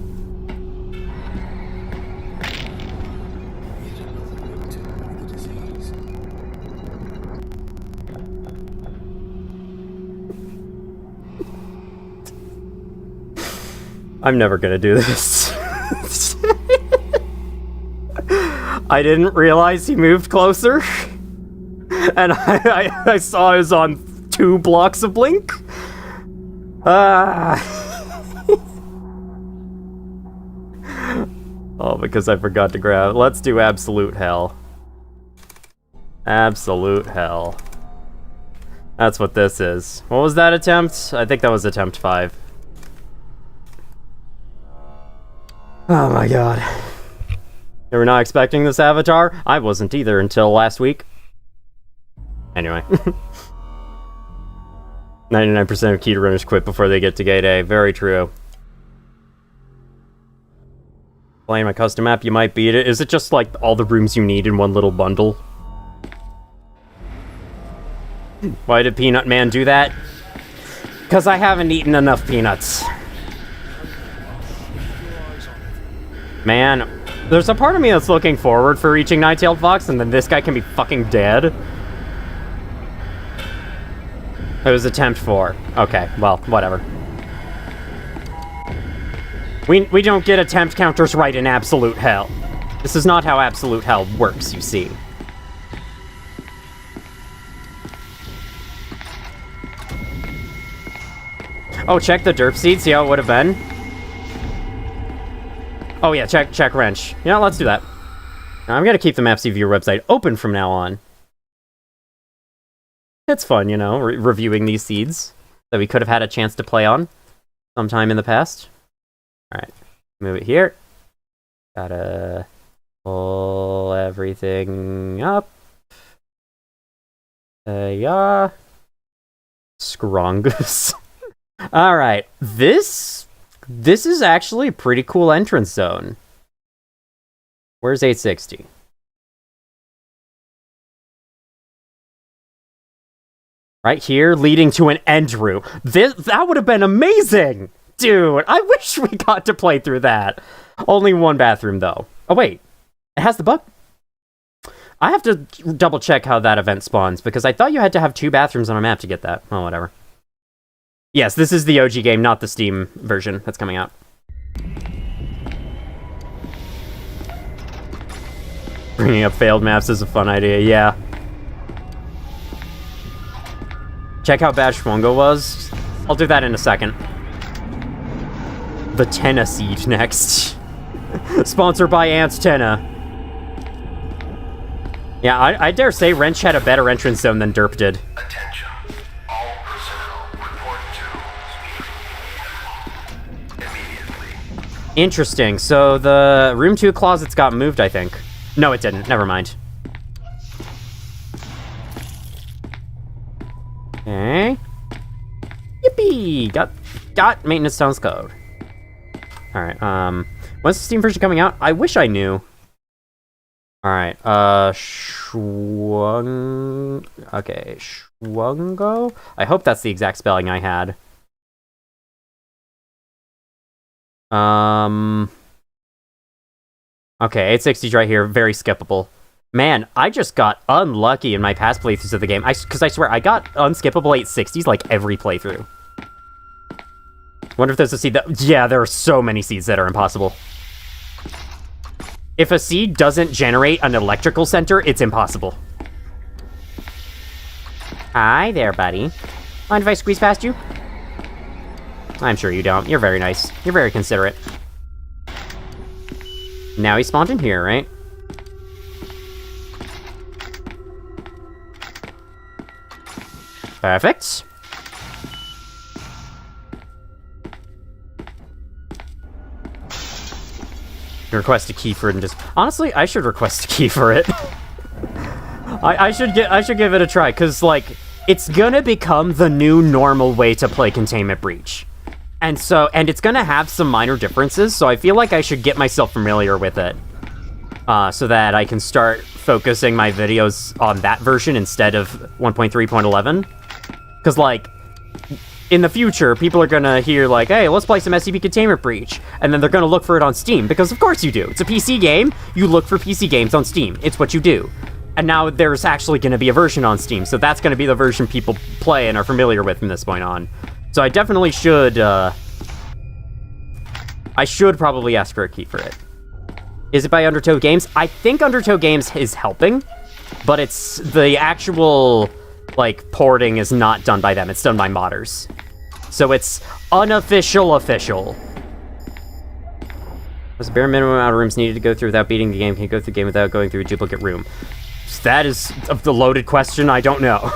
Speaker 1: I'm never gonna do this. I didn't realize he moved closer. And I saw he was on 2 blocks of blink. Oh, because I forgot to grab. Let's do absolute hell. Absolute hell. That's what this is. What was that attempt? I think that was attempt 5. Oh my god. You were not expecting this avatar? I wasn't either until last week. Anyway. 99% of KETER runners quit before they get to Gate A. Very true. Playing my custom map, you might beat it. Is it just like all the rooms you need in one little bundle? Why did Peanut Man do that? Because I haven't eaten enough peanuts. Man, there's a part of me that's looking forward for reaching Nine-Tailed Fox, and then this guy can be fucking dead. It was attempt 4. Okay, well, whatever. We don't get attempt counters right in absolute hell. This is not how absolute hell works, you see. Oh, check the derp seed, see how it would have been? Oh yeah, check wrench. You know, let's do that. Now, I'm gonna keep the Mapsy Viewer website open from now on. It's fun, you know, reviewing these seeds that we could have had a chance to play on sometime in the past. Alright, move it here. Gotta pull everything up. Yeah. Scrongus. Alright, this is actually a pretty cool entrance zone. Where's 860? Right here, leading to an end room. That would have been amazing! Dude, I wish we got to play through that. Only one bathroom, though. Oh, wait. It has the bug. I have to double check how that event spawns, because I thought you had to have 2 bathrooms on a map to get that. Oh, whatever. Yes, this is the OG game, not the Steam version that's coming out. Bringing up failed maps is a fun idea, yeah. Check how bad Schwungo was. I'll do that in a second. The Tenna Siege next. Sponsored by Ants Tenna. Yeah, I dare say Wrench had a better entrance zone than Derp did.
Speaker 5: Attention. All personnel report to immediately.
Speaker 1: Interesting. So the room 2 closets got moved, I think. No, it didn't. Never mind. Okay. Yippee! Got maintenance sounds code. Alright, when's the Steam version coming out? I wish I knew. Alright, Schwungo? I hope that's the exact spelling I had. Okay, 860's right here, very skippable. Man, I just got unlucky in my past playthroughs of the game. Because I swear, I got unskippable 860s like every playthrough. Wonder if there's a seed that... Yeah, there are so many seeds that are impossible. If a seed doesn't generate an electrical center, it's impossible. Hi there, buddy. Mind if I squeeze past you? I'm sure you don't. You're very nice. You're very considerate. Now he spawned in here, right? Perfect. Request a key for it and just... Honestly, I should request a key for it. I should give it a try, because, like, it's gonna become the new normal way to play Containment Breach. And it's gonna have some minor differences, so I feel like I should get myself familiar with it. So that I can start focusing my videos on that version instead of 1.3.11. Because, like, in the future, people are gonna hear, like, hey, let's play some SCP Containment Breach. And then they're gonna look for it on Steam, because of course you do. It's a PC game, you look for PC games on Steam. It's what you do. And now there's actually gonna be a version on Steam, so that's gonna be the version people play and are familiar with from this point on. So I definitely should, I should probably ask for a key for it. Is it by Undertow Games? I think Undertow Games is helping, but it's the actual, like, porting is not done by them. It's done by modders. So it's unofficial official. What's the bare minimum amount of rooms needed to go through without beating the game? Can you go through the game without going through a duplicate room? That is the loaded question. I don't know.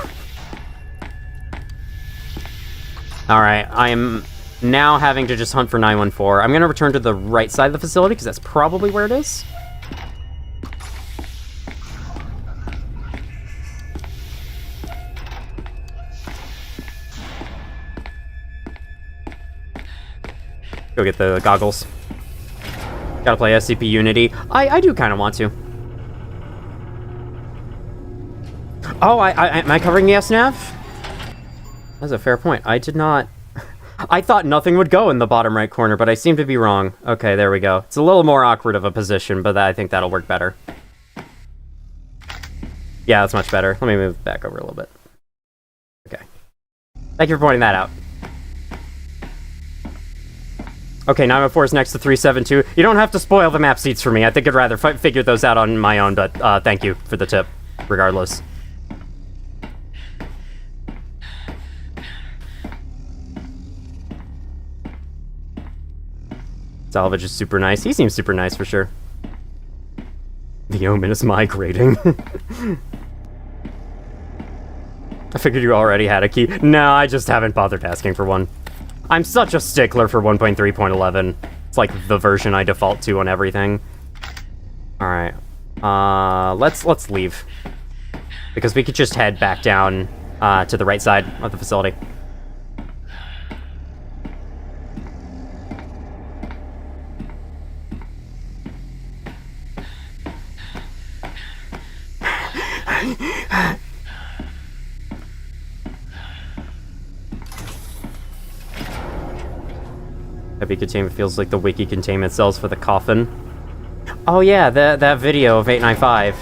Speaker 1: Alright, I am now having to just hunt for 914. I'm going to return to the right side of the facility, because that's probably where it is. Go get the goggles. Gotta play SCP Unity. I do kind of want to. Oh, am I covering the SNAV? That's a fair point. I did not... I thought nothing would go in the bottom right corner, but I seem to be wrong. Okay, there we go. It's a little more awkward of a position, but I think that'll work better. Yeah, that's much better. Let me move back over a little bit. Okay. Thank you for pointing that out. Okay, 914 is next to 372. You don't have to spoil the map seats for me. I think I'd rather figure those out on my own, but thank you for the tip, regardless. Salvage is super nice. He seems super nice for sure. The Omen is migrating. I figured you already had a key. No, I just haven't bothered asking for one. I'm such a stickler for 1.3.11. It's like the version I default to on everything. Alright. Let's leave. Because we could just head back down to the right side of the facility. Heavy containment feels like the wiki containment cells for the coffin. Oh yeah, that video of 895.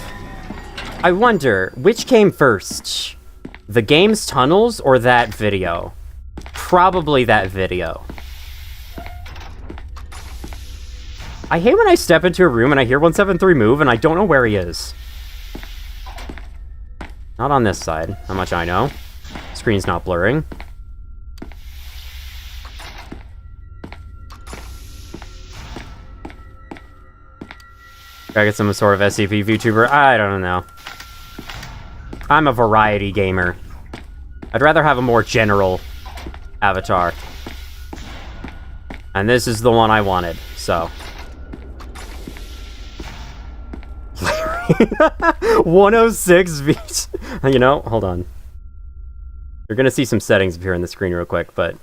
Speaker 1: I wonder, which came first? The game's tunnels or that video? Probably that video. I hate when I step into a room and I hear 173 move and I don't know where he is. Not on this side, how much I know. Screen's not blurring. Gotta get some sort of SCP VTuber. I don't know. I'm a variety gamer. I'd rather have a more general avatar. And this is the one I wanted, so. 106 V. You know, hold on. You're gonna see some settings appear on the screen real quick, but.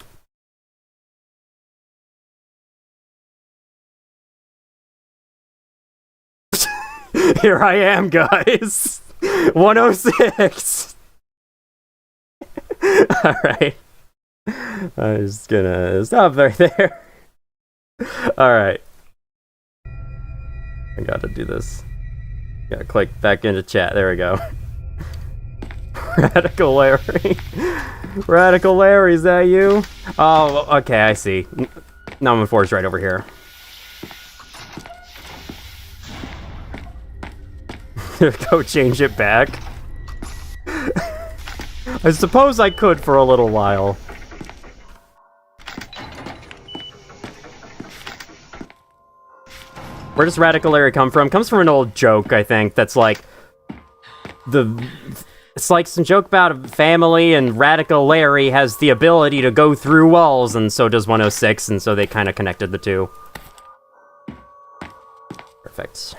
Speaker 1: Here I am, guys. 106. Alright. I'm just gonna stop right there. Alright. I gotta do this. Gotta click back into chat. There we go. Radical Larry. Radical Larry, is that you? Oh, okay, I see. 914 is right over here. Go change it back. I suppose I could for a little while. Where does Radical Larry come from? Comes from an old joke, I think, that's like... It's like some joke about a family, and Radical Larry has the ability to go through walls, and so does 106, and so they kind of connected the two. Perfect.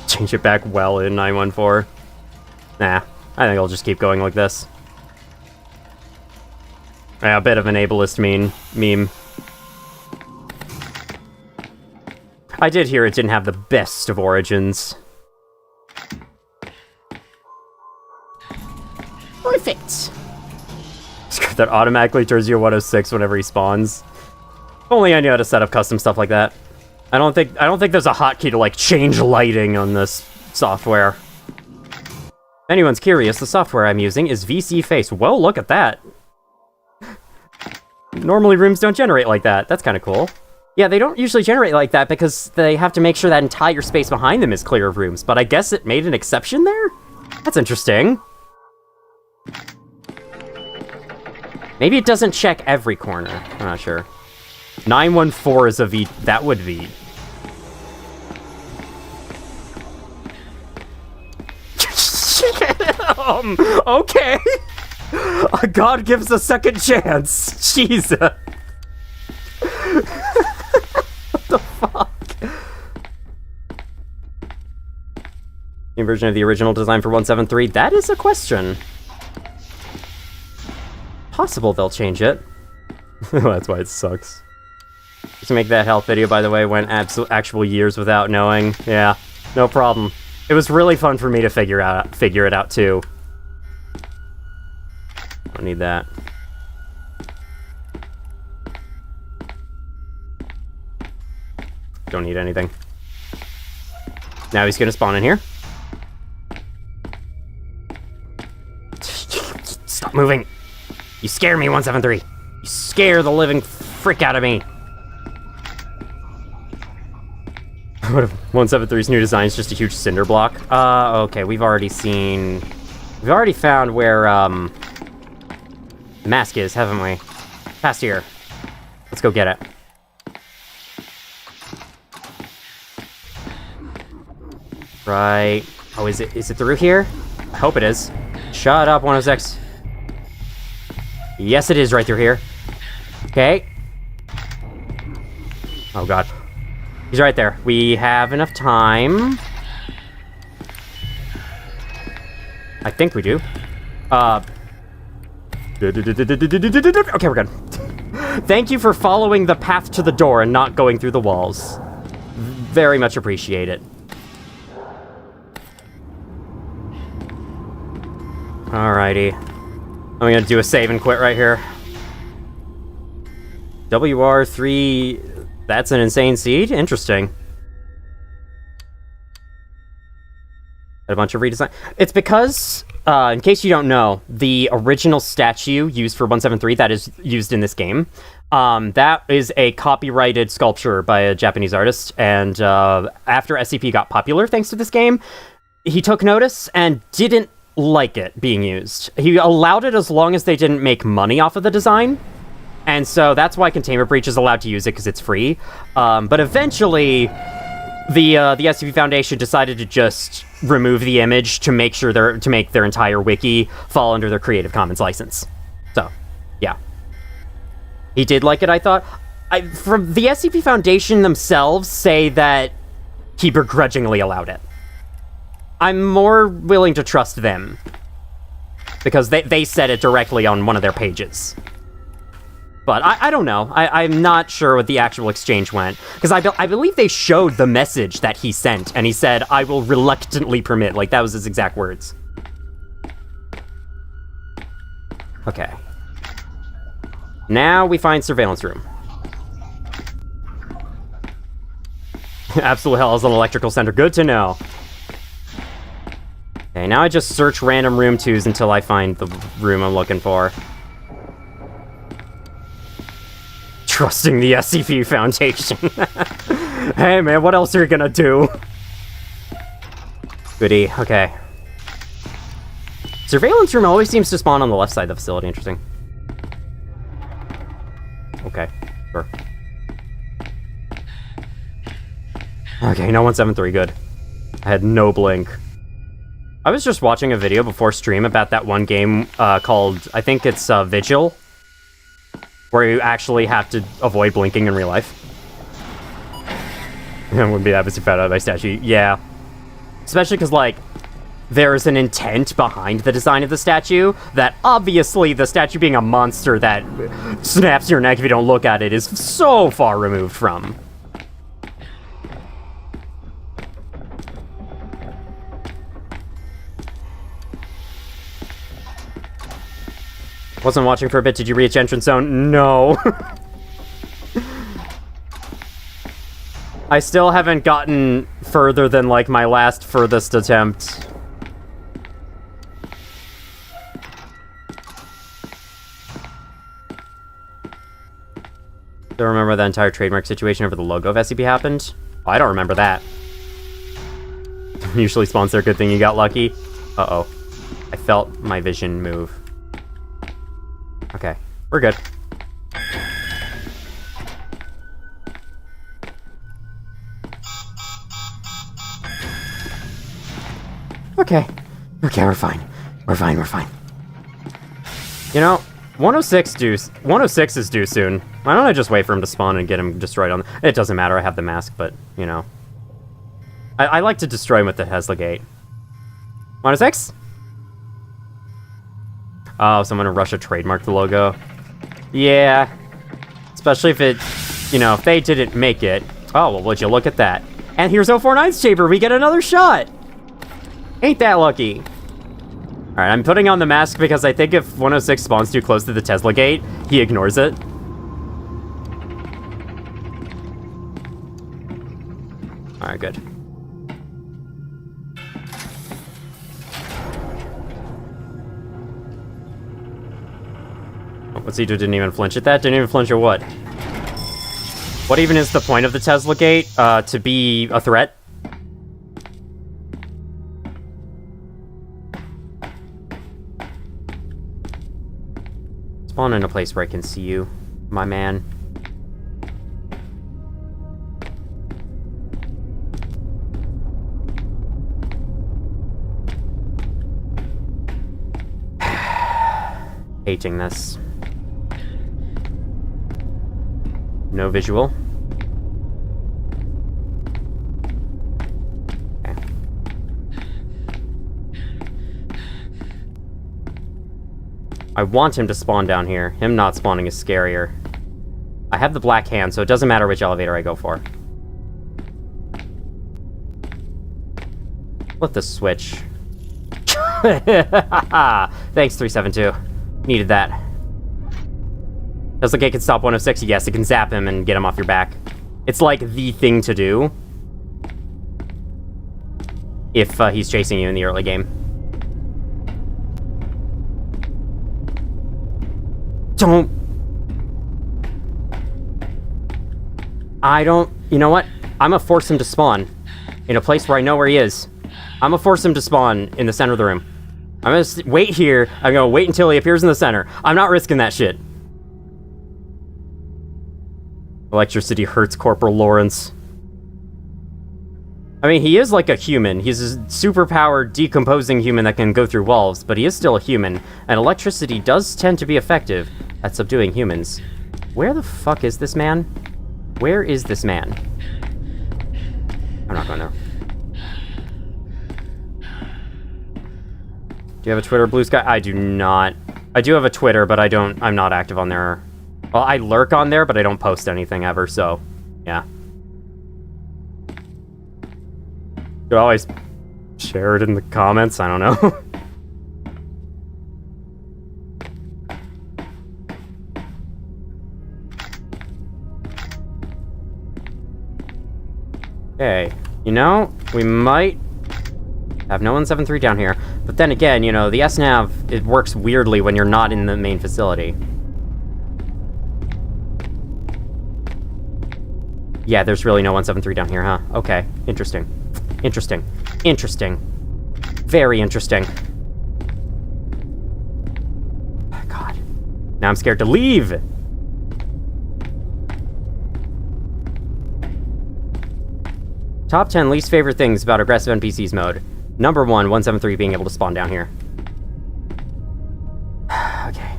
Speaker 1: Change it back well in 914. Nah, I think I'll just keep going like this. Yeah, a bit of an ableist meme. I did hear it didn't have the best of origins. Perfect! That automatically turns you a 106 whenever he spawns. If only I knew how to set up custom stuff like that. I don't think there's a hotkey to like change lighting on this software. If anyone's curious, the software I'm using is VC Face. Well, look at that. Normally rooms don't generate like that. That's kind of cool. Yeah, they don't usually generate like that because they have to make sure that entire space behind them is clear of rooms, but I guess it made an exception there? That's interesting. Maybe it doesn't check every corner. I'm not sure. 914 is a V. That would be. Okay. God gives a second chance. Jesus. What the fuck? New version of the original design for 173? That is a question. Possible they'll change it. That's why it sucks. To make that health video, by the way, went actual years without knowing. Yeah, no problem. It was really fun for me to figure it out too. Don't need that. Don't need anything. Now he's gonna spawn in here. Stop moving. You scare me, 173. You scare the living frick out of me. What if 173's new design is just a huge cinder block? Okay, we've already found where, the mask is, haven't we? Past here. Let's go get it. Right. Oh, is it through here? I hope it is. Shut up, 106. Yes, it is right through here. Okay. Oh, God. He's right there. We have enough time. I think we do. Okay, we're good. Thank you for following the path to the door and not going through the walls. Very much appreciate it. Alrighty. I'm gonna do a save and quit right here. WR3... That's an insane seed? Interesting. A bunch of redesign. It's because, in case you don't know, the original statue used for 173 that is used in this game, that is a copyrighted sculpture by a Japanese artist, and after SCP got popular thanks to this game, he took notice and didn't like it being used. He allowed it as long as they didn't make money off of the design. And so that's why Containment Breach is allowed to use it, because it's free. But eventually, the SCP Foundation decided to just remove the image to make sure to make their entire wiki fall under their Creative Commons license. So, yeah. He did like it, I thought. From the SCP Foundation themselves say that he begrudgingly allowed it. I'm more willing to trust them, because they said it directly on one of their pages. But I don't know. I'm not sure what the actual exchange went. Because I believe they showed the message that he sent, and he said, "I will reluctantly permit." Like, that was his exact words. Okay. Now we find surveillance room. Absolute hell is an electrical center. Good to know. Okay, now I just search random room 2s until I find the room I'm looking for. Trusting the SCP Foundation. Hey man, what else are you gonna do? Goody, okay. Surveillance room always seems to spawn on the left side of the facility, interesting. Okay, sure. Okay, no 173, good. I had no blink. I was just watching a video before stream about that one game called, I think it's Vigil, where you actually have to avoid blinking in real life. I wouldn't be that busy found out by statue. Yeah. Especially because, like, there's an intent behind the design of the statue that obviously the statue being a monster that snaps your neck if you don't look at it is so far removed from. Wasn't watching for a bit. Did you reach entrance zone? No. I still haven't gotten further than, like, my last furthest attempt. Do you remember the entire trademark situation over the logo of SCP happened? Oh, I don't remember that. Usually spawns there. Good thing you got lucky. Uh-oh. I felt my vision move. Okay, we're good. Okay. Okay, we're fine. We're fine. You know, 106 is due soon. Why don't I just wait for him to spawn and get him destroyed on... It doesn't matter, I have the mask, but, you know. I like to destroy him with the Tesla gate. 106? Oh, someone in Russia trademarked the logo. Yeah. Especially if it, you know, if they didn't make it. Oh, well, would you look at that. And here's 049's chamber. We get another shot. Ain't that lucky. Alright, I'm putting on the mask because I think if 106 spawns too close to the Tesla gate, he ignores it. Alright, good. Oh, what's he do? Didn't even flinch at that? Didn't even flinch at what? What even is the point of the Tesla gate? To be a threat? Spawn in a place where I can see you, my man. Hating this. No visual. Okay. I want him to spawn down here. Him not spawning is scarier. I have the black hand, so it doesn't matter which elevator I go for. Flip the switch. Thanks, 372. Needed that. Does the gate can stop 106? Yes, it can zap him and get him off your back. It's like the thing to do if he's chasing you in the early game. You know what? I'm gonna force him to spawn in a place where I know where he is. I'm gonna force him to spawn in the center of the room. I'm gonna wait here. I'm gonna wait until he appears in the center. I'm not risking that shit. Electricity hurts Corporal Lawrence. I mean, he is like a human. He's a super-powered, decomposing human that can go through walls, but he is still a human, and electricity does tend to be effective at subduing humans. Where the fuck is this man? Where is this man? I'm not going there. Do you have a Twitter, Blue Sky? I do not. I do have a Twitter, but I'm not active on there. Well, I lurk on there, but I don't post anything ever, so, yeah. You could always share it in the comments, I don't know. Okay, you know, we might have no 173 down here, but then again, you know, the SNAV, it works weirdly when you're not in the main facility. Yeah, there's really no 173 down here, huh? Okay, interesting. Interesting. Interesting. Very interesting. God. Now I'm scared to leave! Top 10 least favorite things about aggressive NPCs mode. Number 1, 173 being able to spawn down here. Okay.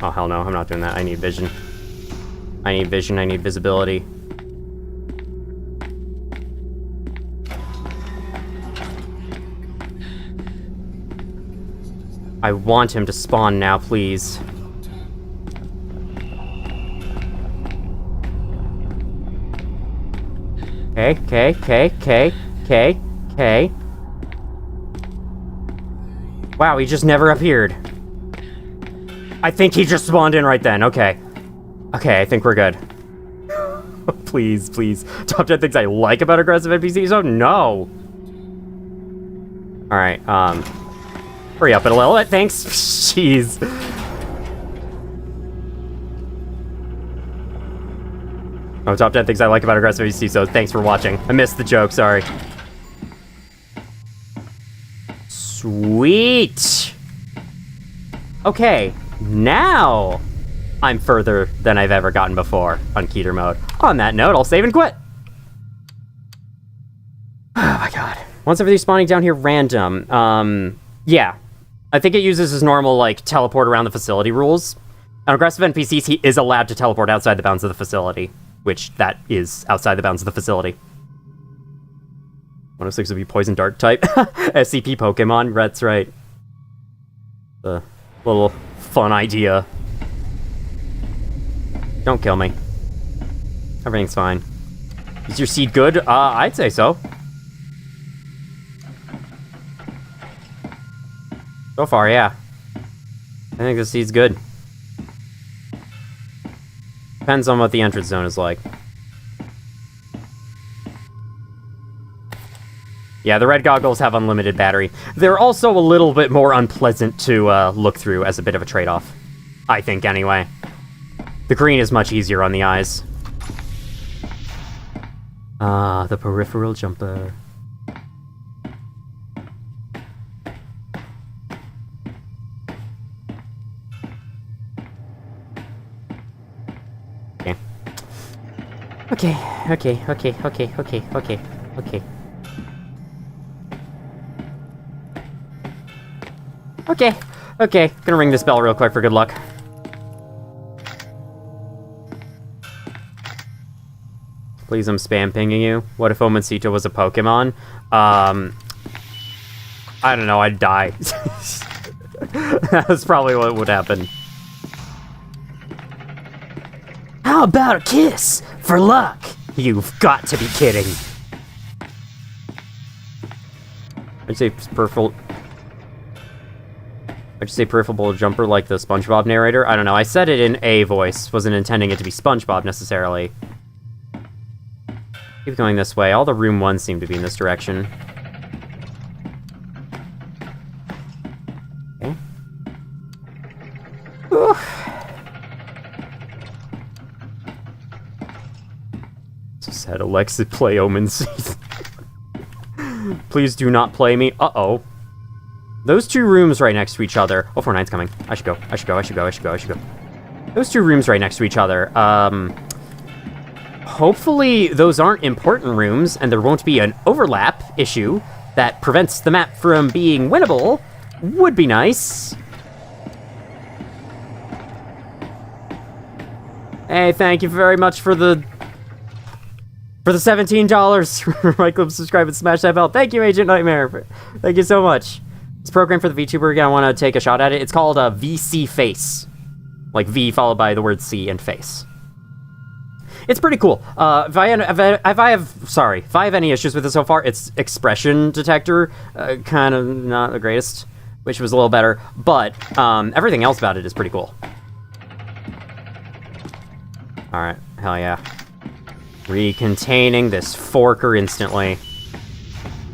Speaker 1: Oh, hell no, I'm not doing that. I need vision. I need vision, I need visibility. I want him to spawn now, please. Okay. Wow, he just never appeared. I think he just spawned in right then. Okay, I think we're good. Please. Top 10 things I like about aggressive NPCs? Oh, no. Alright, hurry up a little bit, thanks. Jeez. Oh, top 10 things I like about aggressive NPCs, so thanks for watching. I missed the joke, sorry. Sweet! Okay, now I'm further than I've ever gotten before on KETER mode. On that note, I'll save and quit. Oh my god. Once everything's spawning down here random, yeah. I think it uses his normal, like, teleport around the facility rules. On aggressive NPCs, he is allowed to teleport outside the bounds of the facility, which that is outside the bounds of the facility. 106 would be poison dart type. SCP Pokemon, that's right. A little fun idea. Don't kill me. Everything's fine. Is your seed good? I'd say so. So far, yeah. I think this seed's good. Depends on what the entrance zone is like. Yeah, the red goggles have unlimited battery. They're also a little bit more unpleasant to look through as a bit of a trade-off. I think, anyway. The green is much easier on the eyes. Ah, the peripheral jumper. Okay. Okay, gonna ring this bell real quick for good luck. Please, I'm spam pinging you. What if Omencito was a Pokemon? I don't know, I'd die. That's probably what would happen. How about a kiss? For luck? You've got to be kidding. I'd say peripheral jumper like the SpongeBob narrator. I don't know, I said it in a voice. Wasn't intending it to be SpongeBob necessarily. Keep going this way. All the room ones seem to be in this direction. Okay. Just had Alexa play Omens. Please do not play me. Uh-oh. Those two rooms right next to each other. Oh, 49's coming. I should go. Those two rooms right next to each other. Hopefully those aren't important rooms and there won't be an overlap issue that prevents the map from being winnable. Would be nice. Hey, thank you very much for the $17. Right click, subscribe, and smash that bell. Thank you, Agent Nightmare. Thank you so much. This program for the VTuber again, I want to take a shot at it. It's called VC Face. Like V followed by the word C and face. It's pretty cool. If I have any issues with it so far, it's expression detector. Kind of not the greatest. Wish it was a little better. But everything else about it is pretty cool. Alright, hell yeah. Recontaining this forker instantly.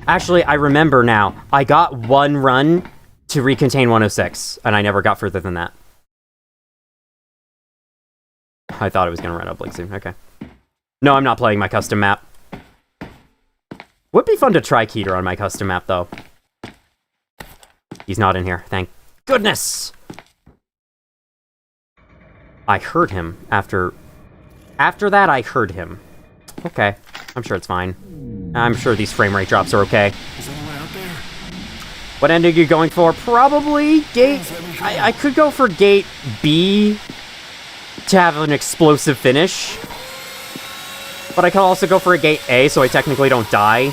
Speaker 1: Actually, I remember now. I got one run to recontain 106, and I never got further than that. I thought it was going to run up like soon. Okay. No, I'm not playing my custom map. Would be fun to try KETER on my custom map, though. He's not in here. Thank goodness! I heard him after... After that, I heard him. Okay. I'm sure it's fine. I'm sure these frame rate drops are okay.
Speaker 2: Is anyone out there?
Speaker 1: What ending are you going for? Probably gate... I could go for gate B to have an explosive finish. But I could also go for a gate A, so I technically don't die.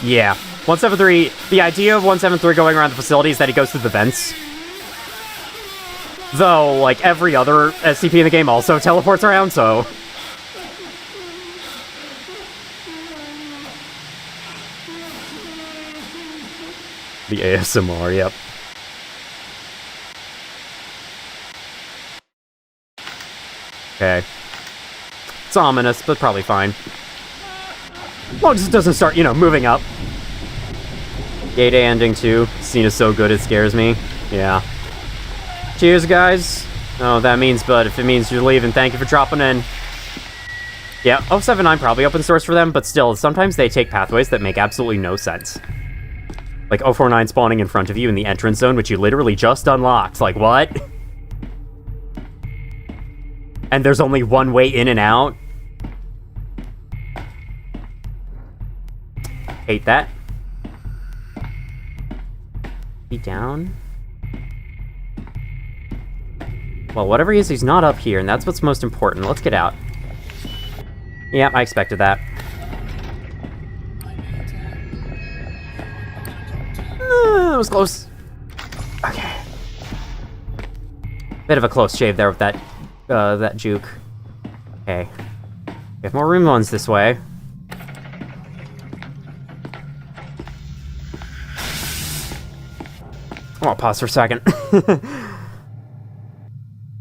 Speaker 1: Yeah. 173, the idea of 173 going around the facility is that he goes through the vents. Though, like, every other SCP in the game also teleports around, so... The ASMR, yep. Okay. It's ominous, but probably fine. As long as it doesn't start, you know, moving up. Gate A ending 2. Scene is so good it scares me. Yeah. Cheers, guys. Oh, that means, but if it means you're leaving, thank you for dropping in. Yeah, 079 probably open source for them, but still, sometimes they take pathways that make absolutely no sense. Like 049 spawning in front of you in the entrance zone, which you literally just unlocked. Like, what? And there's only one way in and out? Hate that. He down? Well, whatever he is, he's not up here, and that's what's most important. Let's get out. Yeah, I expected that. That was close. Okay. Bit of a close shave there with that, that juke. Okay. We have more room ones this way. I'll pause for a second.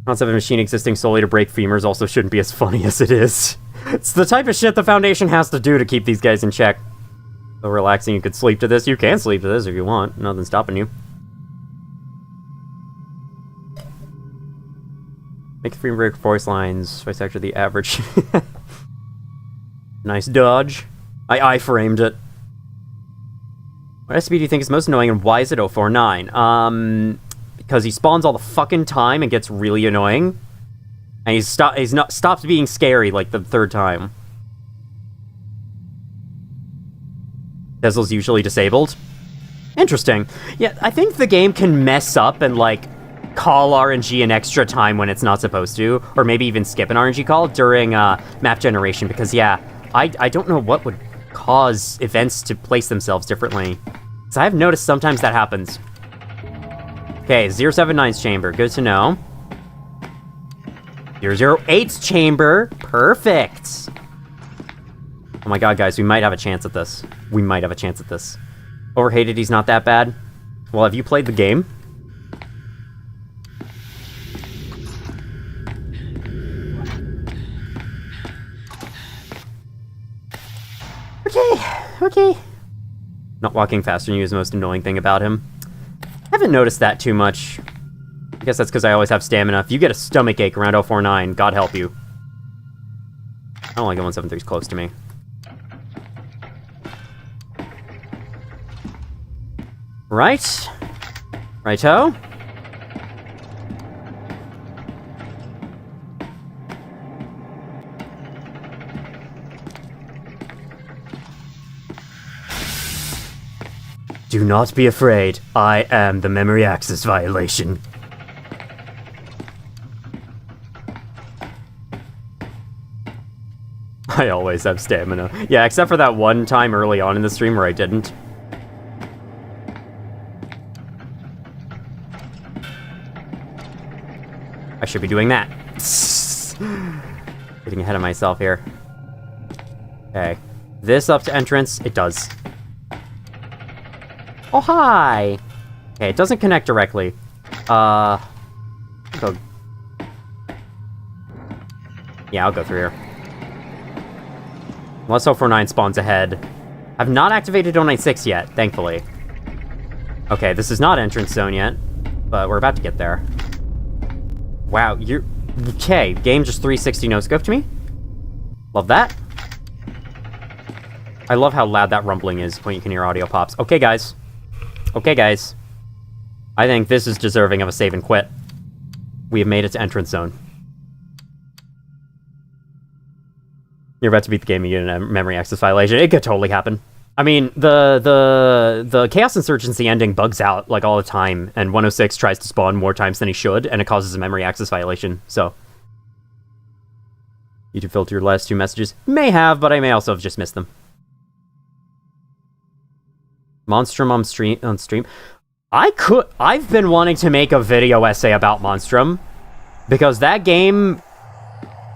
Speaker 1: Concept of a machine existing solely to break femurs also shouldn't be as funny as it is. It's the type of shit the Foundation has to do to keep these guys in check. So relaxing, you could sleep to this. You can sleep to this if you want. Nothing's stopping you. Make the frame break voice lines. Voice actor the average. Nice dodge. I framed it. What SCP do you think is most annoying and why is it 049? Because he spawns all the fucking time and gets really annoying. And he's stopped being scary like the third time. Bezel's usually disabled. Interesting. Yeah, I think the game can mess up and like call RNG an extra time when it's not supposed to, or maybe even skip an RNG call during map generation, because yeah, I don't know what would cause events to place themselves differently. Because I have noticed sometimes that happens. Okay, 079's chamber, good to know. 008's chamber, perfect! Oh my god, guys, we might have a chance at this. We might have a chance at this. Overhated, he's not that bad. Well, have you played the game? Okay. Not walking faster than you is the most annoying thing about him. I haven't noticed that too much. I guess that's because I always have stamina. If you get a stomach ache around 049, God help you. I don't like it when 173's close to me. Right. Righto. Do not be afraid. I am the memory access violation. I always have stamina. Yeah, except for that one time early on in the stream where I didn't. I should be doing that. Getting ahead of myself here. Okay. This up to entrance, it does. Oh, hi! Okay, it doesn't connect directly. I'll go... Yeah, I'll go through here. Unless 049 spawns ahead. I've not activated 096 yet, thankfully. Okay, this is not entrance zone yet, but we're about to get there. Wow, you're... Okay, game just 360 no-scope to me. Love that. I love how loud that rumbling is when you can hear audio pops. Okay, guys. Okay, guys. I think this is deserving of a save and quit. We have made it to entrance zone. You're about to beat the game and get a memory access violation. It could totally happen. I mean, the Chaos Insurgency ending bugs out, like, all the time, and 106 tries to spawn more times than he should, and it causes a memory access violation, so... YouTube filter your last 2 messages? May have, but I may also have just missed them. Monstrum on stream. I've been wanting to make a video essay about Monstrum, because that game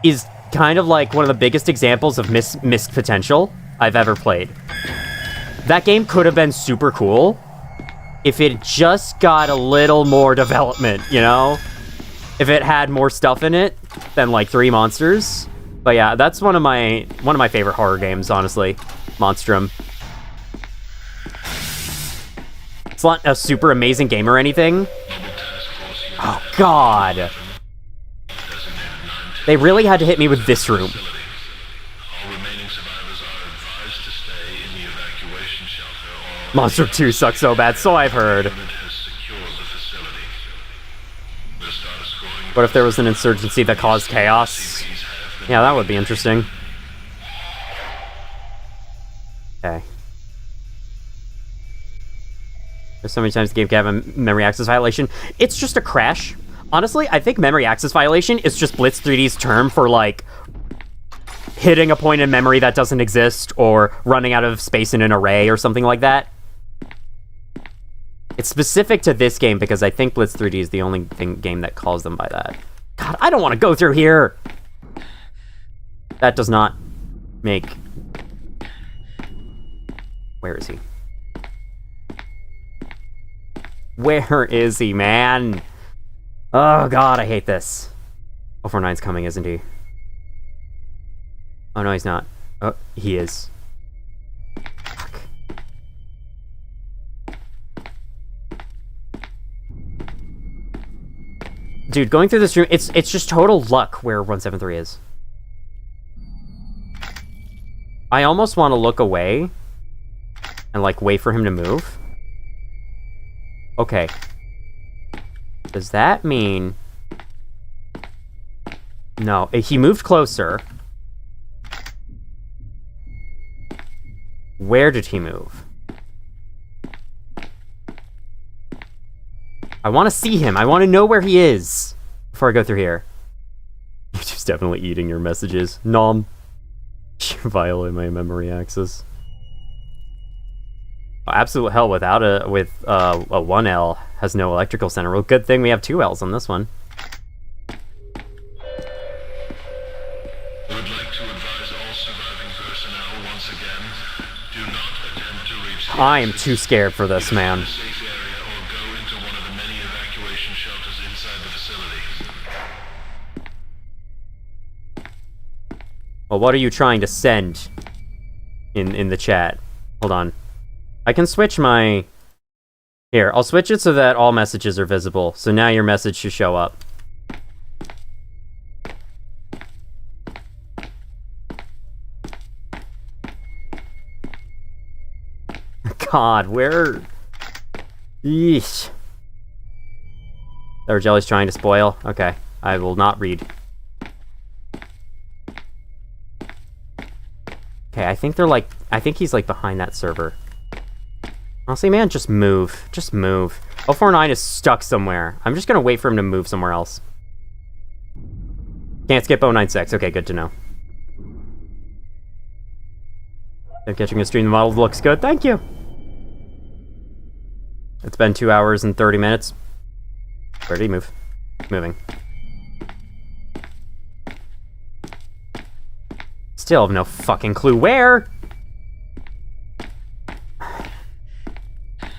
Speaker 1: is kind of like one of the biggest examples of missed potential I've ever played. That game could have been super cool if it just got a little more development, you know? If it had more stuff in it than like 3 monsters. But yeah, that's one of my favorite horror games, honestly. Monstrum. It's not a super amazing game or anything. Oh, God. They really had to hit me with this room. Monster 2 sucks so bad, so I've heard. What if there was an insurgency that caused chaos? Yeah, that would be interesting. Okay. There's so many times the game can have a memory access violation. It's just a crash. Honestly, I think memory access violation is just Blitz 3D's term for, like, hitting a point in memory that doesn't exist, or running out of space in an array, or something like that. It's specific to this game, because I think Blitz 3D is the only game that calls them by that. God, I don't want to go through here! That does not make... Where is he? Where is he, man? Oh god, I hate this. 049's coming, isn't he? Oh no, he's not. Oh, he is. Fuck. Dude, going through this room, it's just total luck where 173 is. I almost want to look away and, like, wait for him to move. Okay. Does that mean... No, he moved closer. Where did he move? I want to see him. I want to know where he is before I go through here. YouTube's definitely eating your messages. Nom. You violate my memory access. Oh, absolute hell without a 1L has no electrical center. Well, good thing we have 2 L's on this one.
Speaker 5: I would like to advise all surviving personnel once again, do not attempt to reach the
Speaker 1: I am too scared for this, man.
Speaker 5: safe area or go into one of the many evacuation shelters inside the facility.
Speaker 1: Well, what are you trying to send in the chat? Hold on. I can switch my... Here, I'll switch it so that all messages are visible. So now your message should show up. God, where... Yeesh. Our jelly's trying to spoil? Okay, I will not read. Okay, I think they're like... I think he's like behind that server. Honestly, man, just move. Just move. 049 is stuck somewhere. I'm just gonna wait for him to move somewhere else. Can't skip 096. Okay, good to know. I'm catching a stream. The model looks good. Thank you. It's been 2 hours and 30 minutes. Where did he move? Moving. Still have no fucking clue where.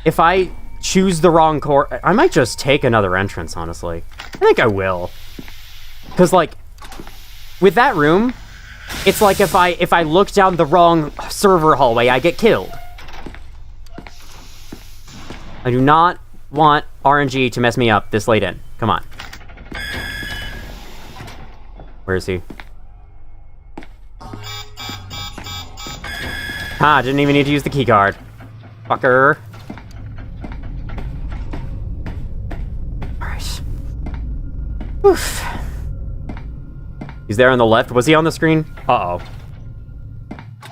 Speaker 1: If I choose the wrong core, I might just take another entrance, honestly. I think I will. Because, like, with that room, it's like if I look down the wrong server hallway, I get killed. I do not want RNG to mess me up this late in. Come on. Where is he? Ah, didn't even need to use the keycard. Fucker. Alright. Oof. He's there on the left. Was he on the screen? Uh-oh.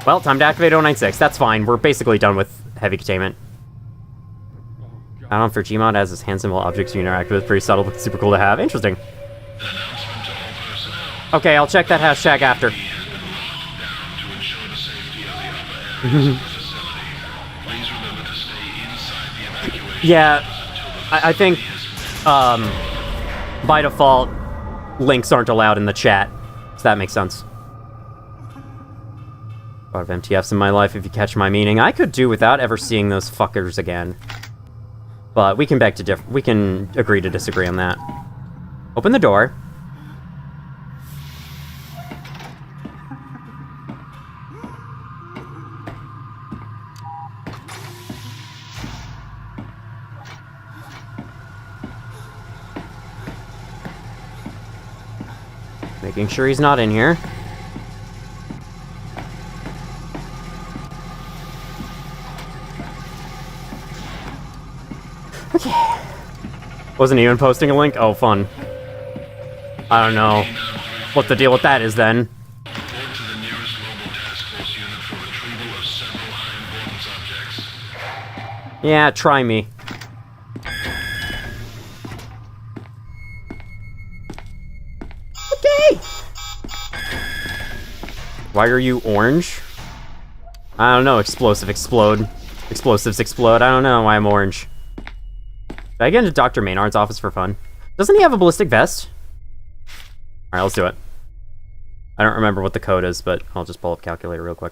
Speaker 1: Well, time to activate 096. That's fine. We're basically done with heavy containment. Add-on for Gmod as his hand symbol objects you interact with. Pretty subtle, but super cool to have. Interesting. Okay, I'll check that hashtag after. Yeah, I think by default links aren't allowed in the chat, so that makes sense. A lot of MTFs in my life, if you catch my meaning. I could do without ever seeing those fuckers again. But we can we can agree to disagree on that. Open the door. Making sure he's not in here. Okay. Wasn't even posting a link? Oh, fun. I don't know what the deal with that is then.
Speaker 5: Report to the nearest mobile task force unit for retrieval of several high importance objects.
Speaker 1: Yeah, try me. Okay. Why are you orange? I don't know. Explosive explode. Explosives explode. I don't know why I'm orange. Did I get into Dr. Maynard's office for fun? Doesn't he have a ballistic vest? Alright, let's do it. I don't remember what the code is, but I'll just pull up calculator real quick.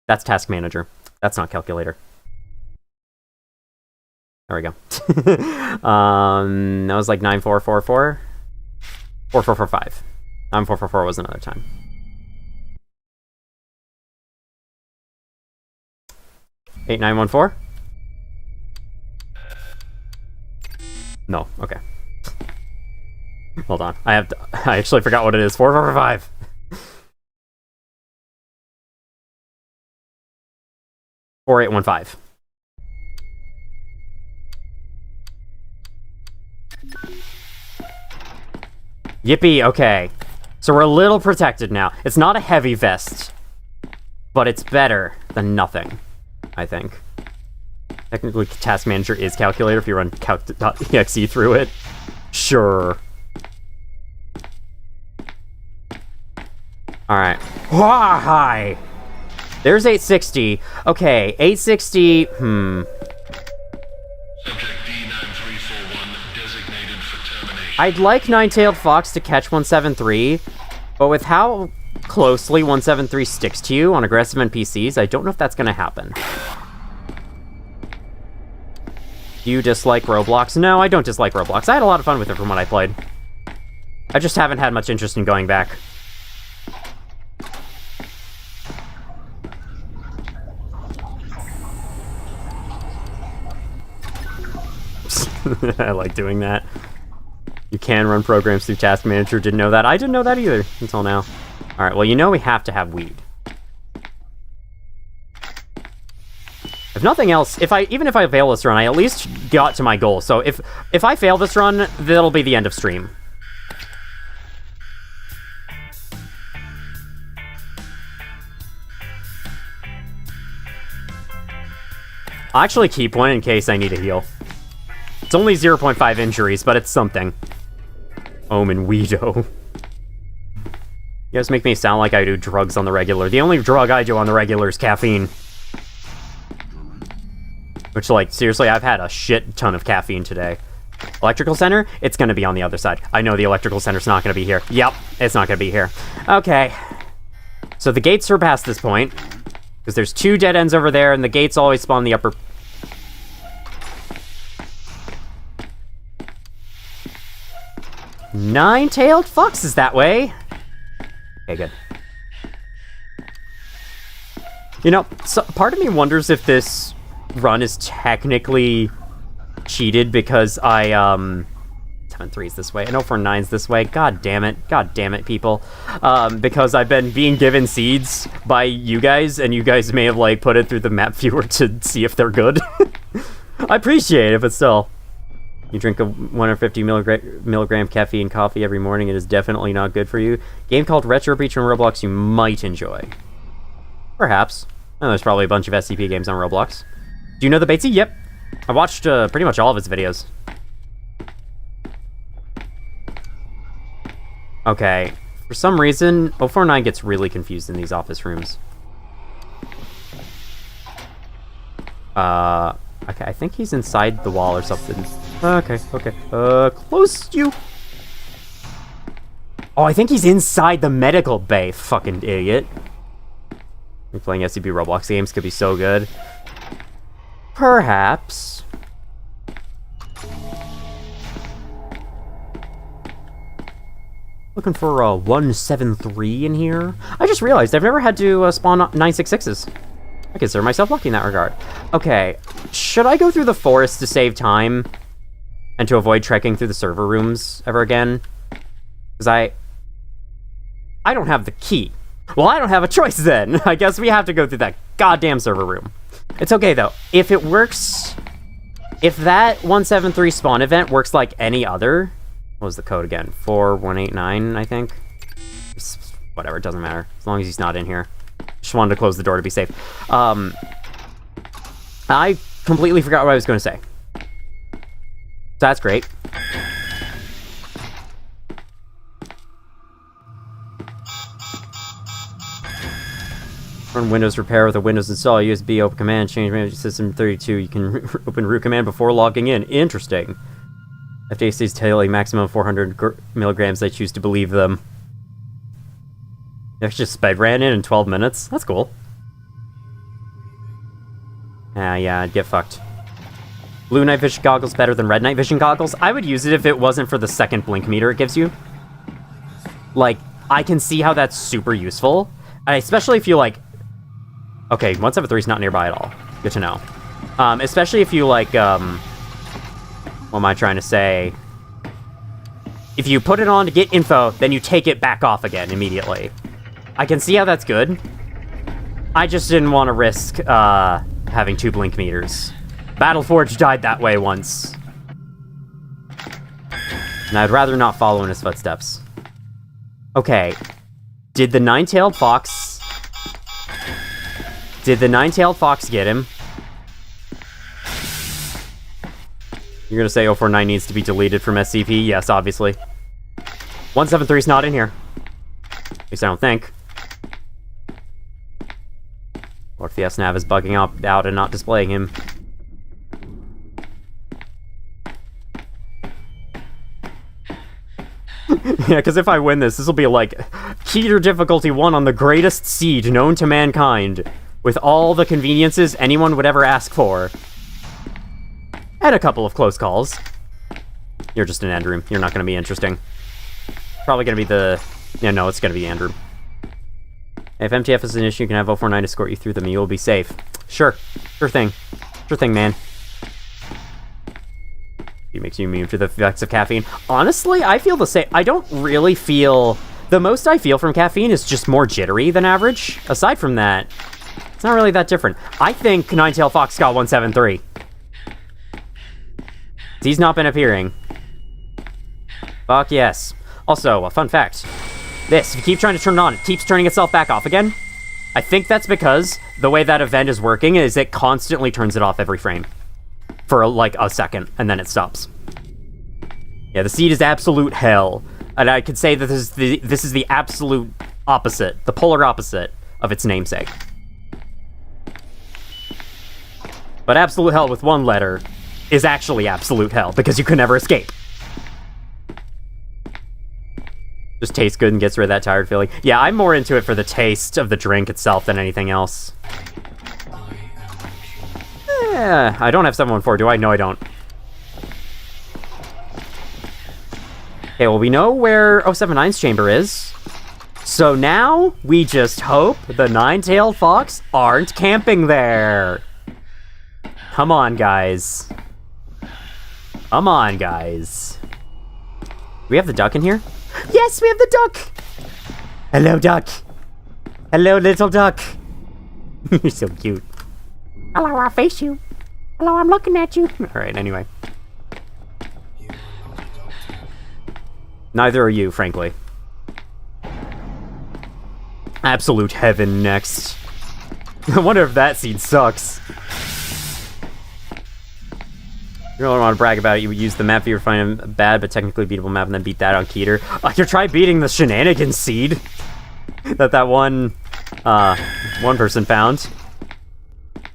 Speaker 1: That's task manager. That's not calculator. There we go. That was like 9444? 4445. 9444 was another time. Eight 914? No, okay. Hold on. I actually forgot what it is. 4445. 4815. Yippee, okay. So we're a little protected now. It's not a heavy vest, but it's better than nothing, I think. Technically, Task Manager is calculator if you run calc.exe through it. Sure. Alright. Hi! There's 860. Okay, 860,
Speaker 5: Subject D9341 designated for termination.
Speaker 1: I'd like Nine-Tailed Fox to catch 173, but with how closely 173 sticks to you on aggressive NPCs, I don't know if that's gonna happen. Do you dislike Roblox? No, I don't dislike Roblox. I had a lot of fun with it from when I played. I just haven't had much interest in going back. I like doing that. You can run programs through Task Manager. Didn't know that. I didn't know that either until now. Alright, well, you know we have to have weed. If nothing else, even if I fail this run, I at least got to my goal. So if I fail this run, that'll be the end of stream. I'll actually keep one in case I need a heal. It's only 0.5 injuries, but it's something. Omen Weedo. You guys make me sound like I do drugs on the regular. The only drug I do on the regular is caffeine. Which, like, seriously, I've had a shit ton of caffeine today. Electrical center? It's gonna be on the other side. I know the electrical center's not gonna be here. Yep, it's not gonna be here. Okay. So the gates are past this point. Because there's 2 dead ends over there, and the gates always spawn the upper... Nine-tailed fox is that way. Okay, good. You know, so part of me wonders if this run is technically cheated because I, 7-3's this way, and 049's this way. God damn it, people. Because I've been being given seeds by you guys, and you guys may have, like, put it through the map viewer to see if they're good. I appreciate it, but still. You drink a 150 milligram caffeine coffee every morning, it is definitely not good for you. Game called Retro Breach on Roblox you might enjoy. Perhaps. Oh, there's probably a bunch of SCP games on Roblox. Do you know the Batesy? Yep. I watched pretty much all of its videos. Okay. For some reason, 049 gets really confused in these office rooms. Okay, I think he's inside the wall or something. Okay. Close you. Oh, I think he's inside the medical bay, fucking idiot. Playing SCP Roblox games could be so good. Perhaps. Looking for a 173 in here. I just realized I've never had to spawn 966s. I consider myself lucky in that regard. Okay, should I go through the forest to save time and to avoid trekking through the server rooms ever again? Because I don't have the key. Well, I don't have a choice then. I guess we have to go through that goddamn server room. It's okay, though. If it works... If that 173 spawn event works like any other... What was the code again? 4189, I think? Whatever, it doesn't matter. As long as he's not in here. Just wanted to close the door to be safe. I completely forgot what I was going to say. So that's great. Run Windows Repair with a Windows install, USB open command, change management system 32. You can open root command before logging in. Interesting. FDAC's tailing maximum 400 milligrams. I choose to believe them. They just sped ran in 12 minutes. That's cool. Yeah, I'd get fucked. Blue night vision goggles better than red night vision goggles? I would use it if it wasn't for the second blink meter it gives you. Like, I can see how that's super useful. And especially if you, like... Okay, 173 is not nearby at all. Good to know. Especially if you, like, what am I trying to say? If you put it on to get info, then you take it back off again immediately. I can see how that's good. I just didn't want to risk, having 2 blink meters. Battleforge died that way once. And I'd rather not follow in his footsteps. Okay. Did the nine-tailed fox... Did the nine-tailed fox get him? You're gonna say 049 needs to be deleted from SCP? Yes, obviously. 173's not in here. At least I don't think. Or if the SNAV is bugging out and not displaying him. Yeah, because if I win this will be like KETER difficulty 1 on the greatest siege known to mankind, with all the conveniences anyone would ever ask for. And a couple of close calls. You're just an end room. You're not going to be interesting. Probably going to be the... Yeah, no, it's going to be end room. If MTF is an issue, you can have 049 escort you through them and you will be safe. Sure. Sure thing. Sure thing, man. It makes you immune to the effects of caffeine. Honestly, I feel the same. I don't really feel... The most I feel from caffeine is just more jittery than average. Aside from that, it's not really that different. I think Nine-Tailed Fox got 173. He's not been appearing. Fuck yes. Also, a fun fact. This, if you keep trying to turn it on, it keeps turning itself back off again. I think that's because the way that event is working is it constantly turns it off every frame. For, like, a second, and then it stops. Yeah, the seed is absolute hell. And I could say that this is the absolute opposite, the polar opposite of its namesake. But absolute hell with one letter is actually absolute hell, because you can never escape. Just tastes good and gets rid of that tired feeling. Yeah, I'm more into it for the taste of the drink itself than anything else. Yeah, I don't have 714, do I? No, I don't. Okay, well, we know where 079's chamber is. So now, we just hope the Nine-Tailed Fox aren't camping there. Come on, guys. Come on, guys. Do we have the duck in here? Yes, we have the duck! Hello, duck. Hello, little duck. You're so cute. Hello, I face you. Hello, I'm looking at you. Alright, anyway. Neither are you, frankly. Absolute heaven next. I wonder if that seed sucks. You really want to brag about it, you would use the map you find a bad but technically beatable map and then beat that on KETER. I could try beating the shenanigans seed that one person found.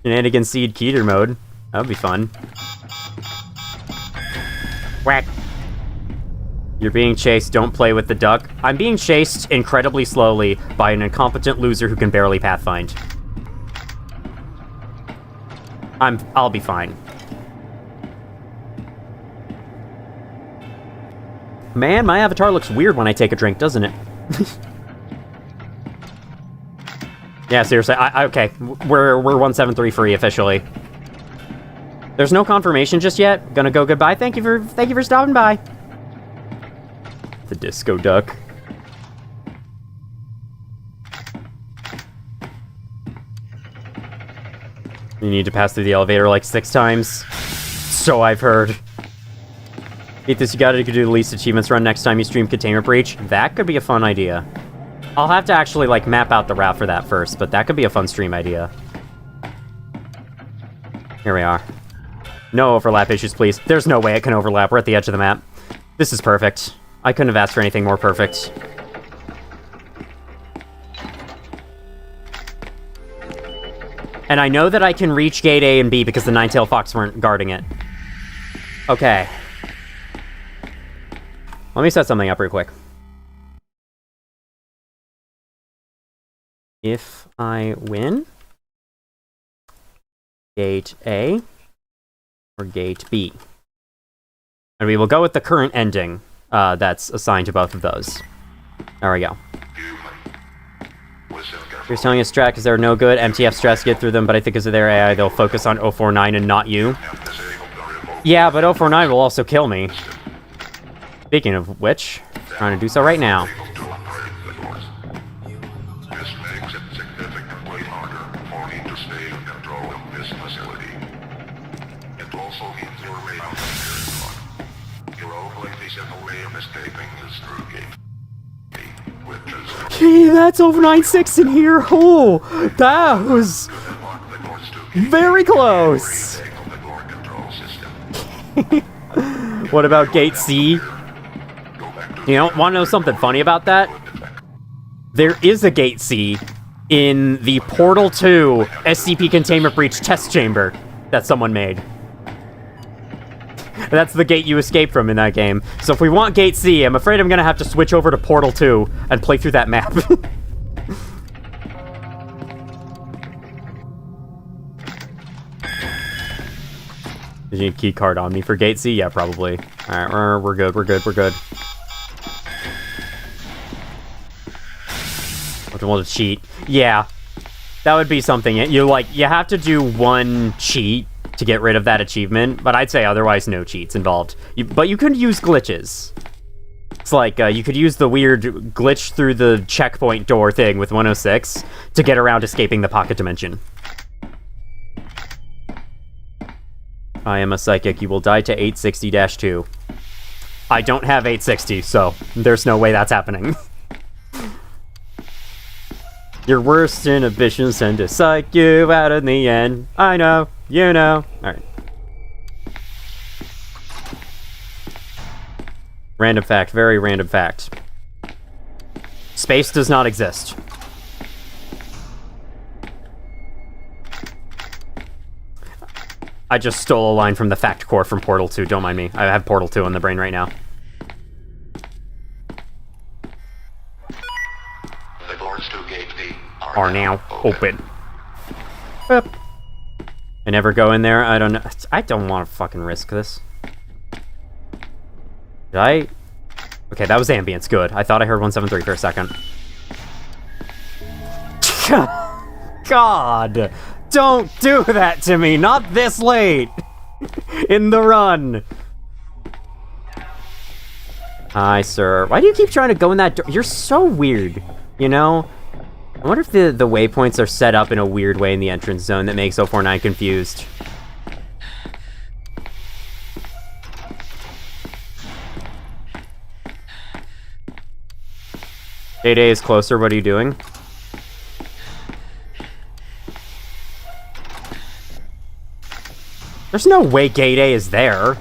Speaker 1: Shenanigans seed KETER mode. That would be fun. Whack. You're being chased, don't play with the duck. I'm being chased incredibly slowly by an incompetent loser who can barely pathfind. I'll be fine. Man, my avatar looks weird when I take a drink, doesn't it? Yeah, seriously, okay, we're 173 free officially. There's no confirmation just yet. Gonna go goodbye. Thank you for stopping by. The disco duck. You need to pass through the elevator like 6 times. So I've heard. Beat this, you gotta do the least achievements run next time you stream Containment Breach. That could be a fun idea. I'll have to actually, like, map out the route for that first, but that could be a fun stream idea. Here we are. No overlap issues, please. There's no way it can overlap. We're at the edge of the map. This is perfect. I couldn't have asked for anything more perfect. And I know that I can reach gate A and B because the Nine-Tailed Fox weren't guarding it. Okay. Let me set something up real quick. If I win, gate A or gate B. And we will go with the current ending that's assigned to both of those. There we go. You're telling us strat because they're no good. MTF strats get through them, but I think because of their AI, they'll focus on 049 and not you. Yeah, but 049 will also kill me. Speaking of which, trying to do so right now.
Speaker 5: This makes it significantly harder for me to stay in control of this facility. It also means your way out of here. Your only feasible way of escaping is through gate B, which is...
Speaker 1: Hey, that's 096 in here. Oh, that was very close. What about gate C? You know, want to know something funny about that? There is a gate C in the Portal 2 SCP Containment Breach test chamber that someone made. That's the gate you escape from in that game. So if we want gate C, I'm afraid I'm gonna have to switch over to Portal 2 and play through that map. Did you need a key card on me for gate C? Yeah, probably. Alright, we're good, we're good, we're good. We'll cheat. Yeah. That would be something. You have to do one cheat to get rid of that achievement, but I'd say otherwise no cheats involved. But you could use glitches. It's like, you could use the weird glitch through the checkpoint door thing with 106 to get around escaping the pocket dimension. I am a psychic. You will die to 860-2. I don't have 860, so there's no way that's happening. Your worst inhibitions tend to psych you out in the end. I know, you know. Alright. Random fact, very random fact. Space does not exist. I just stole a line from the fact core from Portal 2, don't mind me. I have Portal 2 on the brain right now.
Speaker 5: The doors to gate B
Speaker 1: Are now open. Boop. I never go in there. I don't know. I don't want to fucking risk this. Did I? Okay, that was ambience. Good. I thought I heard 173 for a second. God! Don't do that to me! Not this late! In the run! Hi, sir. Why do you keep trying to go in that door? You're so weird, you know? I wonder if the waypoints are set up in a weird way in the entrance zone that makes 049 confused. Gate A is closer. What are you doing? There's no way Gate A is there.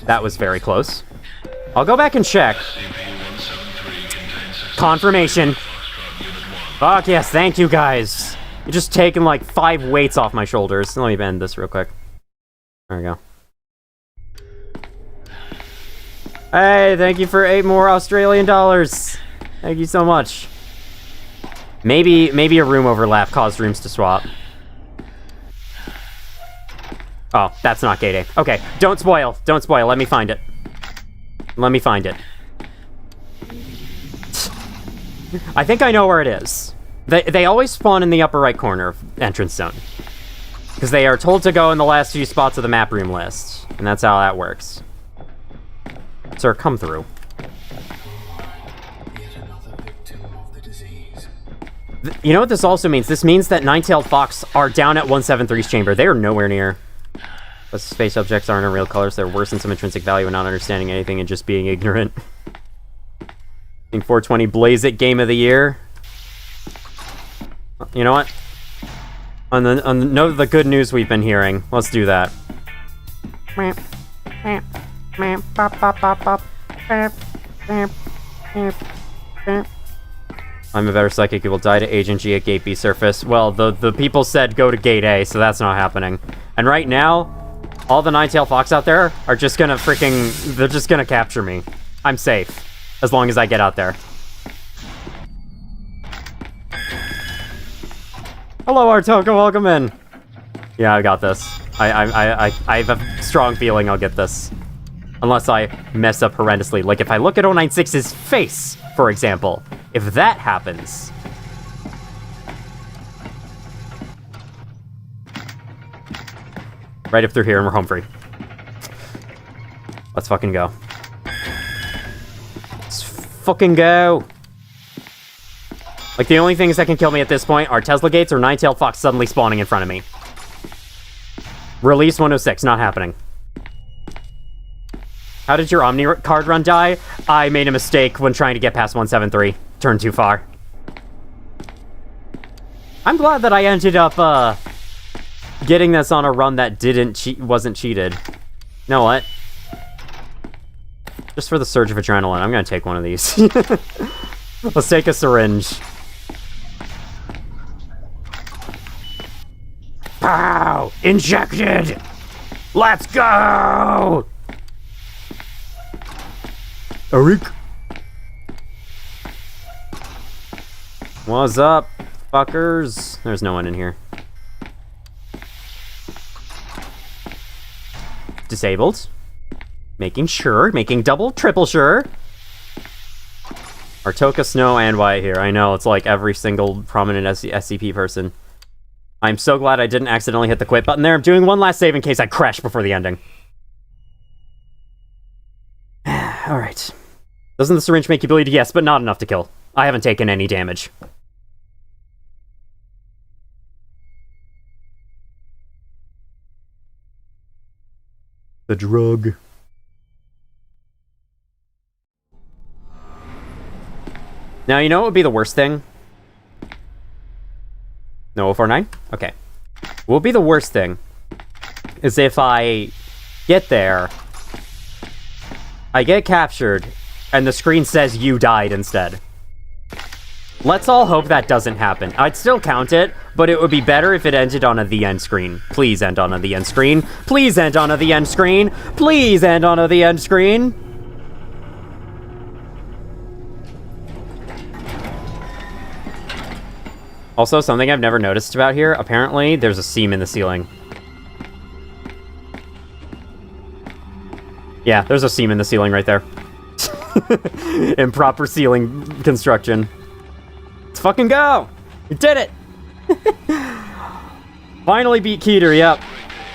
Speaker 1: That was very close. I'll go back and check. Confirmation. Fuck yes, thank you guys. You're just taking like 5 weights off my shoulders. Let me bend this real quick. There we go. Hey, thank you for 8 more Australian dollars. Thank you so much. Maybe a room overlap caused rooms to swap. Oh, that's not Gate A. Okay, don't spoil. Don't spoil. Let me find it. Let me find it. I think I know where it is. They always spawn in the upper right corner of entrance zone. Because they are told to go in the last few spots of the map room list. And that's how that works. Sir, come through. You know what this also means? This means that Nine-Tailed Fox are down at 173's chamber. They are nowhere near. But space objects aren't in real colors. They're worse than some intrinsic value and not understanding anything and just being ignorant. I think 420 Blaze It Game of the Year. You know what? On the note of the good news we've been hearing, let's do that. I'm a better psychic. You will die to Agent G at Gate B surface. Well, the people said go to Gate A, so that's not happening. And right now, all the Nine-Tailed Fox out there are just gonna they're just gonna capture me. I'm safe. As long as I get out there. Hello, Artoka, welcome in. Yeah, I got this. I have a strong feeling I'll get this. Unless I mess up horrendously. Like if I look at 096's face, for example. If that happens... Right up through here and we're home free. Let's fucking go. Let's fucking go. Like, the only things that can kill me at this point are Tesla gates or Nine-Tailed Fox suddenly spawning in front of me. Release 106, not happening. How did your Omni card run die? I made a mistake when trying to get past 173. Turned too far. I'm glad that I ended up, getting this on a run that wasn't cheated. You know what? Just for the surge of adrenaline, I'm gonna take one of these. Let's take a syringe. Pow! Injected! Let's go! Eric? What's up, fuckers? There's no one in here. Disabled. Making sure. Making double, triple sure. Artoka, Snow, and Wyatt here. I know, it's like every single prominent SCP person. I'm so glad I didn't accidentally hit the quit button there. I'm doing one last save in case I crash before the ending. Alright. Doesn't the syringe make you bleed? Yes, but not enough to kill. I haven't taken any damage. The drug. Now, you know what would be the worst thing? No 049? Okay. What would be the worst thing is if I get there, I get captured, and the screen says you died instead. Let's all hope that doesn't happen. I'd still count it, but it would be better if it ended on a the end screen. Please end on a the end screen. Please end on a the end screen. Please end on a the end screen. Also, something I've never noticed about here, apparently there's a seam in the ceiling. Yeah, there's a seam in the ceiling right there. Improper ceiling construction. Let's fucking go! We did it! Finally beat KETER, yep.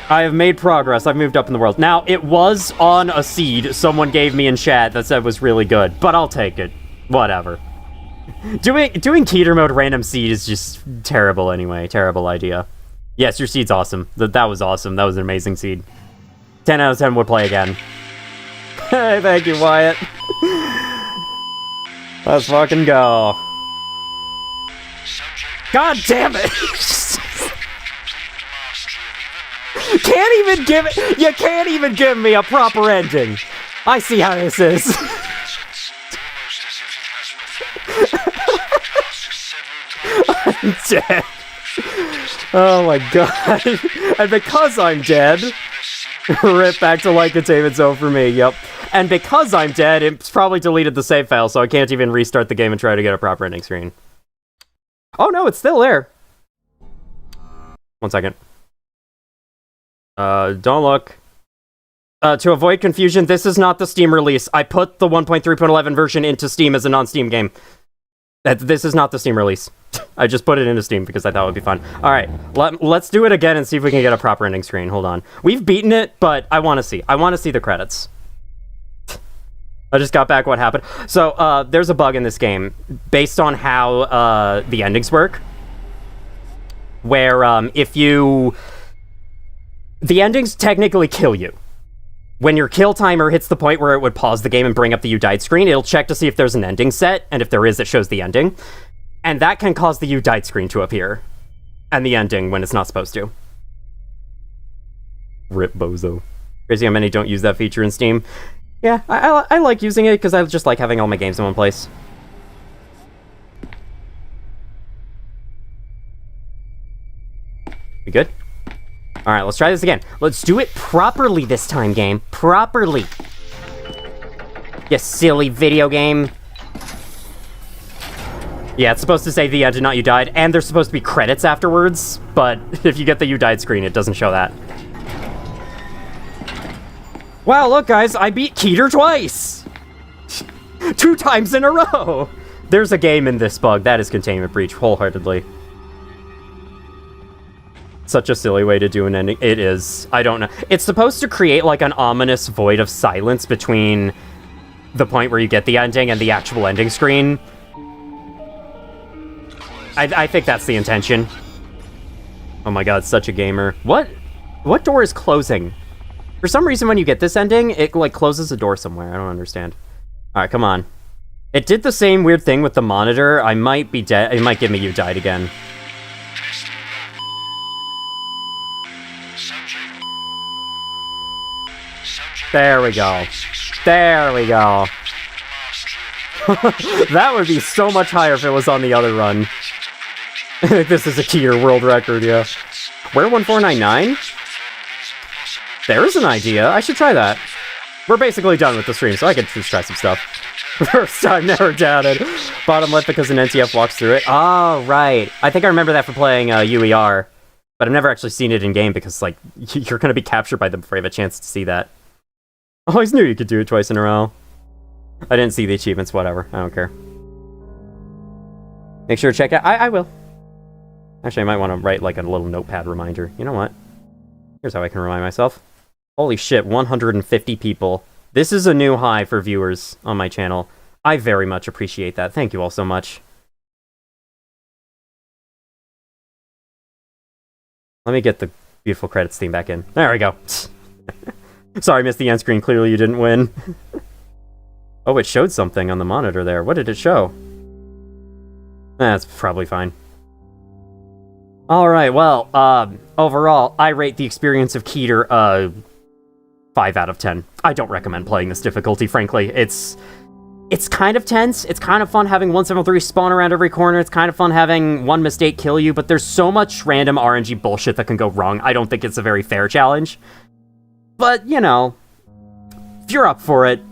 Speaker 1: I have made progress. I've moved up in the world. Now, it was on a seed someone gave me in chat that said was really good, but I'll take it. Whatever. Doing KETER mode random seed is just terrible anyway. Terrible idea. Yes, your seed's awesome. That was awesome. That was an amazing seed. 10 out of 10 would play again. Hey, thank you, Wyatt. Let's fucking go. God damn it! You can't even give me a proper ending. I see how this is. I'm dead. Oh my god. And because I'm dead, rip back to light containment zone for me, yep. And because I'm dead, it's probably deleted the save file, so I can't even restart the game and try to get a proper ending screen. Oh no, it's still there. 1 second. Don't look. To avoid confusion, this is not the Steam release. I put the 1.3.11 version into Steam as a non-Steam game. This is not the Steam release. I just put it into Steam because I thought it would be fun. Alright, let's do it again and see if we can get a proper ending screen. Hold on. We've beaten it, but I want to see. I want to see the credits. I just got back what happened. So, there's a bug in this game based on how the endings work. Where, if you... The endings technically kill you. When your kill timer hits the point where it would pause the game and bring up the you died screen, it'll check to see if there's an ending set, and if there is, it shows the ending. And that can cause the you died screen to appear. And the ending when it's not supposed to. Rip bozo. Crazy how many don't use that feature in Steam. Yeah, I like using it because I just like having all my games in one place. We good? Alright, let's try this again. Let's do it properly this time, game. Properly. You silly video game. Yeah, it's supposed to say the end and not you died, and there's supposed to be credits afterwards, but if you get the you died screen, it doesn't show that. Wow, look guys, I beat KETER twice! 2 times in a row! There's a game in this bug. That is Containment Breach, wholeheartedly. Such a silly way to do an ending. It is. I don't know. It's supposed to create like an ominous void of silence between the point where you get the ending and the actual ending screen. I think that's the intention. Oh my god, such a gamer. What door is closing? For some reason, when you get this ending, it like closes a door somewhere. I don't understand. All right, come on. It did the same weird thing with the monitor. I might be dead. It might give me you died again. There we go. There we go. That would be so much higher if it was on the other run. This is a KETER world record, yeah. Where 1499? There's an idea. I should try that. We're basically done with the stream, so I can just try some stuff. First time, never doubted. Bottom left because an NTF walks through it. Oh, right. I think I remember that from playing UER. But I've never actually seen it in game because, like, you're going to be captured by them before you have a chance to see that. I always knew you could do it twice in a row. I didn't see the achievements, whatever. I don't care. Make sure to check it. I will. Actually, I might want to write, like, a little notepad reminder. You know what? Here's how I can remind myself. Holy shit, 150 people. This is a new high for viewers on my channel. I very much appreciate that. Thank you all so much. Let me get the beautiful credits theme back in. There we go. Sorry, missed the end screen. Clearly you didn't win. Oh, it showed something on the monitor there. What did it show? That's probably fine. Alright, well, overall, I rate the experience of KETER, 5 out of 10. I don't recommend playing this difficulty, frankly. It's kind of tense. It's kind of fun having 173 spawn around every corner. It's kind of fun having one mistake kill you, but there's so much random RNG bullshit that can go wrong. I don't think it's a very fair challenge. But, you know, if you're up for it,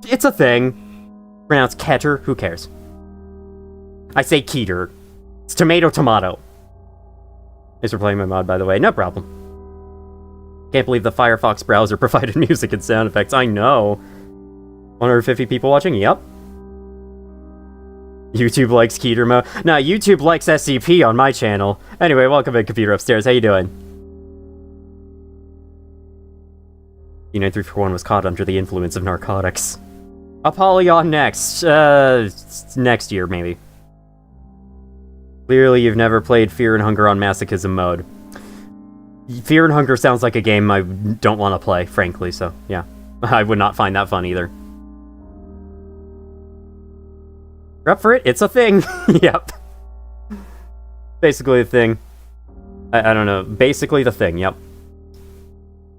Speaker 1: it's a thing. Pronounced KETER, who cares? I say KETER. It's tomato. Thanks for playing my mod, by the way. No problem. Can't believe the Firefox browser provided music and sound effects. I know. 150 people watching? Yep. YouTube likes KETER mode. Nah, YouTube likes SCP on my channel. Anyway, welcome in, Computer Upstairs. How you doing? U9341 was caught under the influence of narcotics. Apollyon next. Next year, maybe. Clearly, you've never played Fear and Hunger on masochism mode. Fear and Hunger sounds like a game I don't want to play, frankly, so, yeah. I would not find that fun, either. You're up for it? It's a thing! Yep. Basically the thing. I don't know. Basically the thing, yep.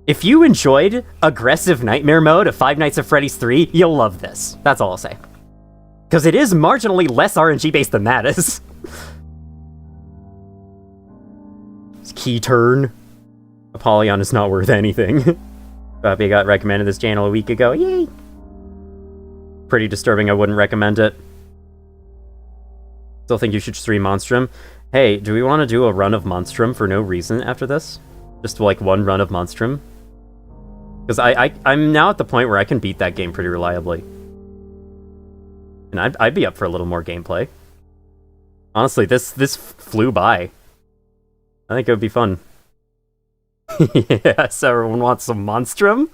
Speaker 1: If you enjoyed aggressive nightmare mode of Five Nights at Freddy's 3, you'll love this. That's all I'll say. Because it is marginally less RNG-based than that is. It's KETER. Apollyon is not worth anything. Bobby got recommended this channel a week ago. Yay! Pretty disturbing, I wouldn't recommend it. Still think you should stream Monstrum. Hey, do we want to do a run of Monstrum for no reason after this? Just like one run of Monstrum? Because I'm now at the point where I can beat that game pretty reliably. And I'd be up for a little more gameplay. Honestly, this flew by. I think it would be fun. Yes, everyone wants some Monstrum?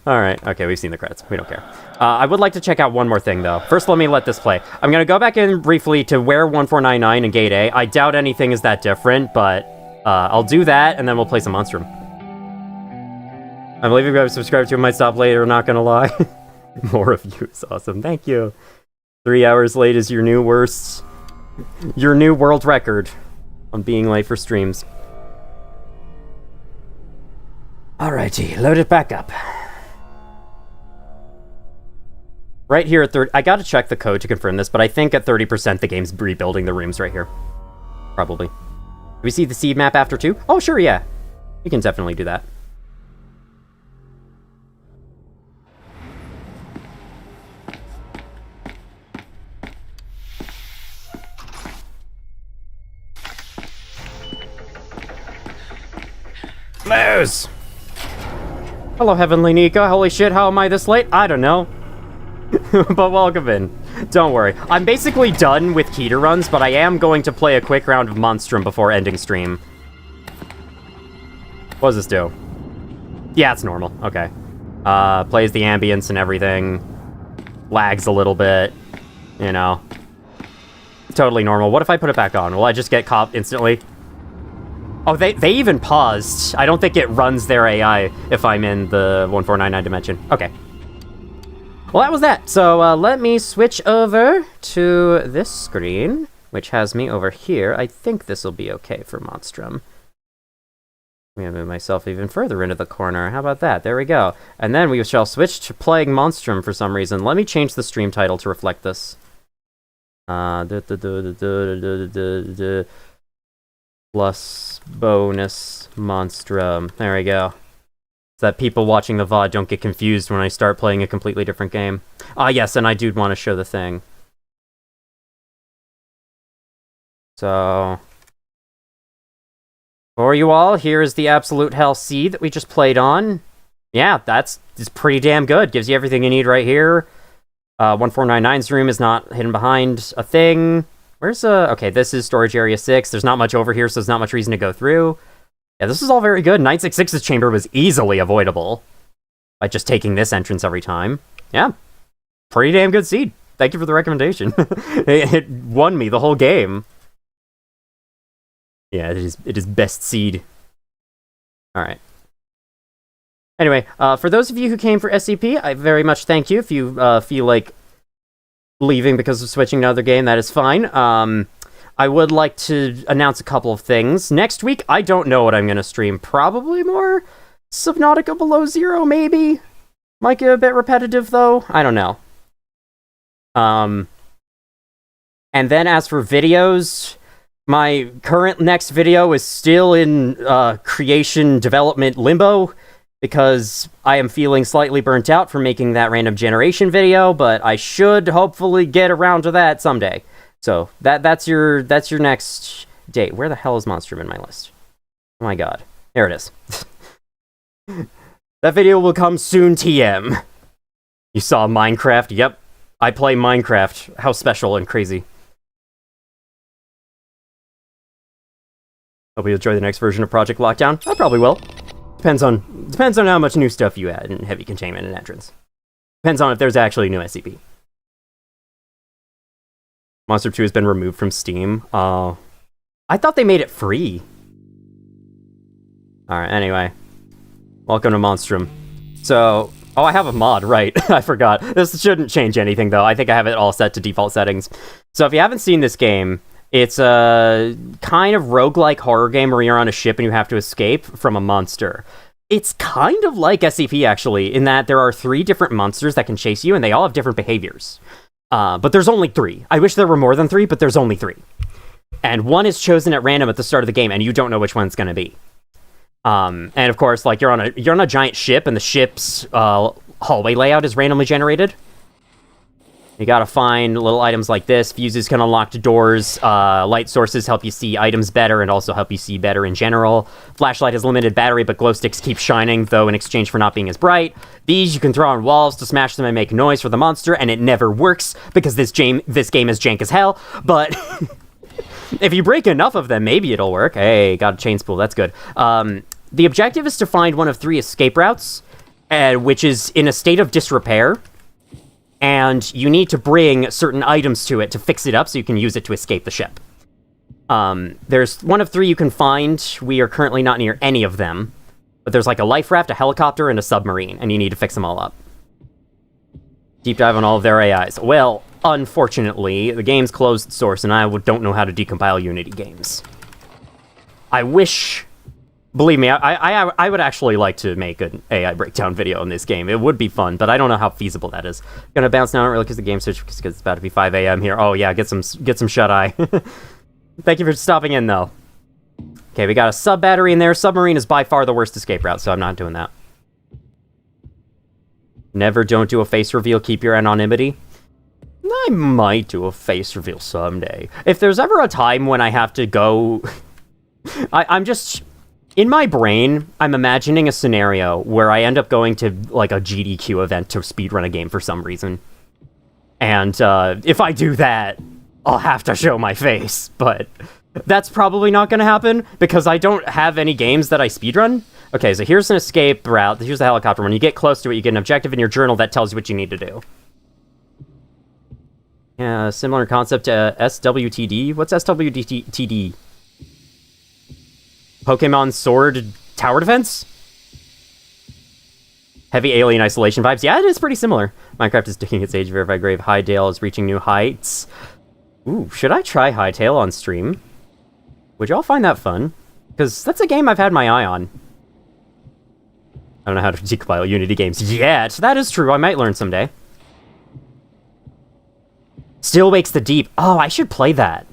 Speaker 1: Alright, okay, we've seen the credits. We don't care. I would like to check out one more thing, though. First, let me let this play. I'm going to go back in briefly to where 1499 and Gate A. I doubt anything is that different, but I'll do that, and then we'll play some Monstrum. I believe if you guys subscribe to it, might stop later, not gonna lie. More of you is awesome. Thank you. 3 hours late is your new worst. Your new world record on being late for streams. Alrighty, load it back up. Right here at 30, I gotta check the code to confirm this, but I think at 30% the game's rebuilding the rooms right here. Probably. Do we see the seed map after 2? Oh, sure, yeah. We can definitely do that. Moose! Hello, Heavenly Nika. Holy shit, how am I this late? I don't know. But welcome in. Don't worry. I'm basically done with KETER runs, but I am going to play a quick round of Monstrum before ending stream. What does this do? Yeah, it's normal. Okay. Plays the ambience and everything. Lags a little bit. You know. Totally normal. What if I put it back on? Will I just get caught instantly? Oh, they even paused. I don't think it runs their AI if I'm in the 1499 dimension. Okay. Well, that was that. So let me switch over to this screen, which has me over here. I think this will be okay for Monstrum. I'm going to move myself even further into the corner. How about that? There we go. And then we shall switch to playing Monstrum for some reason. Let me change the stream title to reflect this. Plus bonus Monstrum. There we go. So that people watching the VOD don't get confused when I start playing a completely different game. Ah, yes, and I do want to show the thing. So, for you all, here is the Absolute Hell C that we just played on. Yeah, it's pretty damn good. Gives you everything you need right here. 1499's room is not hidden behind a thing. Where's okay, this is storage area 6. There's not much over here, so there's not much reason to go through. Yeah, this is all very good. 966's chamber was easily avoidable by just taking this entrance every time. Yeah, pretty damn good seed. Thank you for the recommendation. It won me the whole game. Yeah, it is best seed. Alright. Anyway, for those of you who came for SCP, I very much thank you. If you feel like leaving because of switching to another game, that is fine. I would like to announce a couple of things. Next week, I don't know what I'm going to stream. Probably more Subnautica Below Zero, maybe? Might get a bit repetitive, though. I don't know. And then as for videos, my current next video is still in creation development limbo, because I am feeling slightly burnt out from making that random generation video, but I should hopefully get around to that someday. So that's your next date. Where the hell is Monstrum in my list? Oh my god. There it is. That video will come soon, TM. You saw Minecraft? Yep. I play Minecraft. How special and crazy. Hope you enjoy the next version of Project Lockdown. I probably will. Depends on how much new stuff you add in heavy containment and entrance. Depends on if there's actually new SCP. Monster 2 has been removed from Steam. I thought they made it free. Alright, anyway. Welcome to Monstrum. So, I have a mod, right. I forgot. This shouldn't change anything, though. I think I have it all set to default settings. So if you haven't seen this game, it's a kind of roguelike horror game where you're on a ship and you have to escape from a monster. It's kind of like SCP, actually, in that there are 3 different monsters that can chase you, and they all have different behaviors. But there's only 3. I wish there were more than 3, but there's only 3. And one is chosen at random at the start of the game, and you don't know which one it's going to be. And of course, like, you're on a giant ship, and the ship's hallway layout is randomly generated. You gotta find little items like this. Fuses can unlock doors. Light sources help you see items better and also help you see better in general. Flashlight has limited battery, but glow sticks keep shining, though in exchange for not being as bright. These you can throw on walls to smash them and make noise for the monster, and it never works because this game is jank as hell. But if you break enough of them, maybe it'll work. Hey, got a chain spool. That's good. The objective is to find one of 3 escape routes, which is in a state of disrepair. And you need to bring certain items to it to fix it up so you can use it to escape the ship. There's one of 3 you can find. We are currently not near any of them. But there's like a life raft, a helicopter, and a submarine, and you need to fix them all up. Deep dive on all of their AIs. Well, unfortunately, the game's closed source, and I don't know how to decompile Unity games. I wish... Believe me, I would actually like to make an AI breakdown video in this game. It would be fun, but I don't know how feasible that is. Gonna bounce now, not really because the game switched because it's about to be 5 a.m. here. Oh yeah, get some shut-eye. Thank you for stopping in, though. Okay, we got a sub-battery in there. Submarine is by far the worst escape route, so I'm not doing that. Never don't do a face reveal, keep your anonymity. I might do a face reveal someday. If there's ever a time when I have to go... I'm just... In my brain, I'm imagining a scenario where I end up going to, like, a GDQ event to speedrun a game for some reason. And, if I do that, I'll have to show my face, but that's probably not gonna happen, because I don't have any games that I speedrun. Okay, so here's an escape route. Here's the helicopter. When you get close to it, you get an objective in your journal that tells you what you need to do. Yeah, similar concept to SWTD. What's SWTD? Pokemon Sword Tower Defense? Heavy alien isolation vibes. Yeah, it is pretty similar. Minecraft is digging its age verified grave. Hytale is reaching new heights. Ooh, should I try Hytale on stream? Would y'all find that fun? Because that's a game I've had my eye on. I don't know how to decompile Unity games yet. That is true. I might learn someday. Still Wakes the Deep. Oh, I should play that.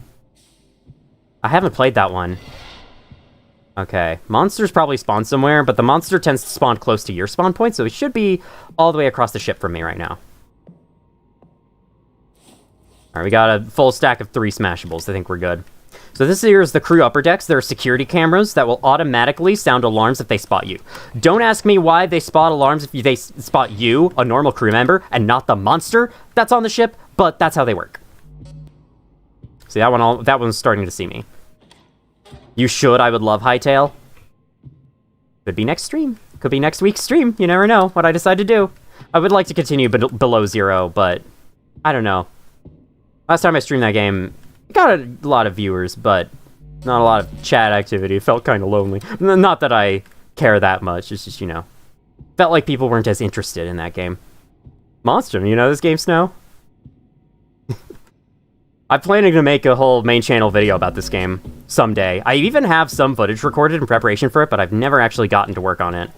Speaker 1: I haven't played that one. Okay. Monsters probably spawn somewhere, but the monster tends to spawn close to your spawn point, so it should be all the way across the ship from me right now. Alright, we got a full stack of 3 smashables. I think we're good. So this here is the crew upper decks. There are security cameras that will automatically sound alarms if they spot you. Don't ask me why they spot alarms if they spot you, a normal crew member, and not the monster that's on the ship, but that's how they work. See, that one's starting to see me. You should. I would love Hytale. Could be next stream. Could be next week's stream. You never know what I decide to do. I would like to continue below 0, but I don't know. Last time I streamed that game, it got a lot of viewers, but not a lot of chat activity. It felt kind of lonely. Not that I care that much. It's just, you know, felt like people weren't as interested in that game. Monstrum, you know this game, Snow? I'm planning to make a whole main channel video about this game someday. I even have some footage recorded in preparation for it, but I've never actually gotten to work on it.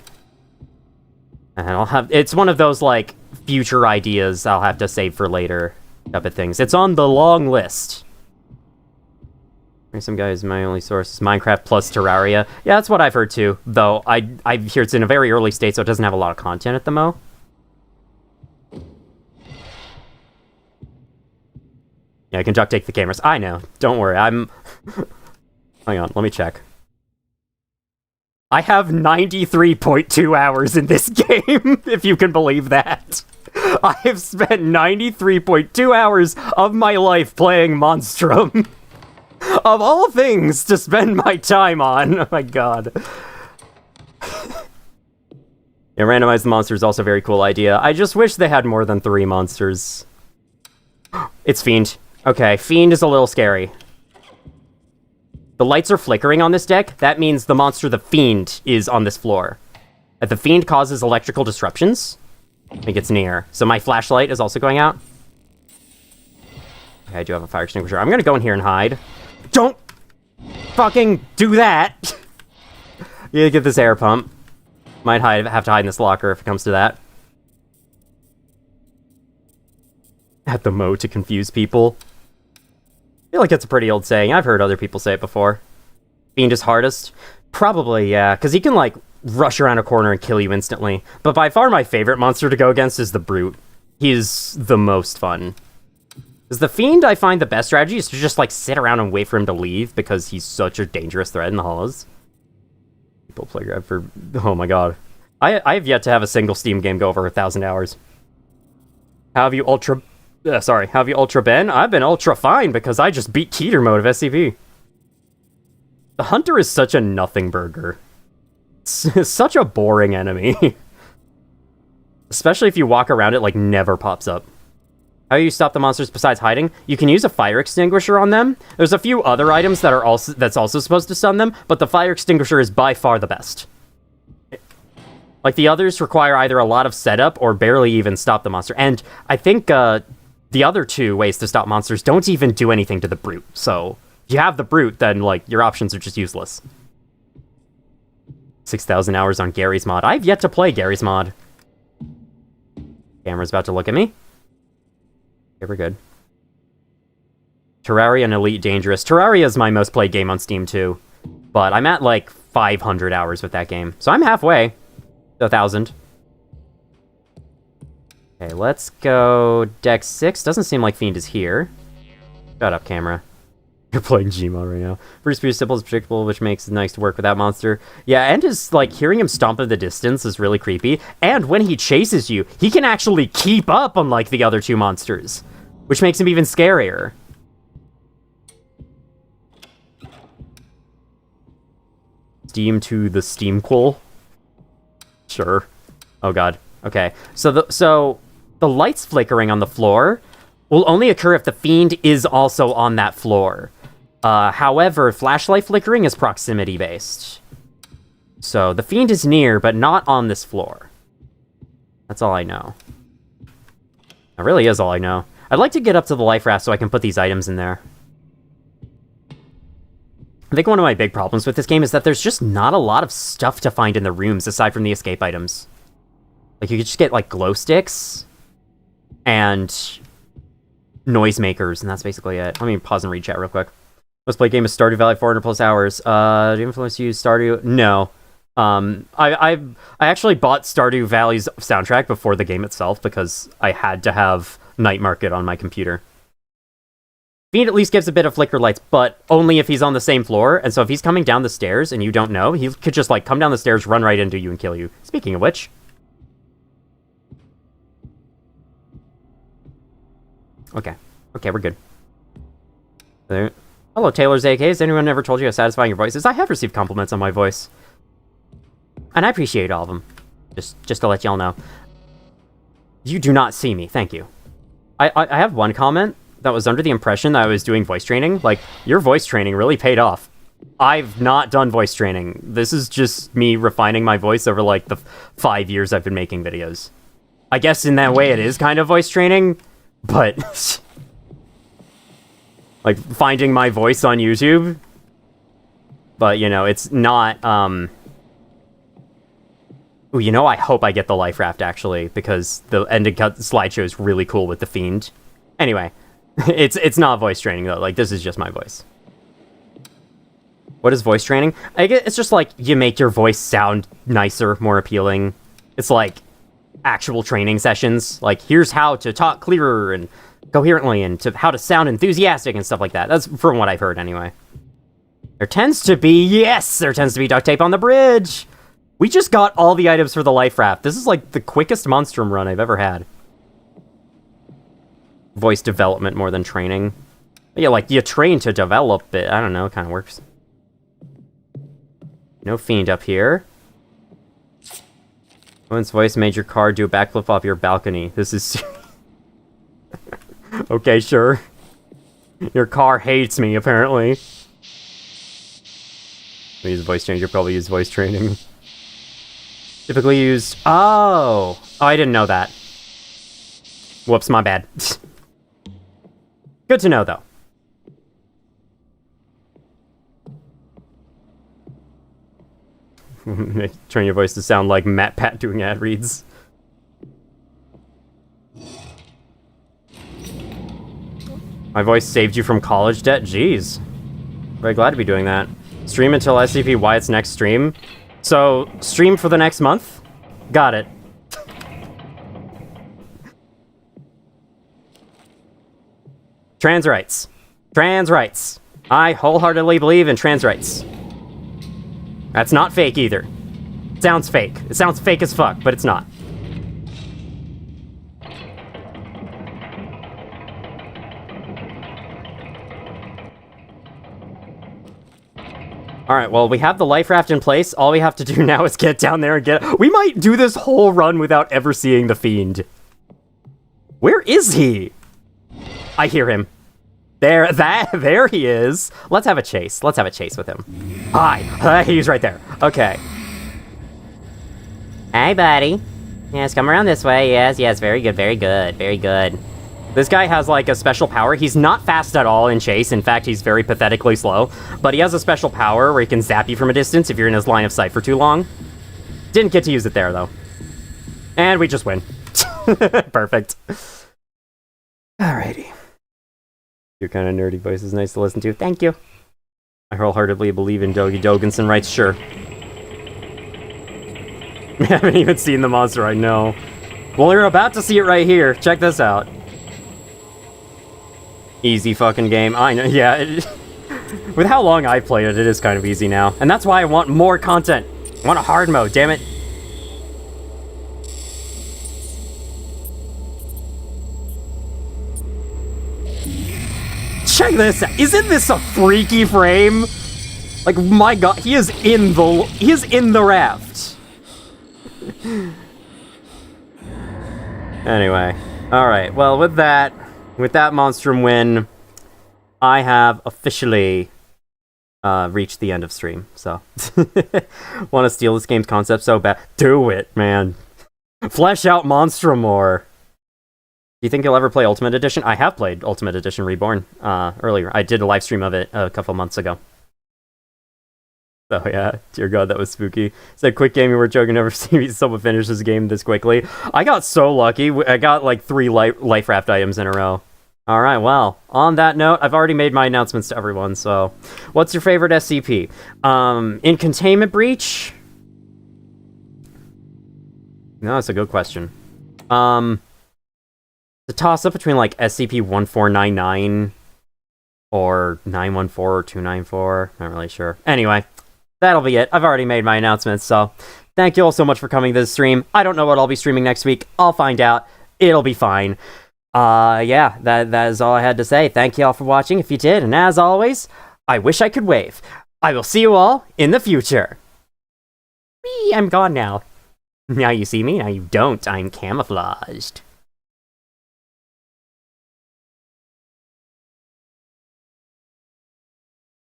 Speaker 1: And it's one of those, like, future ideas I'll have to save for later type of things. It's on the long list. Some guys, my only source is Minecraft plus Terraria. Yeah, that's what I've heard too, though I hear it's in a very early state, so it doesn't have a lot of content at the mo. Yeah, I can duct tape the cameras. I know. Don't worry. Hang on, let me check. I have 93.2 hours in this game, if you can believe that. I have spent 93.2 hours of my life playing Monstrum. Of all things to spend my time on. Oh my god. Yeah, randomize the monster is also a very cool idea. I just wish they had more than 3 monsters. It's Fiend. Okay, Fiend is a little scary. The lights are flickering on this deck. That means the monster, the Fiend, is on this floor. If the Fiend causes electrical disruptions, it gets near. So my flashlight is also going out. Okay, I do have a fire extinguisher. I'm gonna go in here and hide. Don't fucking do that! You get this air pump. Might have to hide in this locker if it comes to that. At the mo to confuse people. I feel like it's a pretty old saying. I've heard other people say it before. Fiend is hardest? Probably, yeah, because he can, like, rush around a corner and kill you instantly. But by far my favorite monster to go against is the Brute. He is the most fun. Because the Fiend, I find the best strategy is to just, like, sit around and wait for him to leave, because he's such a dangerous threat in the halls. People play Grab for... Oh my god. I have yet to have a single Steam game go over 1,000 hours. How have you Ultra been? I've been ultra fine, because I just beat KETER mode of SCP. The Hunter is such a nothing burger. It's such a boring enemy. Especially if you walk around it, like, never pops up. How do you stop the monsters besides hiding? You can use a fire extinguisher on them. There's a few other items that are that's also supposed to stun them, but the fire extinguisher is by far the best. Like, the others require either a lot of setup or barely even stop the monster. And I think the other 2 ways to stop monsters don't even do anything to the Brute. So, if you have the Brute, then, like, your options are just useless. 6,000 hours on Gary's mod. I've yet to play Gary's mod. Camera's about to look at me. Okay, we're good. Terraria and Elite Dangerous. Terraria is my most played game on Steam, too. But I'm at, like, 500 hours with that game. So I'm halfway to 1,000. Okay, let's go deck 6. Doesn't seem like Fiend is here. Shut up, camera. You're playing Gmod right now. Free speed is simple, is predictable, which makes it nice to work with that monster. Yeah, and just, like, hearing him stomp in the distance is really creepy. And when he chases you, he can actually keep up, unlike the other two monsters, which makes him even scarier. Steam to the Steamquil? Sure. Oh god. Okay. So the lights flickering on the floor will only occur if the fiend is also on that floor. However, flashlight flickering is proximity based. So the fiend is near, but not on this floor. That's all I know. That really is all I know. I'd like to get up to the life raft so I can put these items in there. I think one of my big problems with this game is that there's just not a lot of stuff to find in the rooms aside from the escape items. Like, you could just get, like, glow sticks and noisemakers, and that's basically it. Let me pause and read chat real quick. Let's play game of Stardew Valley 400 plus hours. Do you influence you use Stardew? No. I actually bought Stardew Valley's soundtrack before the game itself because I had to have Night Market on my computer. Fiend at least gives a bit of flicker lights, but only if he's on the same floor. And so if he's coming down the stairs and you don't know, he could just, like, come down the stairs, run right into you, and kill you. Speaking of which... Okay. Okay, we're good. There. Hello, Taylor's AK. Has anyone ever told you how satisfying your voice is? I have received compliments on my voice. And I appreciate all of them. Just to let y'all know. You do not see me. Thank you. I have one comment that was under the impression that I was doing voice training. Like, your voice training really paid off. I've not done voice training. This is just me refining my voice over, like, the 5 years I've been making videos. I guess in that way it is kind of voice training, but... like, finding my voice on YouTube. But, you know, it's not, Ooh, you know, I hope I get the life raft, actually, because the ending cut slideshow is really cool with the fiend. Anyway, it's not voice training, though. Like, this is just my voice. What is voice training? I guess it's just, like, you make your voice sound nicer, more appealing. It's like actual training sessions. Like, here's how to talk clearer and coherently, and to how to sound enthusiastic and stuff like that. That's from what I've heard, anyway. There tends to be duct tape on the bridge! We just got all the items for the life raft. This is, like, the quickest Monstrum run I've ever had. Voice development more than training. But yeah, like, you train to develop it. I don't know, it kind of works. No fiend up here. Owen's voice made your car do a backflip off your balcony. This is... okay, sure. Your car hates me, apparently. We use voice changer, probably use voice training. Typically used... Oh! Oh, I didn't know that. Whoops, my bad. Good to know, though. Train your voice to sound like Matt Pat doing ad reads. My voice saved you from college debt? Jeez. Very glad to be doing that. Stream until SCP Wyatt's next stream. So, stream for the next month? Got it. Trans rights. Trans rights. I wholeheartedly believe in trans rights. That's not fake either. It sounds fake. It sounds fake as fuck, but it's not. Alright, well, we have the life raft in place. All we have to do now is get down there and get... We might do this whole run without ever seeing the fiend. Where is he? I hear him. There he is. Let's have a chase. Let's have a chase with him. Hi. He's right there. Okay.
Speaker 4: Hey, buddy. Yes, come around this way. Yes, very good, very good, very good.
Speaker 1: This guy has, like, a special power. He's not fast at all in chase. In fact, he's very pathetically slow. But he has a special power where he can zap you from a distance if you're in his line of sight for too long. Didn't get to use it there, though. And we just win. Perfect. Alrighty. Your kind of nerdy voice is nice to listen to. Thank you. I wholeheartedly believe in Dogi Dogenson rights, sure. We haven't even seen the monster, I know. Well, you're about to see it right here. Check this out. Easy fucking game. I know, yeah. With how long I played it, it is kind of easy now. And that's why I want more content. I want a hard mode, damn it. Check this out. Isn't this a freaky frame? Like, my god, he is in the raft. Anyway, alright, well, with that Monstrum win, I have officially reached the end of stream, so. Want to steal this game's concept so bad? Do it, man. Flesh out Monstrum more. Do you think you'll ever play Ultimate Edition? I have played Ultimate Edition Reborn earlier. I did a live stream of it a couple months ago. So yeah, dear god, that was spooky. Said, quick game, you were joking, never seen someone finish this game this quickly. I got so lucky. I got like 3 life raft items in a row. Alright, well, on that note, I've already made my announcements to everyone, so. What's your favorite SCP? In Containment Breach? No, that's a good question. The toss-up between, like, SCP-1499 or 914 or 294. Not really sure. Anyway, that'll be it. I've already made my announcements, so thank you all so much for coming to this stream. I don't know what I'll be streaming next week. I'll find out. It'll be fine. Yeah, that is all I had to say. Thank you all for watching, if you did, and as always, I wish I could wave. I will see you all in the future. Whee, I'm gone now. Now you see me, now you don't. I'm camouflaged.